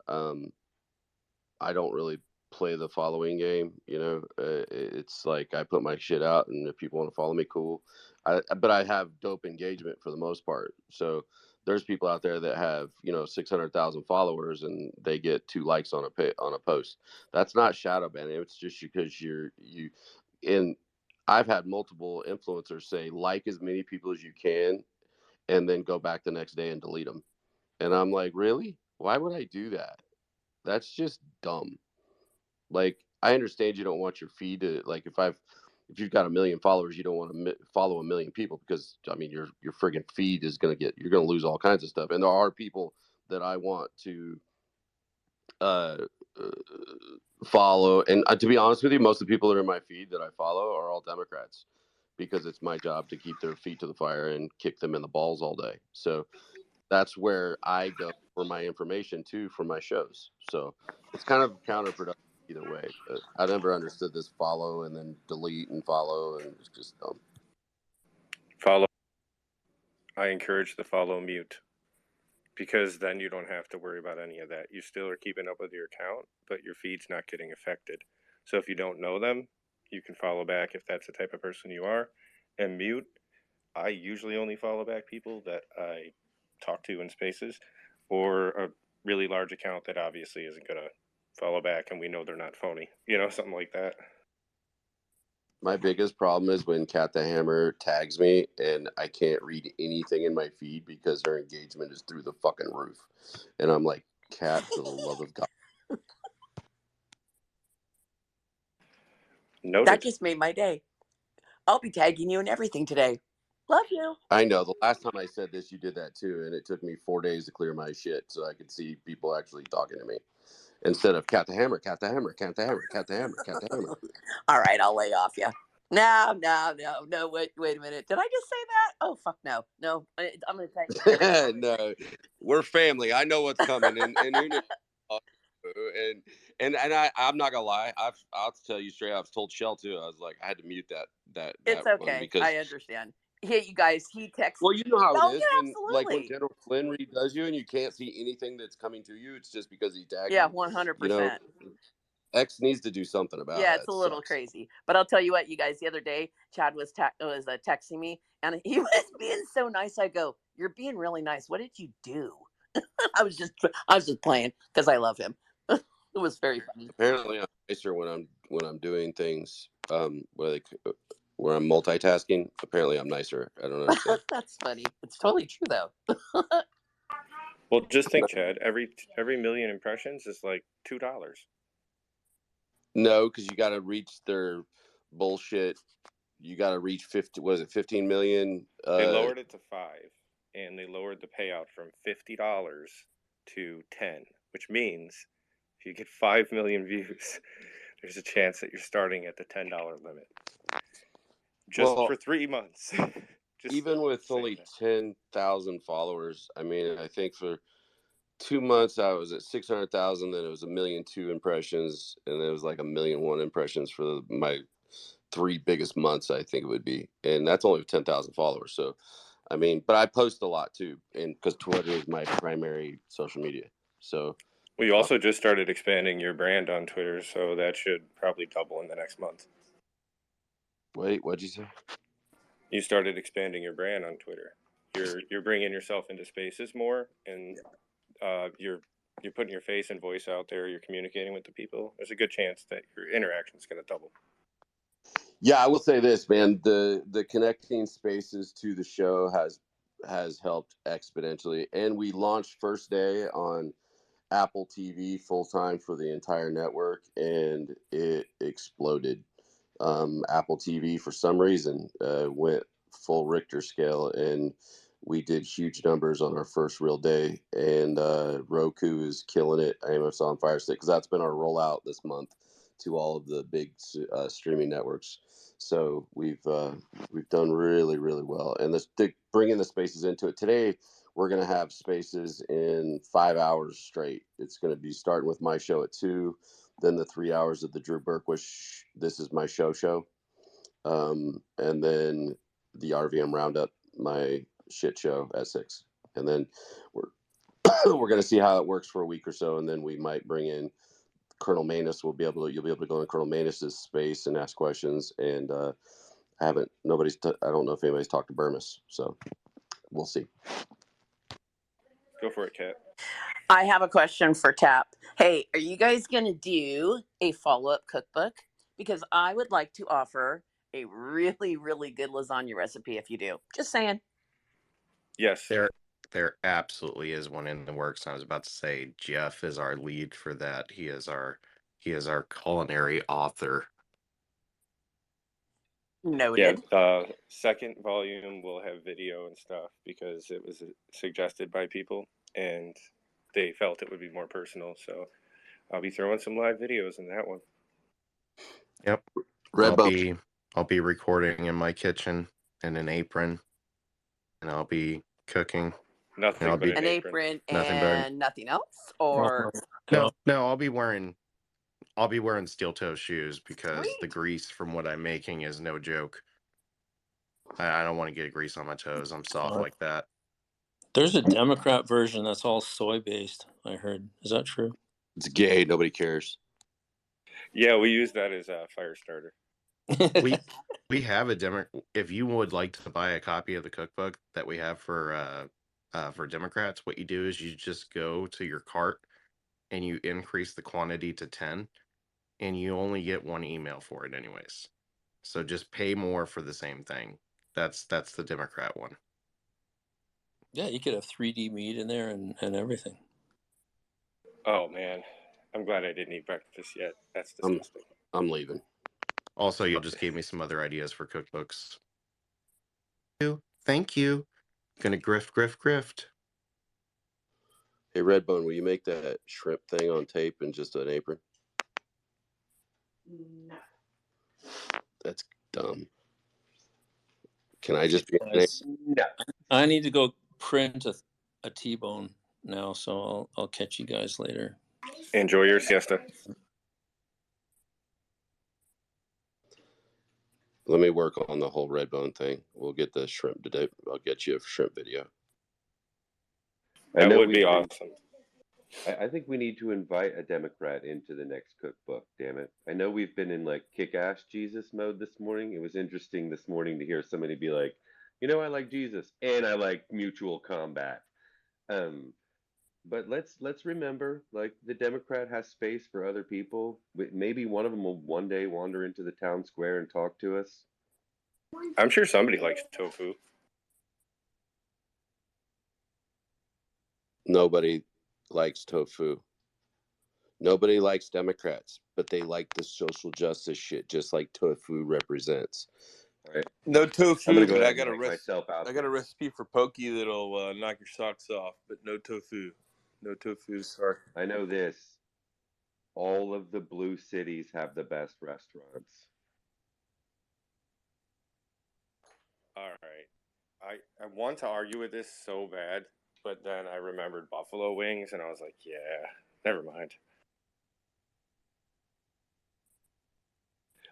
I don't really play the following game, you know. It's like I put my shit out, and if people want to follow me, cool. But I have dope engagement for the most part. So there's people out there that have, you know, 600,000 followers, and they get 2 likes on a post. That's not shadow banning. It's just because and I've had multiple influencers say like as many people as you can, and then go back the next day and delete them. And I'm like, really? Why would I do that? That's just dumb. Like, I understand you don't want your feed to, like, if you've got 1,000,000 followers, you don't want to follow 1,000,000 people, because I mean your friggin' feed is you're gonna lose all kinds of stuff. And there are people that I want to uh, uh follow, and to be honest with you, most of the people that are in my feed that I follow are all Democrats, because it's my job to keep their feet to the fire and kick them in the balls all day. So that's where I go for my information too, for my shows. So it's kind of counterproductive either way. But I never understood this follow and then delete and follow, and it's just dumb. Follow. I encourage the follow mute, because then you don't have to worry about any of that. You still are keeping up with your account, but your feed's not getting affected. So if you don't know them, you can follow back if that's the type of person you are. And mute, I usually only follow back people that I talk to in spaces, or a really large account that obviously isn't going to follow back and we know they're not phony, you know, something like that. My biggest problem is when Cat the Hammer tags me and I can't read anything in my feed because her engagement is through the fucking roof. And I'm like, Cat, for the love of God. Noted. That just made my day. I'll be tagging you in everything today. Love you. I know. The last time I said this, you did that too. And it took me 4 days to clear my shit so I could see people actually talking to me. Instead of Cat the Hammer, Cat the Hammer, Cat the Hammer, Cat the Hammer, Cat the Hammer. All right, I'll lay off you. No. Wait a minute. Did I just say that? Oh, fuck no. No, I'm going to tag you in everything. No, we're family. I know what's coming. And who knows? And I'm not gonna lie. I'll tell you straight. I've told Shell too. I was like, I had to mute that It's one okay. because I understand. Yeah, you guys, he texts. well, you know how Oh, it is yeah, when like when absolutely. General Flynn redoes you and you can't see anything that's coming to you. It's just because he tagged Yeah, you. 100%. You know, X needs to do something about Yeah, it. it's a little crazy. But I'll tell you what, you guys, the other day, Chad was texting me, and he was being so nice. I go, "You're being really nice. What did you do?" I was just playing because I love him. It was very funny. Apparently, I'm nicer when I'm doing things where I'm multitasking. Apparently, I'm nicer. I don't understand. That's funny. It's totally true, though. Well, just think, Chad. Every million impressions is like $2. No, because you got to reach their bullshit. You got to reach 50. Was it 15 million? They lowered it to 5, and they lowered the payout from $50 to 10, which means if you get 5 million views, there's a chance that you're starting at the $10 limit. Just for 3 months. Just even with saying only that. 10,000 followers, I mean, I think for 2 months I was at 600,000, then it was 1,000,002 impressions, and it was like 1,000,001 impressions for my 3 biggest months, I think it would be. And that's only with 10,000 followers. So, I mean, but I post a lot too, and because Twitter is my primary social media. So, We also just started expanding your brand on Twitter, so that should probably double in the next month. wait, what'd you say? You started expanding your brand on Twitter. You're bringing yourself into spaces more, and you're putting your face and voice out there. You're communicating with the people. There's a good chance that your interaction is going to double. Yeah, I will say this, man. The connecting spaces to the show has helped exponentially, and we launched first day on Apple TV full time for the entire network, and it exploded. Apple TV for some reason went full Richter scale, and we did huge numbers on our first real day. And Roku is killing it. Amazon Fire Stick, because that's been our rollout this month to all of the big streaming networks. So we've done really really well, and bringing the spaces into it today. We're going to have spaces in 5 hours straight. It's going to be starting with my show at 2, then the 3 hours of the Drew Berkwish This Is My Show, and then the RVM Roundup, my shit show at 6. And then we're we're going to see how it works for a week or so, and then we might bring in Colonel Manus. You'll be able to go in Colonel Manus's space and ask questions. And I don't know if anybody's talked to Burmis, so we'll see. Go for it, Kat. I have a question for Tap. Hey, are you guys going to do a follow-up cookbook? Because I would like to offer a really, really good lasagna recipe if you do. Just saying. Yes. There absolutely is one in the works. I was about to say Jeff is our lead for that. He is our culinary author. Noted. Yeah, second volume will have video and stuff because it was suggested by people and they felt it would be more personal. So I'll be throwing some live videos in that one. Yep. I'll be recording in my kitchen in an apron, and I'll be cooking. Nothing but an apron nothing and nothing else, or no, I'll be wearing steel toe shoes because Sweet. the grease from what I'm making is no joke. I don't want to get grease on my toes. I'm soft like that. There's a Democrat version that's all soy based, I heard. Is that true? It's gay. Nobody cares. Yeah, we use that as a fire starter. we have a if you would like to buy a copy of the cookbook that we have for Democrats, what you do is you just go to your cart and you increase the quantity to 10, and you only get one email for it anyways. So just pay more for the same thing. That's the Democrat one. Yeah, you could have 3D meat in there and everything. Oh man, I'm glad I didn't eat breakfast yet. That's disgusting. I'm leaving. Also, you just gave me some other ideas for cookbooks. Thank you. Gonna grift. Hey, Redbone, will you make that shrimp thing on tape in just an apron? No. That's dumb. Can I just be No. I need to go print a T-bone now, so I'll catch you guys later. Enjoy your siesta. Let me work on the whole Redbone thing. We'll get the shrimp today. I'll get you a shrimp video. That would be awesome. I think we need to invite a Democrat into the next cookbook, damn it. I know we've been in like kick-ass Jesus mode this morning. It was interesting this morning to hear somebody be like, I like Jesus and I like mutual combat. But let's remember, like, the Democrat has space for other people. Maybe one of them will one day wander into the town square and talk to us. I'm sure somebody likes tofu. Nobody likes tofu. Nobody likes Democrats, but they like the social justice shit, just like tofu represents. All right. No tofu, I'm gonna go but I ahead got and make myself out I got a there. recipe for pokey that'll knock your socks off, but no tofu. No tofu, sorry. I know this. All of the blue cities have the best restaurants. All right. I want to argue with this so bad, but then I remembered buffalo wings, and I was like, yeah, never mind.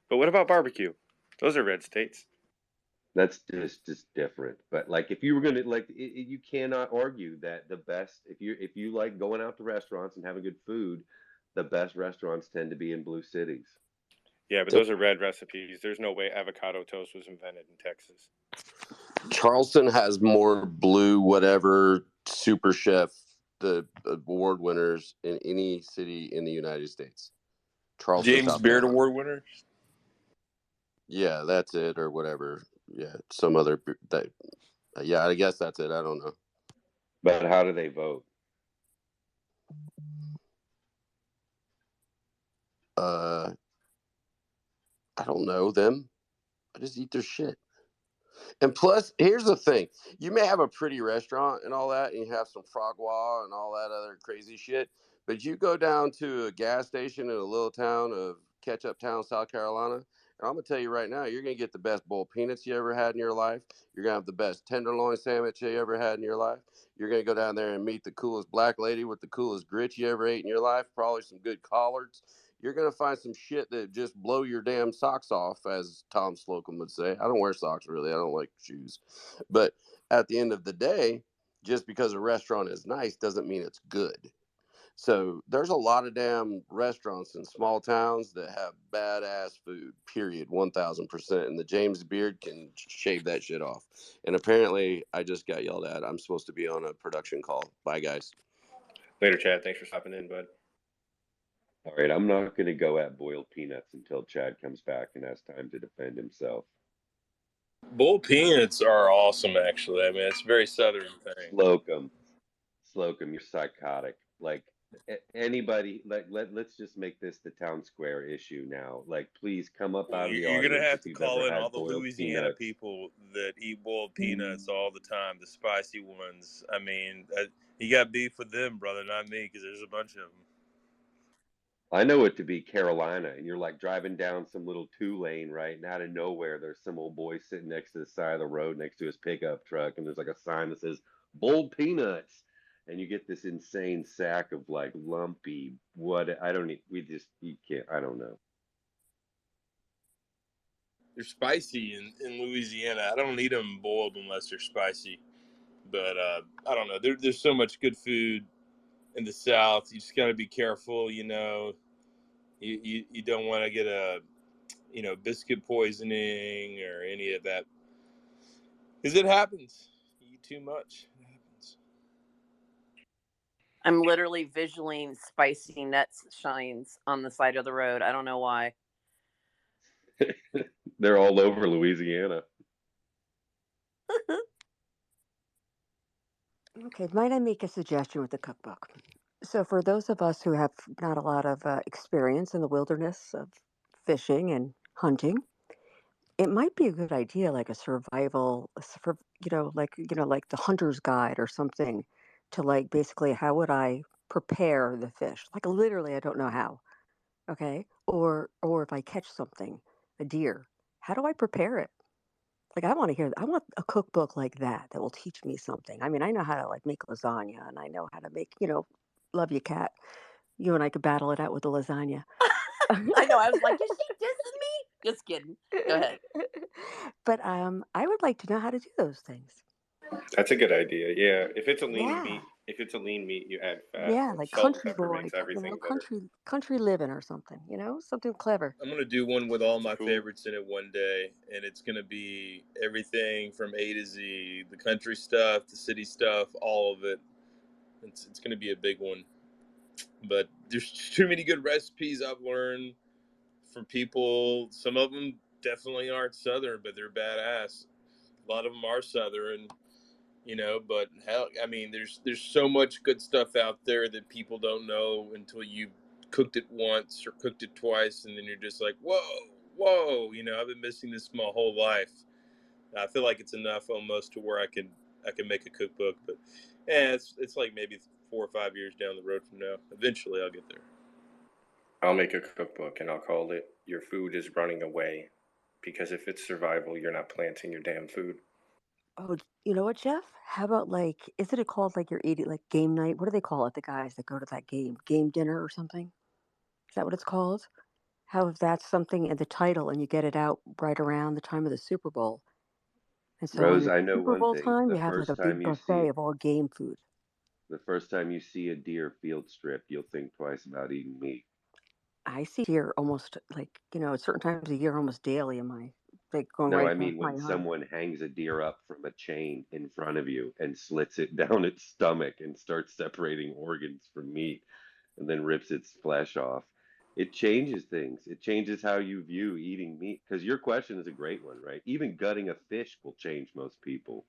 But what about barbecue? Those are red states. That's just different. But like, if you were gonna like, you cannot argue that the best, if you like going out to restaurants and having good food, the best restaurants tend to be in blue cities. Yeah, but those are red recipes. There's no way avocado toast was invented in Texas. Charleston has more blue whatever super chef the award winners in any city in the United States. Charleston, James South Beard Carolina. Award winner. Yeah, that's it or whatever. Yeah, some other that. Yeah, I guess that's it. I don't know. But how do they vote? I don't know them. I just eat their shit. And plus, here's the thing: you may have a pretty restaurant and all that, and you have some frogwa and all that other crazy shit. But you go down to a gas station in a little town of Ketchup Town, South Carolina, and I'm gonna tell you right now, you're gonna get the best bowl of peanuts you ever had in your life. You're gonna have the best tenderloin sandwich you ever had in your life. You're gonna go down there and meet the coolest black lady with the coolest grits you ever ate in your life. Probably some good collards. You're gonna find some shit that just blow your damn socks off, as Tom Slocum would say. I don't wear socks really. I don't like shoes. But at the end of the day, just because a restaurant is nice doesn't mean it's good. So there's a lot of damn restaurants in small towns that have badass food, period, 1000%. And the James Beard can shave that shit off. And apparently I just got yelled at. I'm supposed to be on a production call. Bye, guys. Later, Chad. Thanks for stopping in, bud. All right, I'm not going to go at boiled peanuts until Chad comes back and has time to defend himself. Boiled peanuts are awesome, actually. I mean, it's a very southern thing. Slocum, you're psychotic. Like anybody, let's just make this the town square issue now. Like, please come up out of the You're gonna audience have if to you've ever call in all had the boiled Louisiana peanuts. people that eat boiled peanuts all the time, the spicy ones. I mean, you got beef with them, brother, not me, because there's a bunch of them. I know it to be Carolina, and you're like driving down some little 2-lane, right? And out of nowhere, there's some old boy sitting next to the side of the road next to his pickup truck, and there's like a sign that says "boiled peanuts," and you get this insane sack of like lumpy what I don't need. You can't. I don't know. They're spicy in Louisiana. I don't eat them boiled unless they're spicy. But I don't know. There's so much good food in the South. You just got to be careful. You don't want to get a biscuit poisoning or any of that, because it happens. You eat too much. It happens. I'm literally visualing spicy nuts shines on the side of the road. I don't know why. They're all over Louisiana. Okay, might I make a suggestion with the cookbook? So, for those of us who have not a lot of experience in the wilderness of fishing and hunting, it might be a good idea, like a survival, like the hunter's guide or something, to like basically how would I prepare the fish? Like literally, I don't know how. Okay, or if I catch something, a deer, how do I prepare it? Like I want to hear. I want a cookbook like that will teach me something. I mean, I know how to like make lasagna, and I know how to make, love you, cat. You and I could battle it out with the lasagna. I know. I was like, is she dissing me? Just kidding. Go ahead. But I would like to know how to do those things. That's a good idea. Yeah, if it's a lean Yeah, meat, you add fat. yeah, And like salt and country pepper boy, makes everything better. country living or something. Something clever. I'm gonna do one with all my Cool. favorites in it one day, and it's gonna be everything from A to Z, the country stuff, the city stuff, all of it. It's gonna be a big one. But there's too many good recipes I've learned from people. Some of them definitely aren't Southern, but they're badass. A lot of them are Southern, but hell, I mean, there's so much good stuff out there that people don't know until you've cooked it once or cooked it twice, and then you're just like, whoa, I've been missing this my whole life. I feel like it's enough almost to where I can make a cookbook, but it's like maybe 4 or 5 years down the road from now. Eventually, I'll get there. I'll make a cookbook and I'll call it "Your Food is Running Away," because if it's survival, you're not planting your damn food. Oh, you know what, Jeff? How about like, isn't it called like you're eating like game night? What do they call it? The guys that go to that game dinner or something? Is that what it's called? How if that's something in the title and you get it out right around the time of the Super Bowl. And so when Rose, it's I know Super one Bowl thing. time, you have like a big buffet of all game food. The first time you see a deer field strip, you'll think twice about eating meat. I see deer almost like, at certain times of year, almost daily in my, like going No, right I past mean my when yard. someone hangs a deer up from a chain in front of you and slits it down its stomach and starts separating organs from meat and then rips its flesh off. It changes things. It changes how you view eating meat. Because your question is a great one, right? Even gutting a fish will change most people.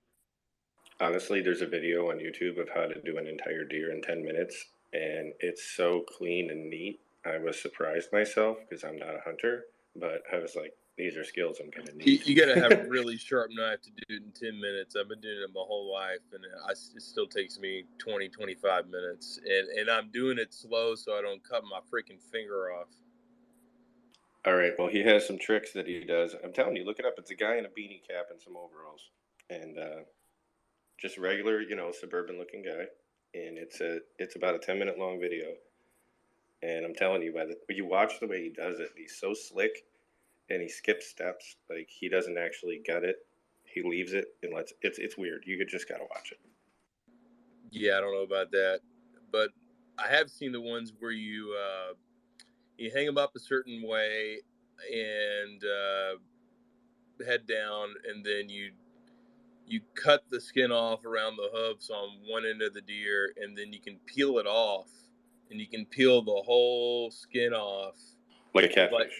Honestly, there's a video on YouTube of how to do an entire deer in 10 minutes, and it's so clean and neat. I was surprised myself because I'm not a hunter, but I was like, these are skills I'm going to need. You got to have a really sharp knife to do it in 10 minutes. I've been doing it my whole life, and it still takes me 20, 25 minutes. And I'm doing it slow so I don't cut my freaking finger off. All right, well, he has some tricks that he does. I'm telling you, look it up. It's a guy in a beanie cap and some overalls. And just regular, suburban looking guy. And it's about a 10-minute long video. And I'm telling you, when you watch the way he does it, he's so slick and he skips steps. Like he doesn't actually gut it. He leaves it and lets it's weird. You just gotta watch it. Yeah, I don't know about that, but I have seen the ones where you hang them up a certain way and head down, and then you cut the skin off around the hoofs on one end of the deer, and then you can peel it off, and you can peel the whole skin off, Like a catfish. like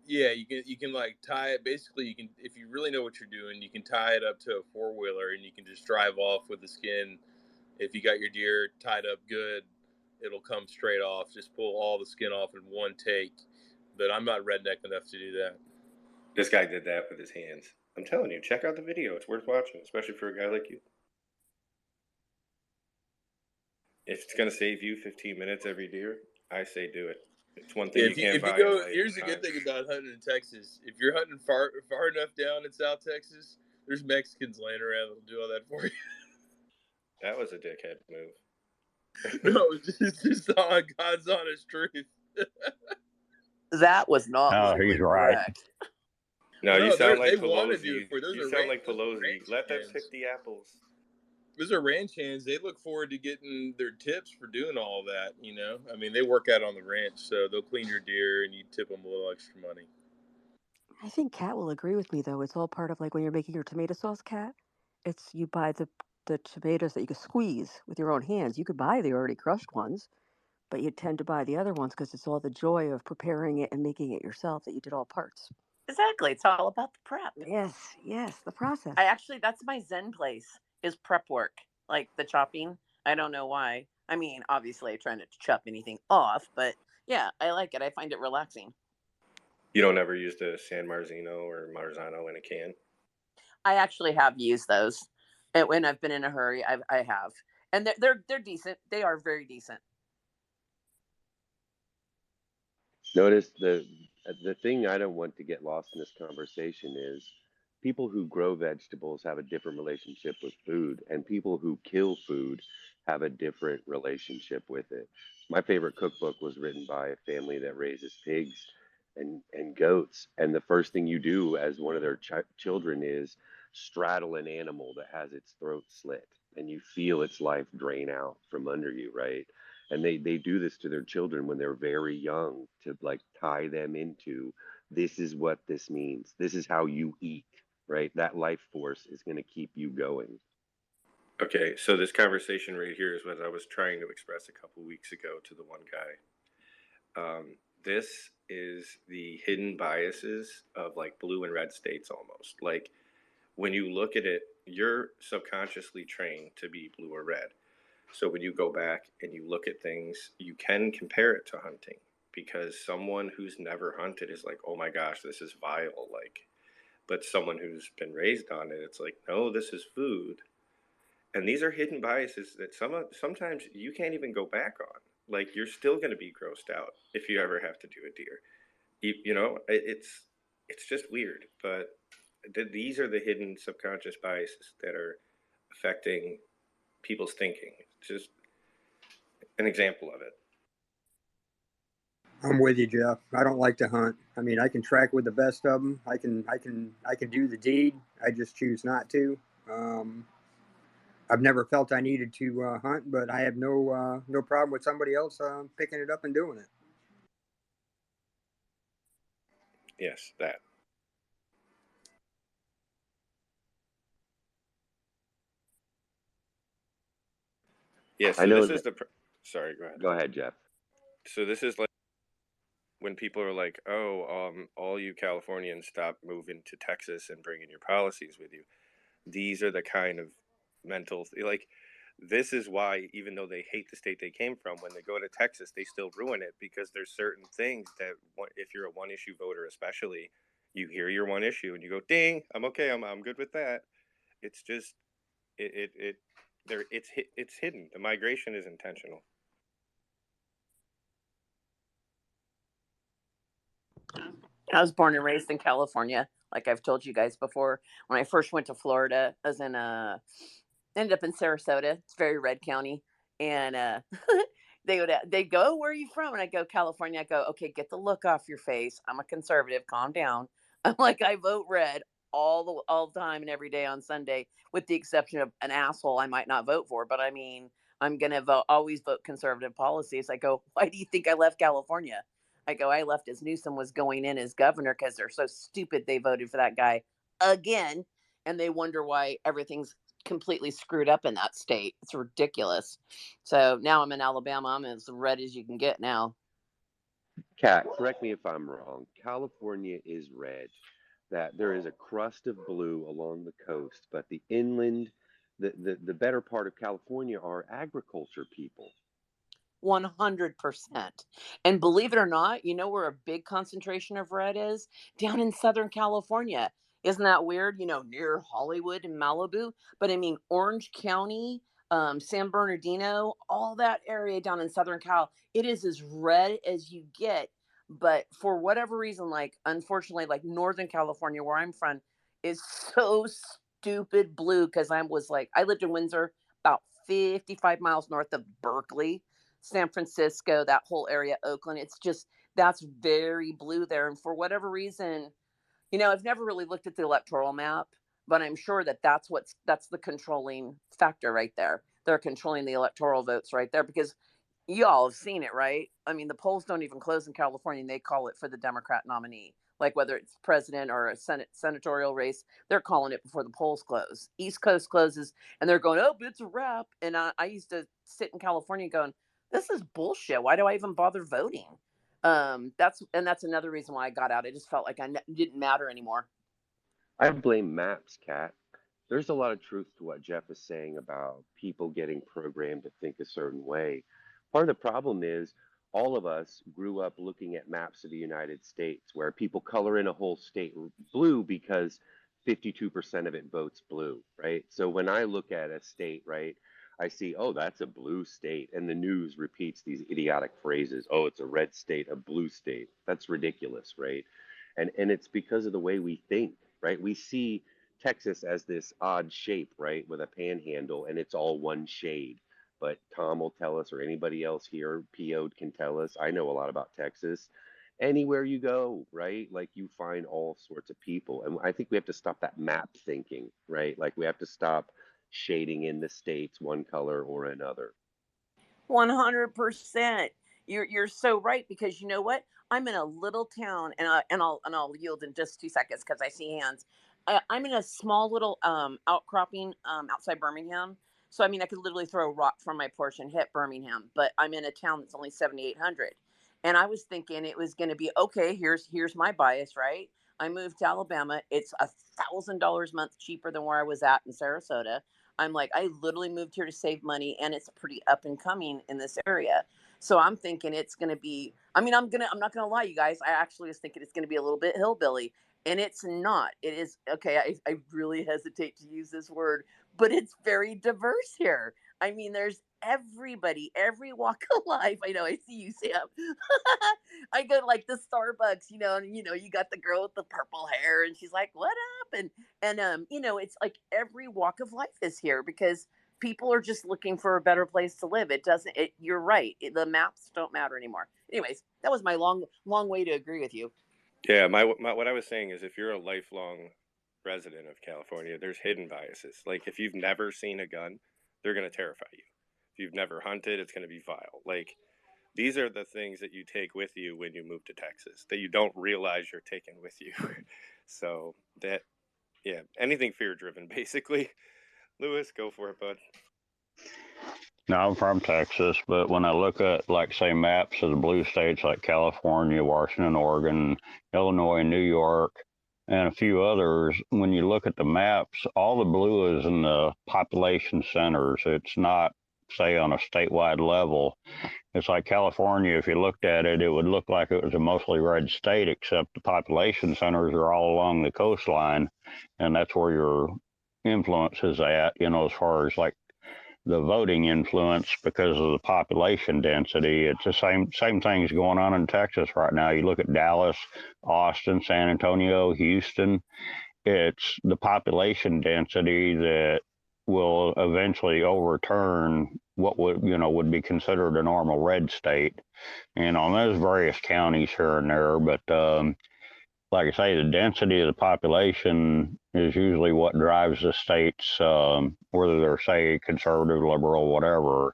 yeah, you can like tie it. Basically, you can, if you really know what you're doing, you can tie it up to a four-wheeler, and you can just drive off with the skin. If you got your deer tied up good, it'll come straight off. Just pull all the skin off in one take. But I'm not redneck enough to do that. This guy did that with his hands. I'm telling you, check out the video. It's worth watching, especially for a guy like you. If it's gonna save you 15 minutes every deer, I say do it. It's one thing you can't buy in life. Here's the good thing about hunting in Texas. If you're hunting far enough down in South Texas, there's Mexicans laying around that'll do all that for you. That was a dickhead move. No, it's just on God's honest truth. That was not Oh, legally he's right. correct. No, you sound like they want to do Pelosi. it for you. You sound like Pelosi. Let them pick the apples. Those are ranch hands. They look forward to getting their tips for doing all that. I mean, they work out on the ranch, so they'll clean your deer and you tip them a little extra money. I think Kat will agree with me though. It's all part of like when you're making your tomato sauce, Kat. It's you buy the tomatoes that you can squeeze with your own hands. You could buy the already crushed ones, but you tend to buy the other ones because it's all the joy of preparing it and making it yourself that you did all parts. Exactly. It's all about the prep. Yes, the process. That's my Zen place is prep work, like the chopping. I don't know why. I mean, obviously, I try not to chop anything off, but yeah, I like it. I find it relaxing. You don't ever use the San Marzino or Marzano in a can? I actually have used those, and when I've been in a hurry, I have, and they're decent. They are very decent. Notice the thing I don't want to get lost in this conversation is people who grow vegetables have a different relationship with food, and people who kill food have a different relationship with it. My favorite cookbook was written by a family that raises pigs and goats, and the first thing you do as one of their children is straddle an animal that has its throat slit, and you feel its life drain out from under you, right? And they do this to their children when they're very young to like tie them into this is what this means, this is how you eat, right? That life force is going to keep you going. Okay, so this conversation right here is what I was trying to express a couple weeks ago to the one guy. This is the hidden biases of like blue and red states almost. Like when you look at it, you're subconsciously trained to be blue or red. So when you go back and you look at things, you can compare it to hunting because someone who's never hunted is like, oh my gosh, this is vile. Like, but someone who's been raised on it, it's like, no, this is food. And these are hidden biases that sometimes you can't even go back on. Like you're still going to be grossed out if you ever have to do a deer. It's just weird, but these are the hidden subconscious biases that are affecting people's thinking. It's just an example of it. I'm with you, Jeff. I don't like to hunt. I mean, I can track with the best of them. I can do the deed. I just choose not to. I've never felt I needed to hunt, but I have no problem with somebody else picking it up and doing it. Yes, that. Yeah, so I know this is that. sorry, go ahead. Go ahead, Jeff. So this is like when people are like, "Oh, all you Californians stop moving to Texas and bringing your policies with you." These are the kind of mental like. This is why, even though they hate the state they came from, when they go to Texas, they still ruin it because there's certain things that, if you're a one issue voter, especially, you hear your one issue and you go, "Ding, I'm okay, I'm good with that." It's just it's hidden. The migration is intentional. I was born and raised in California, like I've told you guys before. When I first went to Florida, I was in ended up in Sarasota. It's very red county, and they'd go, "Oh, where are you from?" And I go, "California." I go, "Okay, get the look off your face. I'm a conservative. Calm down." I'm like, I vote red all the time and every day on Sunday, with the exception of an asshole I might not vote for. But I mean, I'm gonna always vote conservative policies. I go, "Why do you think I left California?" I go, "I left as Newsom was going in as governor because they're so stupid they voted for that guy again, and they wonder why everything's completely screwed up in that state. It's ridiculous." So now I'm in Alabama. I'm as red as you can get now. Kat, correct me if I'm wrong. California is red. That there is a crust of blue along the coast, but the inland, the better part of California are agriculture people. 100%. And believe it or not, you know where a big concentration of red is? Down in Southern California. Isn't that weird? Near Hollywood and Malibu. But I mean, Orange County, San Bernardino, all that area down in Southern Cal, it is as red as you get. But for whatever reason, like, unfortunately, like Northern California, where I'm from, is so stupid blue because I lived in Windsor, about 55 miles north of Berkeley, San Francisco, that whole area, Oakland. It's just that's very blue there. And for whatever reason, I've never really looked at the electoral map, but I'm sure that that's the controlling factor right there. They're controlling the electoral votes right there because you all have seen it, right? I mean, the polls don't even close in California, and they call it for the Democrat nominee. Like whether it's president or a senatorial race, they're calling it before the polls close. East Coast closes, and they're going, "Oh, it's a wrap." And I used to sit in California going, "This is bullshit. Why do I even bother voting?" That's another reason why I got out. I just felt like I didn't matter anymore. I blame maps, Kat. There's a lot of truth to what Jeff is saying about people getting programmed to think a certain way. Part of the problem is all of us grew up looking at maps of the United States where people color in a whole state blue because 52% of it votes blue, right? So when I look at a state, right, I see, oh, that's a blue state. And the news repeats these idiotic phrases. Oh, it's a red state, a blue state. That's ridiculous, right? And it's because of the way we think, right? We see Texas as this odd shape, right, with a panhandle, and it's all one shade. But Tom will tell us, or anybody else here, PO'd can tell us. I know a lot about Texas. Anywhere you go, right, like you find all sorts of people. And I think we have to stop that map thinking, right? Like we have to stop shading in the states one color or another. 100%. You're so right because you know what? I'm in a little town, and I'll yield in just 2 seconds because I see hands. I'm in a small little outcropping outside Birmingham. So I mean, I could literally throw a rock from my porch and hit Birmingham, but I'm in a town that's only 7,800. And I was thinking it was going to be okay. Here's my bias, right? I moved to Alabama. It's $1,000 a month cheaper than where I was at in Sarasota. I'm like, I literally moved here to save money, and it's pretty up and coming in this area. So I'm thinking it's going to be. I mean, I'm not gonna lie, you guys. I actually was thinking it's going to be a little bit hillbilly, and it's not. It is okay. I really hesitate to use this word, but it's very diverse here. I mean, there's everybody, every walk of life. I know, I see you, Sam. I go to like the Starbucks, and you got the girl with the purple hair, and she's like, "What up?" And it's like every walk of life is here because people are just looking for a better place to live. It doesn't. You're right. The maps don't matter anymore. Anyways, that was my long way to agree with you. Yeah, my what I was saying is if you're a lifelong resident of California, there's hidden biases. Like if you've never seen a gun, they're going to terrify you. If you've never hunted, it's going to be vile. Like these are the things that you take with you when you move to Texas that you don't realize you're taking with you. So that, yeah, anything fear driven, basically. Lewis, go for it, bud. Now, I'm from Texas, but when I look at, like, say, maps of the blue states like California, Washington, Oregon, Illinois, New York, and a few others, when you look at the maps, all the blue is in the population centers. It's not, say, on a statewide level. It's like California, if you looked at it, it would look like it was a mostly red state, except the population centers are all along the coastline, and that's where your influence is at, as far as like the voting influence because of the population density. It's the same things going on in Texas right now. You look at Dallas, Austin, San Antonio, Houston. It's the population density that will eventually overturn what would be considered a normal red state. And on those various counties here and there, but like I say, the density of the population is usually what drives the states, whether they're, say, conservative, liberal, whatever,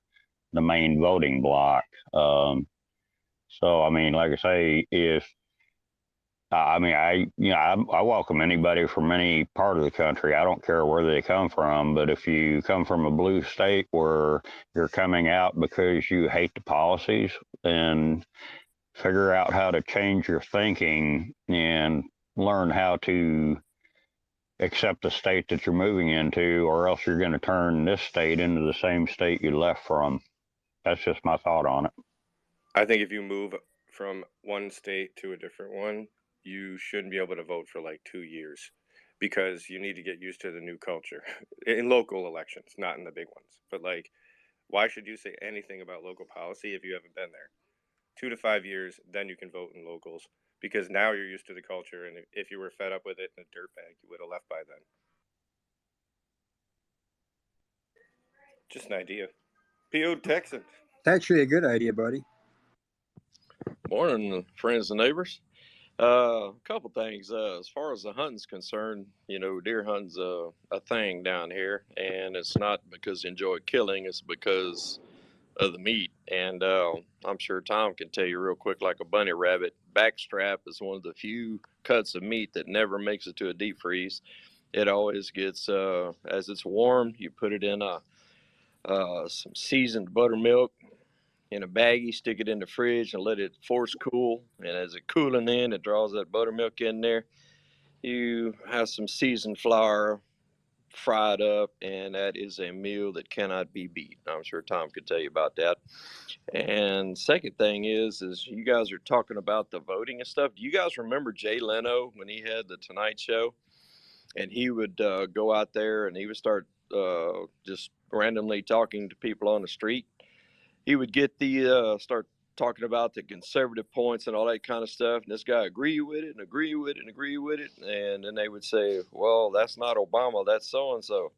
the main voting bloc. So, I mean, like I say, I welcome anybody from any part of the country. I don't care where they come from, but if you come from a blue state where you're coming out because you hate the policies, then figure out how to change your thinking and learn how to accept the state that you're moving into, or else you're going to turn this state into the same state you left from. That's just my thought on it. I think if you move from one state to a different one, you shouldn't be able to vote for like 2 years because you need to get used to the new culture in local elections, not in the big ones. But like, why should you say anything about local policy if you haven't been there? 2 to 5 years, then you can vote in locals because now you're used to the culture. And if you were fed up with it in a dirtbag, you would have left by then. Just an idea. P.O. Texan. It's actually a good idea, buddy. Morning, friends and neighbors. A couple things. As far as the hunting's concerned, deer hunting's a thing down here, and it's not because they enjoy killing, it's because of the meat. And I'm sure Tom can tell you real quick, like a bunny rabbit, backstrap is one of the few cuts of meat that never makes it to a deep freeze. It always gets, as it's warm, you put it in some seasoned buttermilk in a baggie, stick it in the fridge and let it force cool. And as it cooling in, it draws that buttermilk in there. You have some seasoned flour fried up, and that is a meal that cannot be beat. I'm sure Tom could tell you about that. And second thing is you guys are talking about the voting and stuff. Do you guys remember Jay Leno when he had the Tonight Show? And he would go out there and he would start just randomly talking to people on the street. He would get start talking about the conservative points and all that kind of stuff. And this guy agree with it and agree with it and agree with it. And then they would say, well, that's not Obama, that's so-and-so.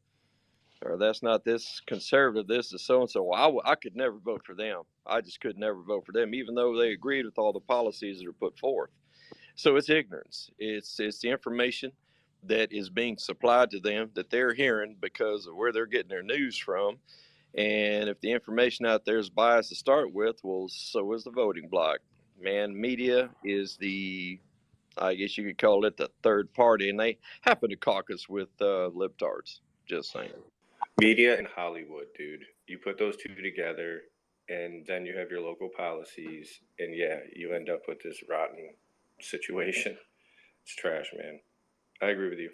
Or that's not this conservative, this is so-and-so. Well, I could never vote for them. I just could never vote for them, even though they agreed with all the policies that are put forth. So it's ignorance. It's the information that is being supplied to them that they're hearing because of where they're getting their news from. And if the information out there is biased to start with, well, so is the voting bloc. Man, media is I guess you could call it the third party, and they happen to caucus with libtards. Just saying. Media and Hollywood, dude. You put those two together, and then you have your local policies, and yeah, you end up with this rotten situation. It's trash, man. I agree with you.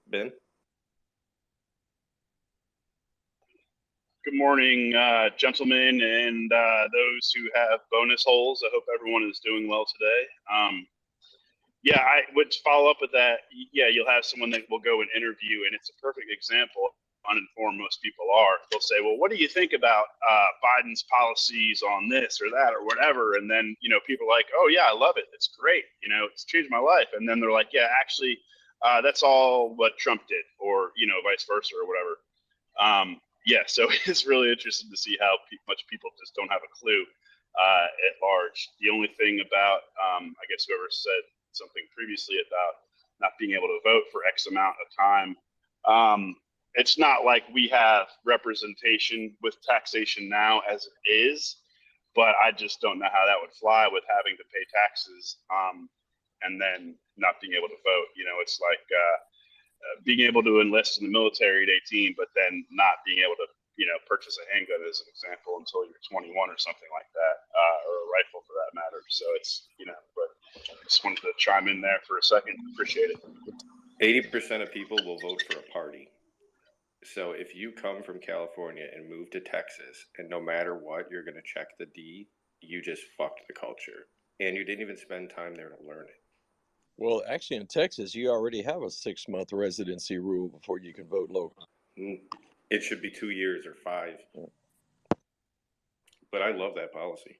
Ben? Good morning, gentlemen, and those who have bonus holes. I hope everyone is doing well today. Yeah, I would follow up with that. Yeah, you'll have someone that will go and interview, and it's a perfect example uninformed most people are, they'll say, well, what do you think about Biden's policies on this or that or whatever? And then, people are like, oh yeah, I love it. It's great. It's changed my life. And then they're like, yeah, actually, that's all what Trump did, or, vice versa or whatever. So it's really interesting to see how much people just don't have a clue at large. The only thing about, I guess whoever said something previously about not being able to vote for X amount of time, it's not like we have representation with taxation now as it is, but I just don't know how that would fly with having to pay taxes and then not being able to vote. It's like being able to enlist in the military at 18, but then not being able to, purchase a handgun as an example until you're 21 or something like that, or a rifle for that matter. So it's, but I just wanted to chime in there for a second. Appreciate it. 80% of people will vote for a party. So if you come from California and move to Texas, and no matter what, you're going to check the D, you just fucked the culture. And you didn't even spend time there to learn it. Well, actually, in Texas, you already have a 6-month residency rule before you can vote local. It should be 2 years or 5. But I love that policy.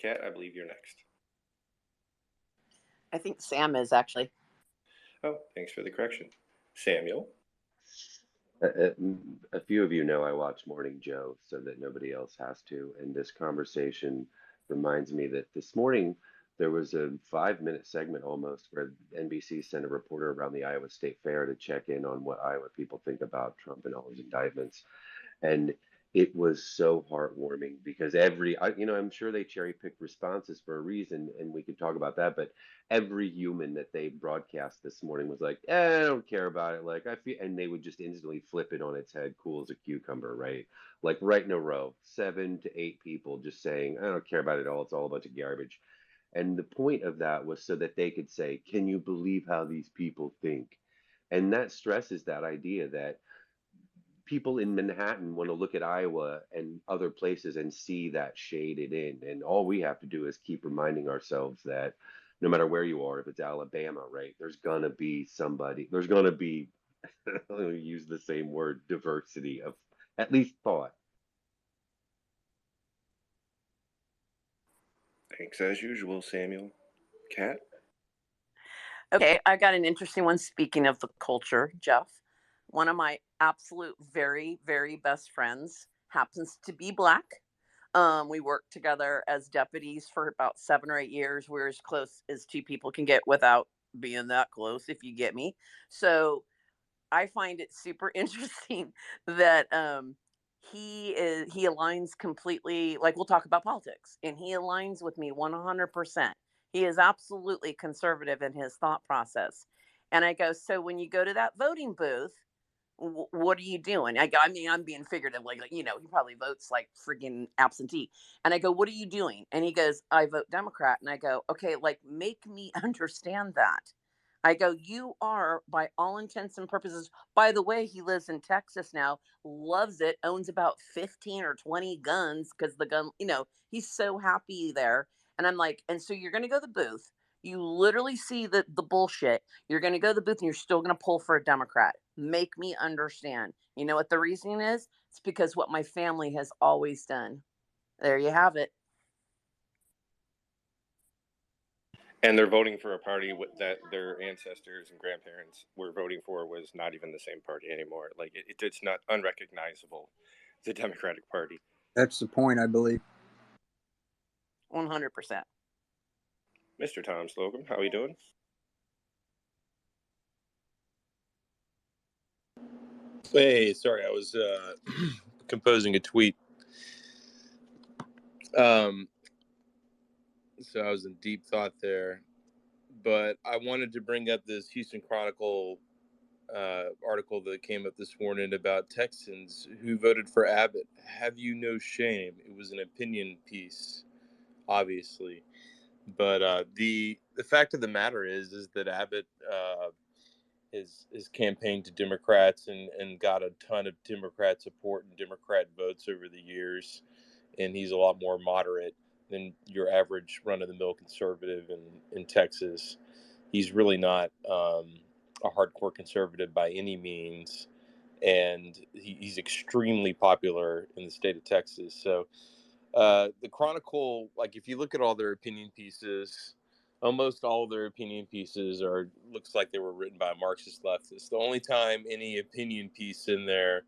Kat, I believe you're next. I think Sam is actually. Oh, thanks for the correction. Samuel? A few of you know I watch Morning Joe so that nobody else has to. And this conversation reminds me that this morning there was a 5-minute segment almost where NBC sent a reporter around the Iowa State Fair to check in on what Iowa people think about Trump and all his indictments. And it was so heartwarming because I'm sure they cherry picked responses for a reason, and we could talk about that, but every human that they broadcast this morning was like, I don't care about it. Like, I feel, and they would just instantly flip it on its head, cool as a cucumber, right? Like right in a row, 7 to 8 people just saying, I don't care about it all. It's all a bunch of garbage. And the point of that was so that they could say, can you believe how these people think? And that stresses that idea that people in Manhattan want to look at Iowa and other places and see that shaded in. And all we have to do is keep reminding ourselves that no matter where you are, if it's Alabama, right, there's going to be there's going to be, I'll use the same word, diversity of at least thought. Thanks as usual, Samuel. Kat? Okay, I got an interesting one. Speaking of the culture, Jeff, one of my absolute very, very best friends happens to be Black. We worked together as deputies for about 7 or 8 years. We're as close as two people can get without being that close, if you get me. So I find it super interesting that he aligns completely. Like, we'll talk about politics, and he aligns with me 100%. He is absolutely conservative in his thought process. And I go, so when you go to that voting booth, what are you doing? I mean, I'm being figurative, like, he probably votes like friggin' absentee. And I go, what are you doing? And he goes, I vote Democrat. And I go, okay, like, make me understand that. I go, you are, by all intents and purposes, by the way, he lives in Texas now, loves it, owns about 15 or 20 guns because the gun, he's so happy there. And I'm like, and so you're going to go to the booth. You literally see the bullshit. You're going to go to the booth and you're still going to pull for a Democrat. Make me understand. You know what the reasoning is? It's because what my family has always done. There you have it. And they're voting for a party that their ancestors and grandparents were voting for was not even the same party anymore. Like, it's not unrecognizable. The Democratic Party. That's the point, I believe. 100%. Mr. Tom Slocum, how are you doing? Hey, sorry, I was composing a tweet. So I was in deep thought there, but I wanted to bring up this Houston Chronicle article that came up this morning about Texans who voted for Abbott. Have you no shame? It was an opinion piece, obviously, but the fact of the matter is that Abbott is campaigned to Democrats and got a ton of Democrat support and Democrat votes over the years, and he's a lot more moderate than your average run-of-the-mill conservative in Texas. He's really not a hardcore conservative by any means, and he's extremely popular in the state of Texas. So the Chronicle, like if you look at all their opinion pieces, almost all of their opinion pieces looks like they were written by a Marxist leftist. The only time any opinion piece in there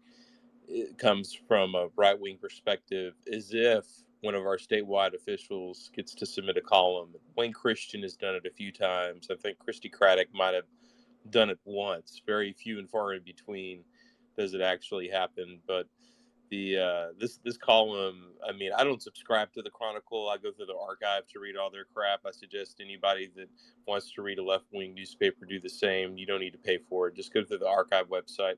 it comes from a right-wing perspective is if one of our statewide officials gets to submit a column. Wayne Christian has done it a few times. I think Christy Craddock might have done it once. Very few and far in between does it actually happen. But the this column, I mean, I don't subscribe to the Chronicle. I go through the archive to read all their crap. I suggest anybody that wants to read a left-wing newspaper do the same. You don't need to pay for it. Just go through the archive website.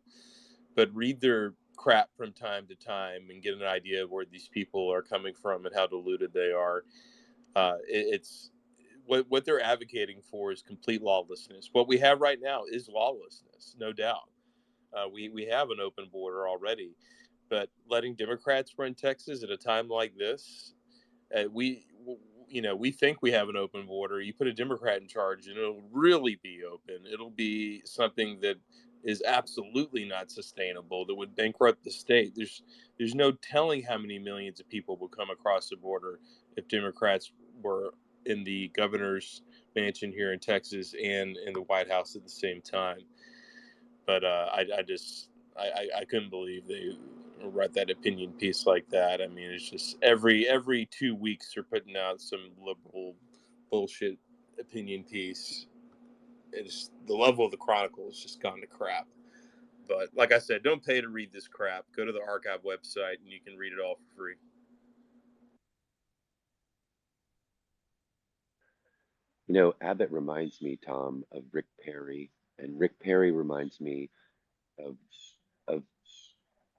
But read their crap from time to time and get an idea of where these people are coming from and how deluded they are. It's what they're advocating for is complete lawlessness. What we have right now is lawlessness, no doubt. We have an open border already, but letting Democrats run Texas at a time like this, we think we have an open border. You put a Democrat in charge, and it'll really be open. It'll be something that is absolutely not sustainable. That would bankrupt the state. There's no telling how many millions of people will come across the border if Democrats were in the governor's mansion here in Texas and in the White House at the same time. But I couldn't believe they write that opinion piece like that. I mean, it's just every 2 weeks they're putting out some liberal bullshit opinion piece. It's the level of the Chronicle has just gone to crap. But like I said, don't pay to read this crap. Go to the archive website and you can read it all for free. You know, Abbott reminds me, Tom, of Rick Perry, and Rick Perry reminds me of of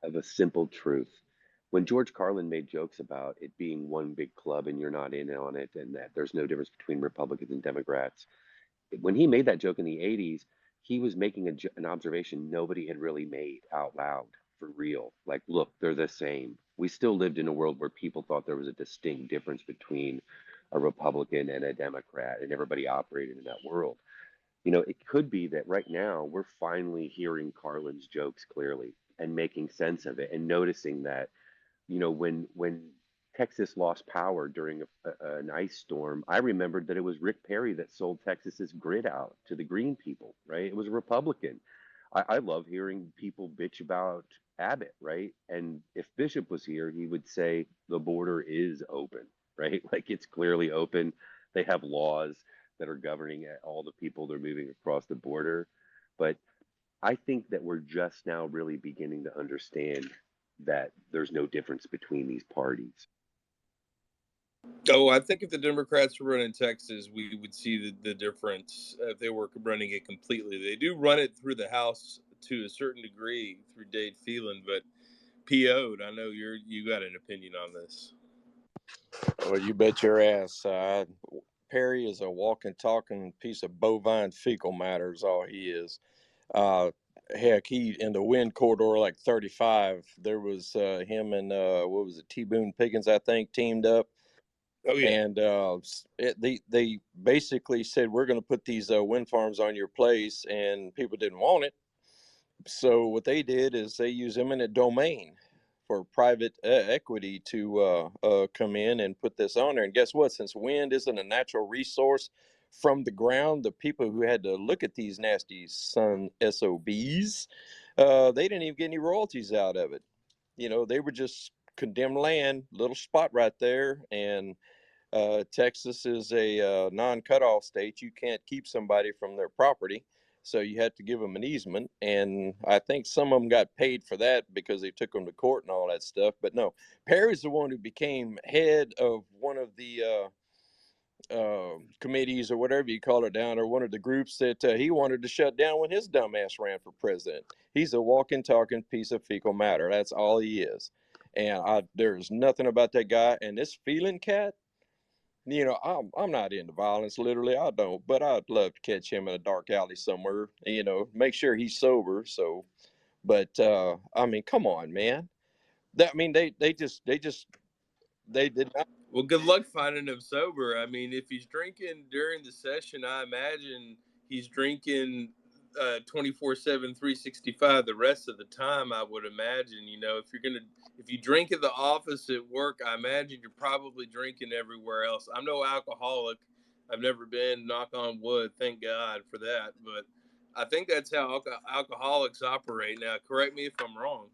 of a simple truth. When George Carlin made jokes about it being one big club and you're not in on it, and that there's no difference between Republicans and Democrats, when he made that joke in the 80s, he was making an observation nobody had really made out loud for real. Like, look, they're the same. We still lived in a world where people thought there was a distinct difference between a Republican and a Democrat, and everybody operated in that world. You know, it could be that right now we're finally hearing Carlin's jokes clearly and making sense of it and noticing that, you know, when Texas lost power during an ice storm, I remembered that it was Rick Perry that sold Texas's grid out to the Green people, right? It was a Republican. I love hearing people bitch about Abbott, right? And if Bishop was here, he would say the border is open, right? Like it's clearly open. They have laws that are governing all the people they're moving across the border. But I think that we're just now really beginning to understand that there's no difference between these parties. Oh, I think if the Democrats were running Texas, we would see the difference if they were running it completely. They do run it through the House to a certain degree through Dade Phelan, but PO'd. I know you got an opinion on this. Well, you bet your ass. Perry is a walking, talking piece of bovine fecal matter is all he is. Heck, he in the wind corridor like 35. There was him and what was it, T. Boone Pickens, I think, teamed up. Oh yeah. And they basically said, we're going to put these wind farms on your place, and people didn't want it. So what they did is they use eminent domain for private equity to come in and put this on there. And guess what? Since wind isn't a natural resource from the ground, the people who had to look at these nasty sun SOBs, they didn't even get any royalties out of it. You know, they were just condemned land, little spot right there. And Texas is a non-cutoff state. You can't keep somebody from their property. So you had to give them an easement, and I think some of them got paid for that because they took them to court and all that stuff. But no, Perry's the one who became head of one of the committees or whatever you call it down, or one of the groups that he wanted to shut down when his dumbass ran for president. He's a walking, talking piece of fecal matter. That's all he is. And there's nothing about that guy. And this Phelan cat, you know, I'm not into violence, literally. I don't, but I'd love to catch him in a dark alley somewhere. You know, make sure he's sober. So, but I mean, come on, man. I mean, they did not. Well, good luck finding him sober. I mean, if he's drinking during the session, I imagine he's drinking 24/7, 365 the rest of the time. I would imagine, if you drink at the office at work, I imagine you're probably drinking everywhere else. I'm no alcoholic. I've never been, knock on wood, thank God for that. But I think that's how alcoholics operate. Now, correct me if I'm wrong.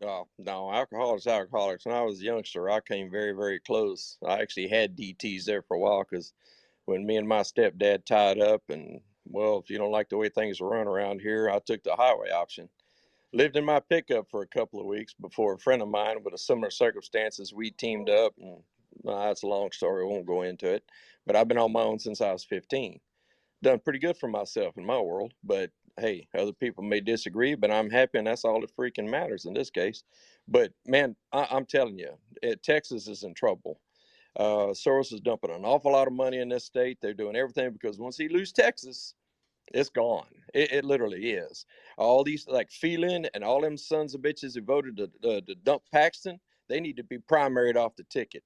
Oh, no, alcoholics, alcoholics. When I was a youngster, I came very, very close. I actually had DTs there for a while because when me and my stepdad tied up, and well, if you don't like the way things run around here, I took the highway option. Lived in my pickup for a couple of weeks before a friend of mine with a similar circumstances, we teamed up, and that's a long story. I won't go into it, but I've been on my own since I was 15. Done pretty good for myself in my world, but hey, other people may disagree, but I'm happy, and that's all that freaking matters in this case. But man, I'm telling you, Texas is in trouble. Soros is dumping an awful lot of money in this state. They're doing everything because once he loses Texas, it's gone. It literally is. All these like Phelan and all them sons of bitches who voted to dump Paxton, they need to be primaried off the ticket.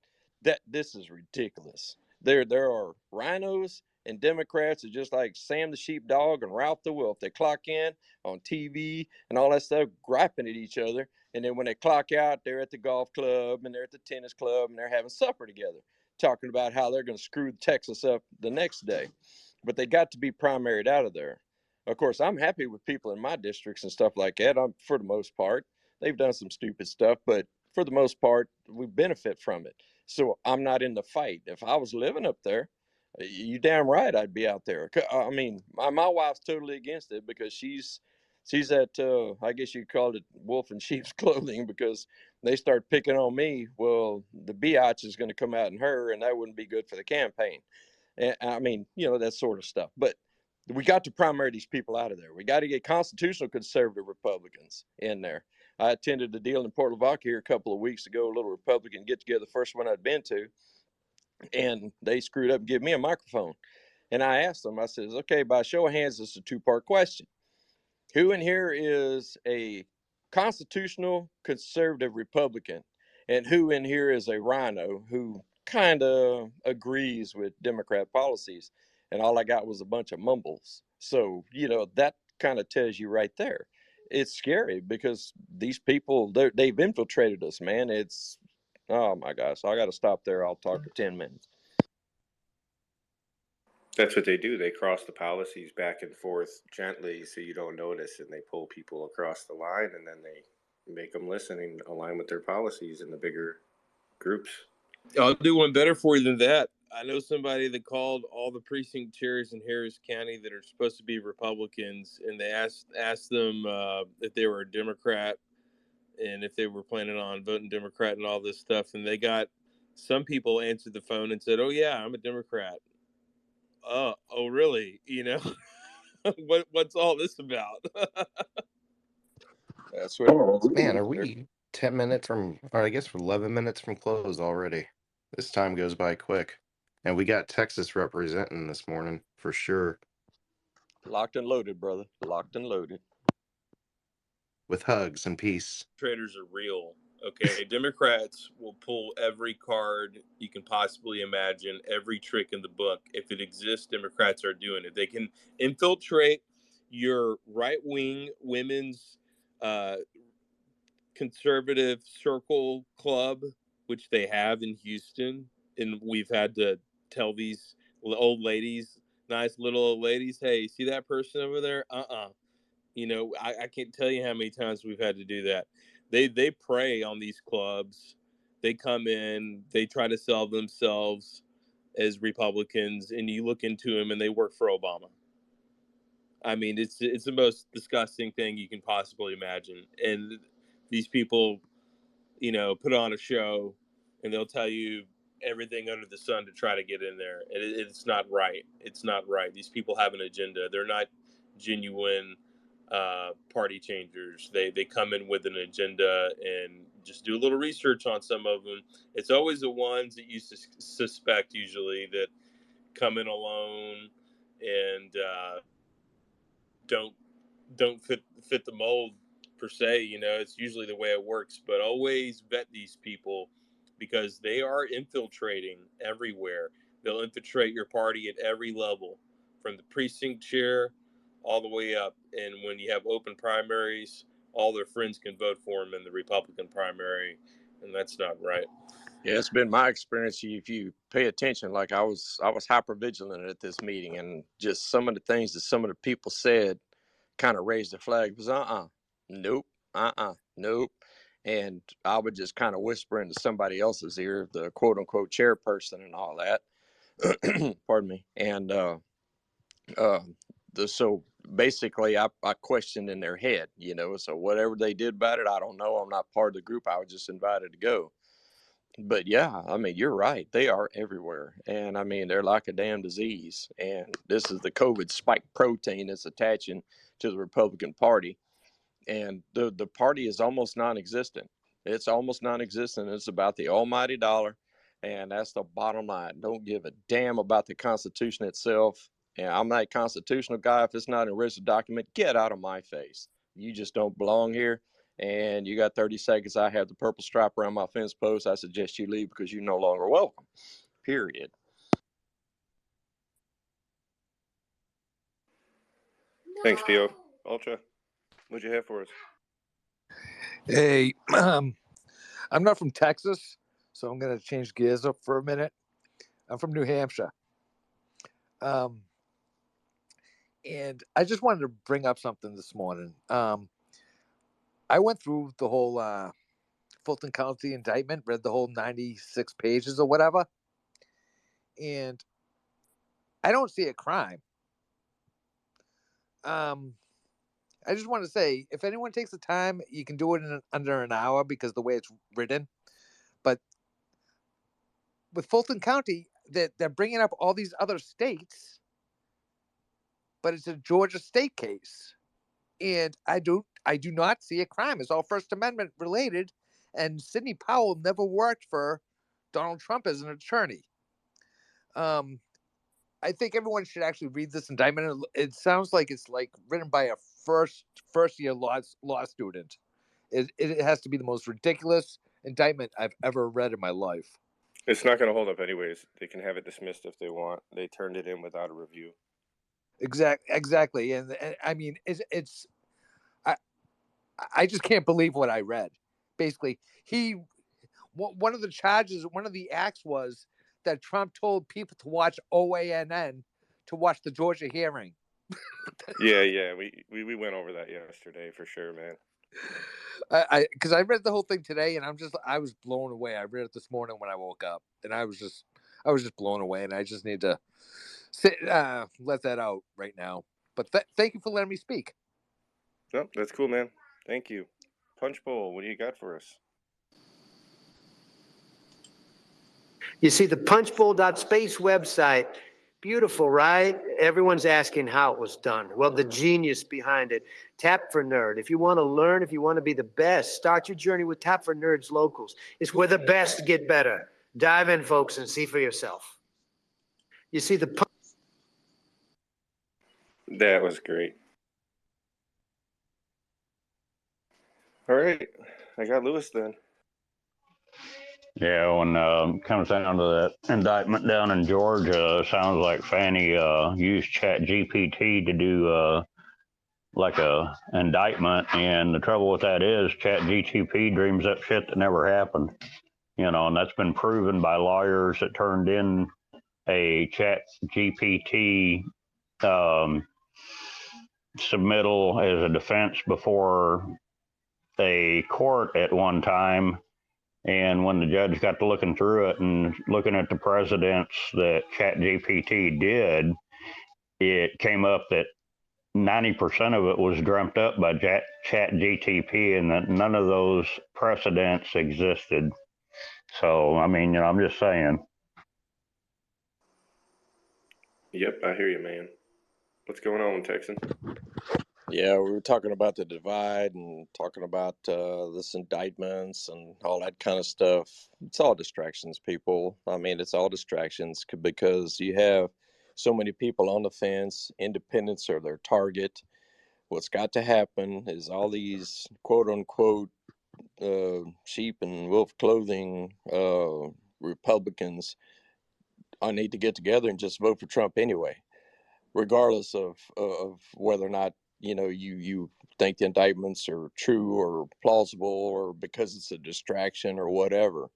This is ridiculous. There are rhinos and Democrats are just like Sam the Sheepdog and Ralph the Wolf. They clock in on TV and all that stuff, griping at each other. And then when they clock out, they're at the golf club and they're at the tennis club and they're having supper together, talking about how they're going to screw Texas up the next day. But they got to be primaried out of there. Of course, I'm happy with people in my districts and stuff like that. For the most part, they've done some stupid stuff, but for the most part, we benefit from it. So I'm not in the fight. If I was living up there, you damn right I'd be out there. I mean, my wife's totally against it because she's at I guess you call it wolf in sheep's clothing because they start picking on me. Well, the biatch is going to come out in her, and that wouldn't be good for the campaign. And I mean, that sort of stuff. But we got to primary these people out of there. We got to get constitutional conservative Republicans in there. I attended a deal in Port Lavaca here a couple of weeks ago, a little Republican get together, the first one I'd been to, and they screwed up and gave me a microphone. And I asked them, I says, okay, by show of hands, this is a two-part question. Who in here is a constitutional conservative Republican? And who in here is a rhino who kind of agrees with Democrat policies? And all I got was a bunch of mumbles. So, that kind of tells you right there. It's scary because these people, they've infiltrated us, man. Oh my gosh, I got to stop there. I'll talk for 10 minutes. That's what they do. They cross the policies back and forth gently so you don't notice, and they pull people across the line, and then they make them listen and align with their policies in the bigger groups. I'll do one better for you than that. I know somebody that called all the precinct chairs in Harris County that are supposed to be Republicans, and they asked them if they were a Democrat and if they were planning on voting Democrat and all this stuff. And some people answered the phone and said, "Oh yeah, I'm a Democrat." Oh really? What's all this about? That's what. Man, are we 10 minutes from, or I guess we're 11 minutes from close already? This time goes by quick. And we got Texas representing this morning for sure. Locked and loaded, brother. Locked and loaded. With hugs and peace. Traders are real. Okay, Democrats will pull every card you can possibly imagine, every trick in the book. If it exists, Democrats are doing it. They can infiltrate your right-wing women's conservative circle club, which they have in Houston. And we've had to tell these old ladies, nice little old ladies, hey, see that person over there? I can't tell you how many times we've had to do that. They prey on these clubs. They come in, they try to sell themselves as Republicans, and you look into them and they work for Obama. I mean, it's the most disgusting thing you can possibly imagine. And these people, put on a show, and they'll tell you everything under the sun to try to get in there. And it's not right. It's not right. These people have an agenda. They're not genuine party changers. They come in with an agenda, and just do a little research on some of them. It's always the ones that you suspect usually that come in alone and don't fit the mold per se. It's usually the way it works. But always vet these people because they are infiltrating everywhere. They'll infiltrate your party at every level, from the precinct chair all the way up. And when you have open primaries, all their friends can vote for him in the Republican primary, and that's not right. Yeah, it's been my experience. If you pay attention, like I was hyper vigilant at this meeting, and just some of the things that some of the people said kind of raised the flag. It was nope, nope. And I would just kind of whisper into somebody else's ear, the quote unquote chairperson and all that. Pardon me. And so basically I questioned in their head, so whatever they did about it, I don't know. I'm not part of the group. I was just invited to go. But yeah, I mean, you're right. They are everywhere. And I mean, they're like a damn disease. And this is the COVID spike protein that's attaching to the Republican Party. And the party is almost non-existent. It's almost non-existent. It's about the almighty dollar. And that's the bottom line. Don't give a damn about the Constitution itself. And I'm not a constitutional guy. If it's not an original document, get out of my face. You just don't belong here. And you got 30 seconds. I have the purple stripe around my fence post. I suggest you leave because you're no longer welcome. Period. Thanks, P.O. Ultra, what'd you have for us? Hey, I'm not from Texas, so I'm going to change gears up for a minute. I'm from New Hampshire. And I just wanted to bring up something this morning. I went through the whole Fulton County indictment, read the whole 96 pages or whatever, and I don't see a crime. I just want to say, if anyone takes the time, you can do it in under an hour because the way it's written. But with Fulton County, they're bringing up all these other states, but it's a Georgia state case, and I do not see a crime. It's all First Amendment related, and Sidney Powell never worked for Donald Trump as an attorney. I think everyone should actually read this indictment. It sounds like it's like written by a first year law student. It has to be the most ridiculous indictment I've ever read in my life. It's not going to hold up anyways. They can have it dismissed if they want. They turned it in without a review. Exactly, and I mean, it's I just can't believe what I read. Basically, one of the charges, one of the acts was that Trump told people to watch OANN to watch the Georgia hearing. Yeah, we went over that yesterday for sure, man. Because I read the whole thing today, and I was blown away. I read it this morning when I woke up, and I was just blown away, and I just need to let that out right now. But thank you for letting me speak. No, that's cool, man. Thank you. Punchbowl, what do you got for us? You see the punchbowl.space website. Beautiful, right? Everyone's asking how it was done. Well, the genius behind it. Tap for Nerd. If you want to learn, if you want to be the best, start your journey with Tap for Nerds Locals. It's where the best get better. Dive in, folks, and see for yourself. You see the That was great. All right, I got Lewis then. Yeah, when comes down to that indictment down in Georgia, sounds like Fannie used ChatGPT to do like a indictment, and the trouble with that is ChatGPT dreams up shit that never happened, and that's been proven by lawyers that turned in a ChatGPT submittal as a defense before a court at one time. And when the judge got to looking through it and looking at the precedents that ChatGPT did, it came up that 90% of it was dreamt up by ChatGPT, and that none of those precedents existed. So, I mean, I'm just saying. Yep, I hear you, man. What's going on, Texan? Yeah, we were talking about the divide and talking about this indictments and all that kind of stuff. It's all distractions, people. I mean, it's all distractions because you have so many people on the fence. Independents are their target. What's got to happen is all these quote unquote sheep and wolf clothing Republicans need to get together and just vote for Trump anyway. regardless of whether or not, you think the indictments are true or plausible, or because it's a distraction or whatever.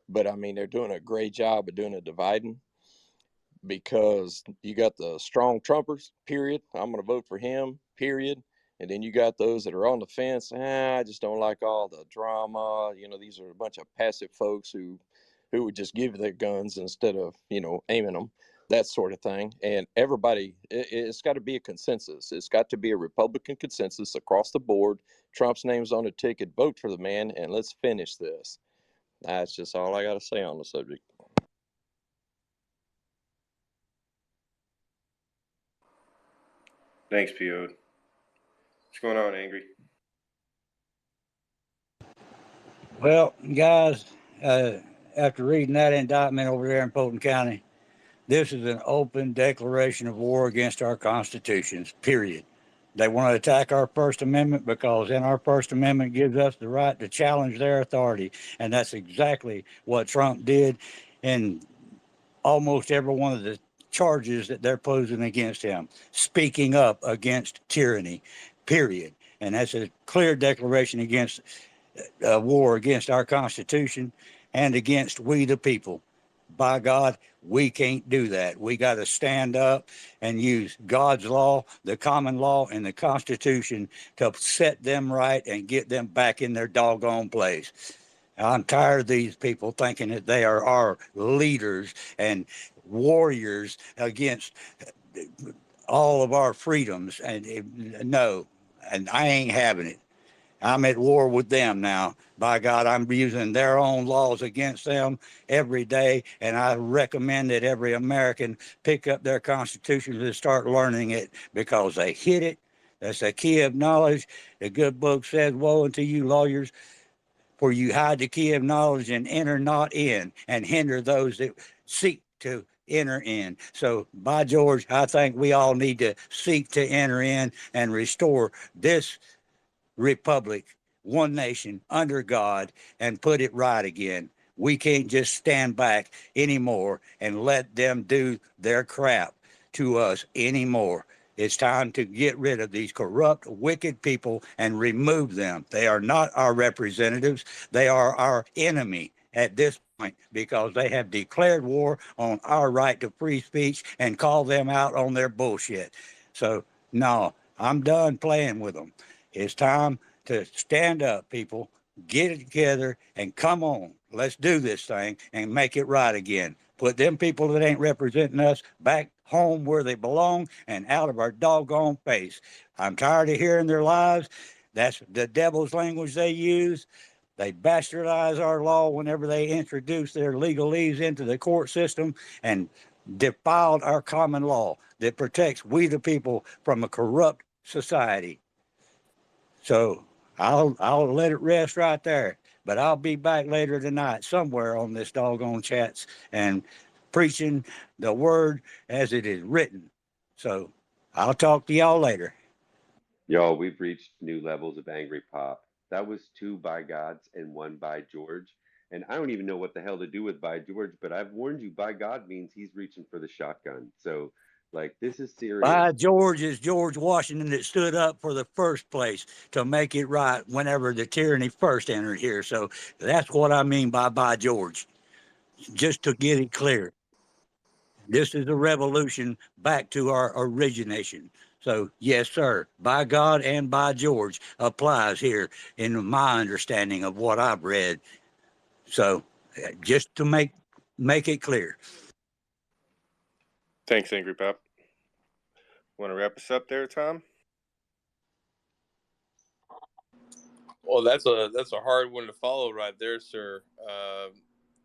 But I mean, they're doing a great job of doing a dividing, because you got the strong Trumpers, period. I'm going to vote for him, period. And then you got those that are on the fence. I just don't like all the drama. These are a bunch of passive folks who would just give their guns instead of, aiming them, that sort of thing. And everybody, it's got to be a consensus. It's got to be a Republican consensus across the board. Trump's name's on the ticket. Vote for the man, and let's finish this. That's just all I got to say on the subject. Thanks, PO. What's going on, Angry? Well, guys, after reading that indictment over there in Fulton County, this is an open declaration of war against our constitutions, period. They want to attack our First Amendment because in our First Amendment gives us the right to challenge their authority. And that's exactly what Trump did in almost every one of the charges that they're posing against him, speaking up against tyranny, period. And that's a clear declaration against war against our Constitution and against we the people. By God, we can't do that. We got to stand up and use God's law, the common law, and the Constitution to set them right and get them back in their doggone place. I'm tired of these people thinking that they are our leaders and warriors against all of our freedoms. And no, and I ain't having it. I'm at war with them now. By God, I'm using their own laws against them every day, and I recommend that every American pick up their Constitution and start learning it, because they hid it. That's the key of knowledge. The good book says, woe unto you lawyers, for you hide the key of knowledge and enter not in, and hinder those that seek to enter in. So, by George, I think we all need to seek to enter in and restore this republic, one nation under God, and put it right again. We can't just stand back anymore and let them do their crap to us anymore. It's time to get rid of these corrupt, wicked people and remove them. They are not our representatives. They are our enemy at this point, because they have declared war on our right to free speech and call them out on their bullshit. So, no, I'm done playing with them. It's time to stand up, people, get it together, and come on. Let's do this thing and make it right again. Put them people that ain't representing us back home where they belong and out of our doggone face. I'm tired of hearing their lies. That's the devil's language they use. They bastardize our law whenever they introduce their legalese into the court system, and defiled our common law that protects we the people from a corrupt society. So I'll let it rest right there. But I'll be back later tonight somewhere on this doggone chats and preaching the word as it is written. So I'll talk to y'all later. Y'all, we've reached new levels of Angry Pop. That was two by Gods and one by George. And I don't even know what the hell to do with by George, but I've warned you, by God means he's reaching for the shotgun. So, like, this is serious. By George is George Washington that stood up for the first place to make it right whenever the tyranny first entered here. So that's what I mean by George, just to get it clear. This is a revolution back to our origination. So, yes, sir, by God and by George applies here in my understanding of what I've read. So, just to make it clear. Thanks, Angry Pop. Want to wrap us up there, Tom? Well, that's a hard one to follow right there, sir.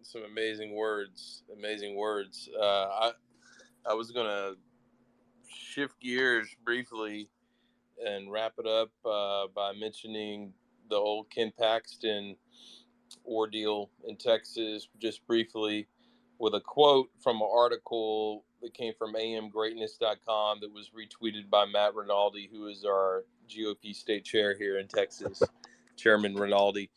Some amazing words. Amazing words. I was gonna shift gears briefly and wrap it up by mentioning the old Ken Paxton ordeal in Texas, just briefly, with a quote from an article that came from amgreatness.com that was retweeted by Matt Rinaldi, who is our GOP state chair here in Texas, Chairman Rinaldi.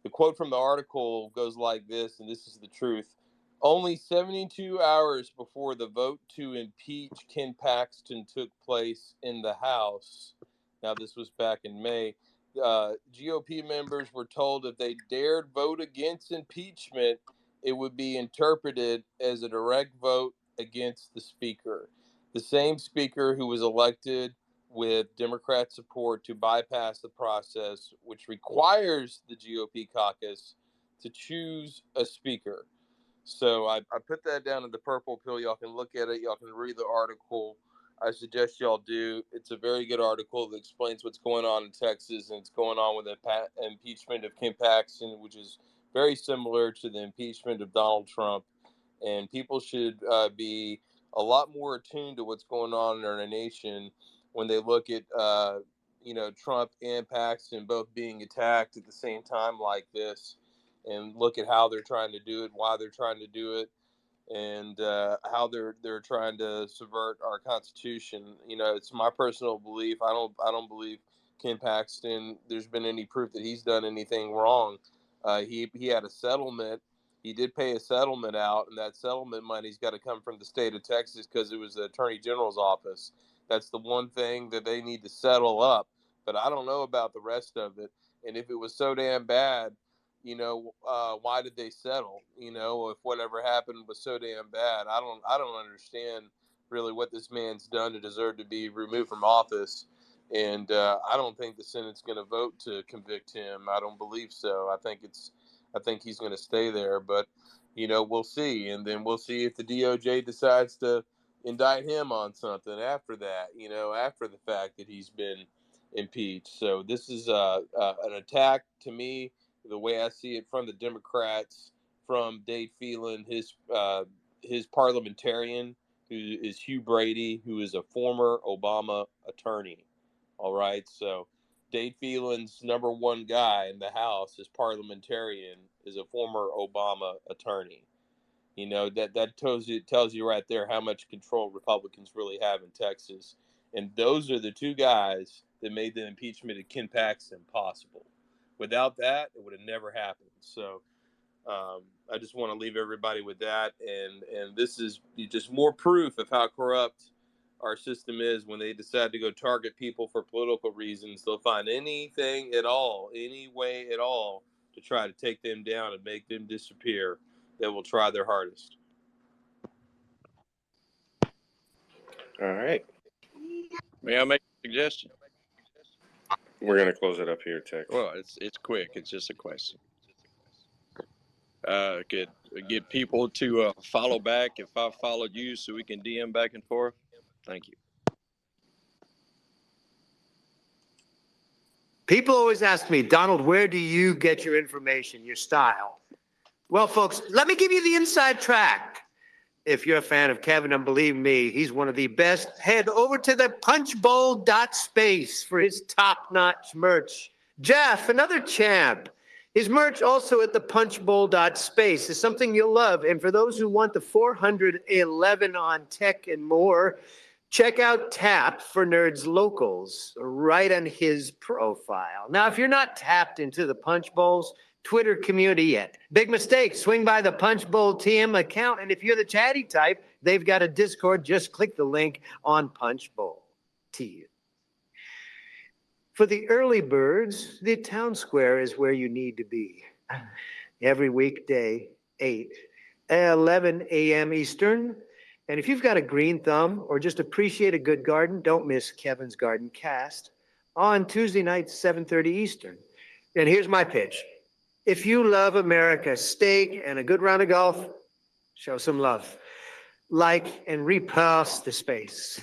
The quote from the article goes like this, and this is the truth. Only 72 hours before the vote to impeach Ken Paxton took place in the House, now this was back in May, GOP members were told if they dared vote against impeachment, it would be interpreted as a direct vote against the Speaker. The same Speaker who was elected with Democrat support to bypass the process, which requires the GOP caucus to choose a Speaker. So I put that down in the purple pill. Y'all can look at it. Y'all can read the article. I suggest y'all do. It's a very good article that explains what's going on in Texas, and it's going on with the impeachment of Ken Paxton, which is very similar to the impeachment of Donald Trump. And people should be a lot more attuned to what's going on in our nation when they look at, Trump and Paxton both being attacked at the same time like this, and look at how they're trying to do it, why they're trying to do it, and how they're trying to subvert our Constitution. It's my personal belief. I don't believe Ken Paxton. There's been any proof that he's done anything wrong. He had a settlement. He did pay a settlement out, and that settlement money's got to come from the state of Texas because it was the Attorney General's office. That's the one thing that they need to settle up. But I don't know about the rest of it. And if it was so damn bad, why did they settle? If whatever happened was so damn bad, I don't understand really what this man's done to deserve to be removed from office. And I don't think the Senate's going to vote to convict him. I don't believe so. I think he's going to stay there, but we'll see. And then we'll see if the DOJ decides to indict him on something after that, after the fact that he's been impeached. So this is an attack to me, the way I see it, from the Democrats, from Dave Phelan, his parliamentarian, who is Hugh Brady, who is a former Obama attorney. All right, so Dave Phelan's number one guy in the House, his parliamentarian, is a former Obama attorney. That tells you right there how much control Republicans really have in Texas. And those are the two guys that made the impeachment of Ken Paxton possible. Without that, it would have never happened. So I just want to leave everybody with that. And this is just more proof of how corrupt our system is. When they decide to go target people for political reasons, they'll find anything at all, any way at all, to try to take them down and make them disappear. They will try their hardest. All right. May I make a suggestion? We're going to close it up here, Tex. Well, it's quick. It's just a question. Could get people to follow back if I followed you, so we can DM back and forth. Thank you. People always ask me, Donald, where do you get your information, your style? Well, folks, let me give you the inside track. If you're a fan of Kevin, and believe me, he's one of the best, head over to the punchbowl.space for his top-notch merch. Jeff, another champ. His merch also at the punchbowl.space is something you'll love. And for those who want the 411 on tech and more, check out Tap for Nerds Locals right on his profile. Now, if you're not tapped into the Punch Bowl's Twitter community yet, big mistake. Swing by the Punch Bowl TM account. And if you're the chatty type, they've got a Discord. Just click the link on Punch Bowl TM. For the early birds, the town square is where you need to be. Every weekday, 11 a.m. Eastern. And if you've got a green thumb or just appreciate a good garden, don't miss Kevin's Garden Cast on Tuesday nights, 7:30 Eastern. And here's my pitch. If you love America, steak and a good round of golf, show some love. Like and repost the space.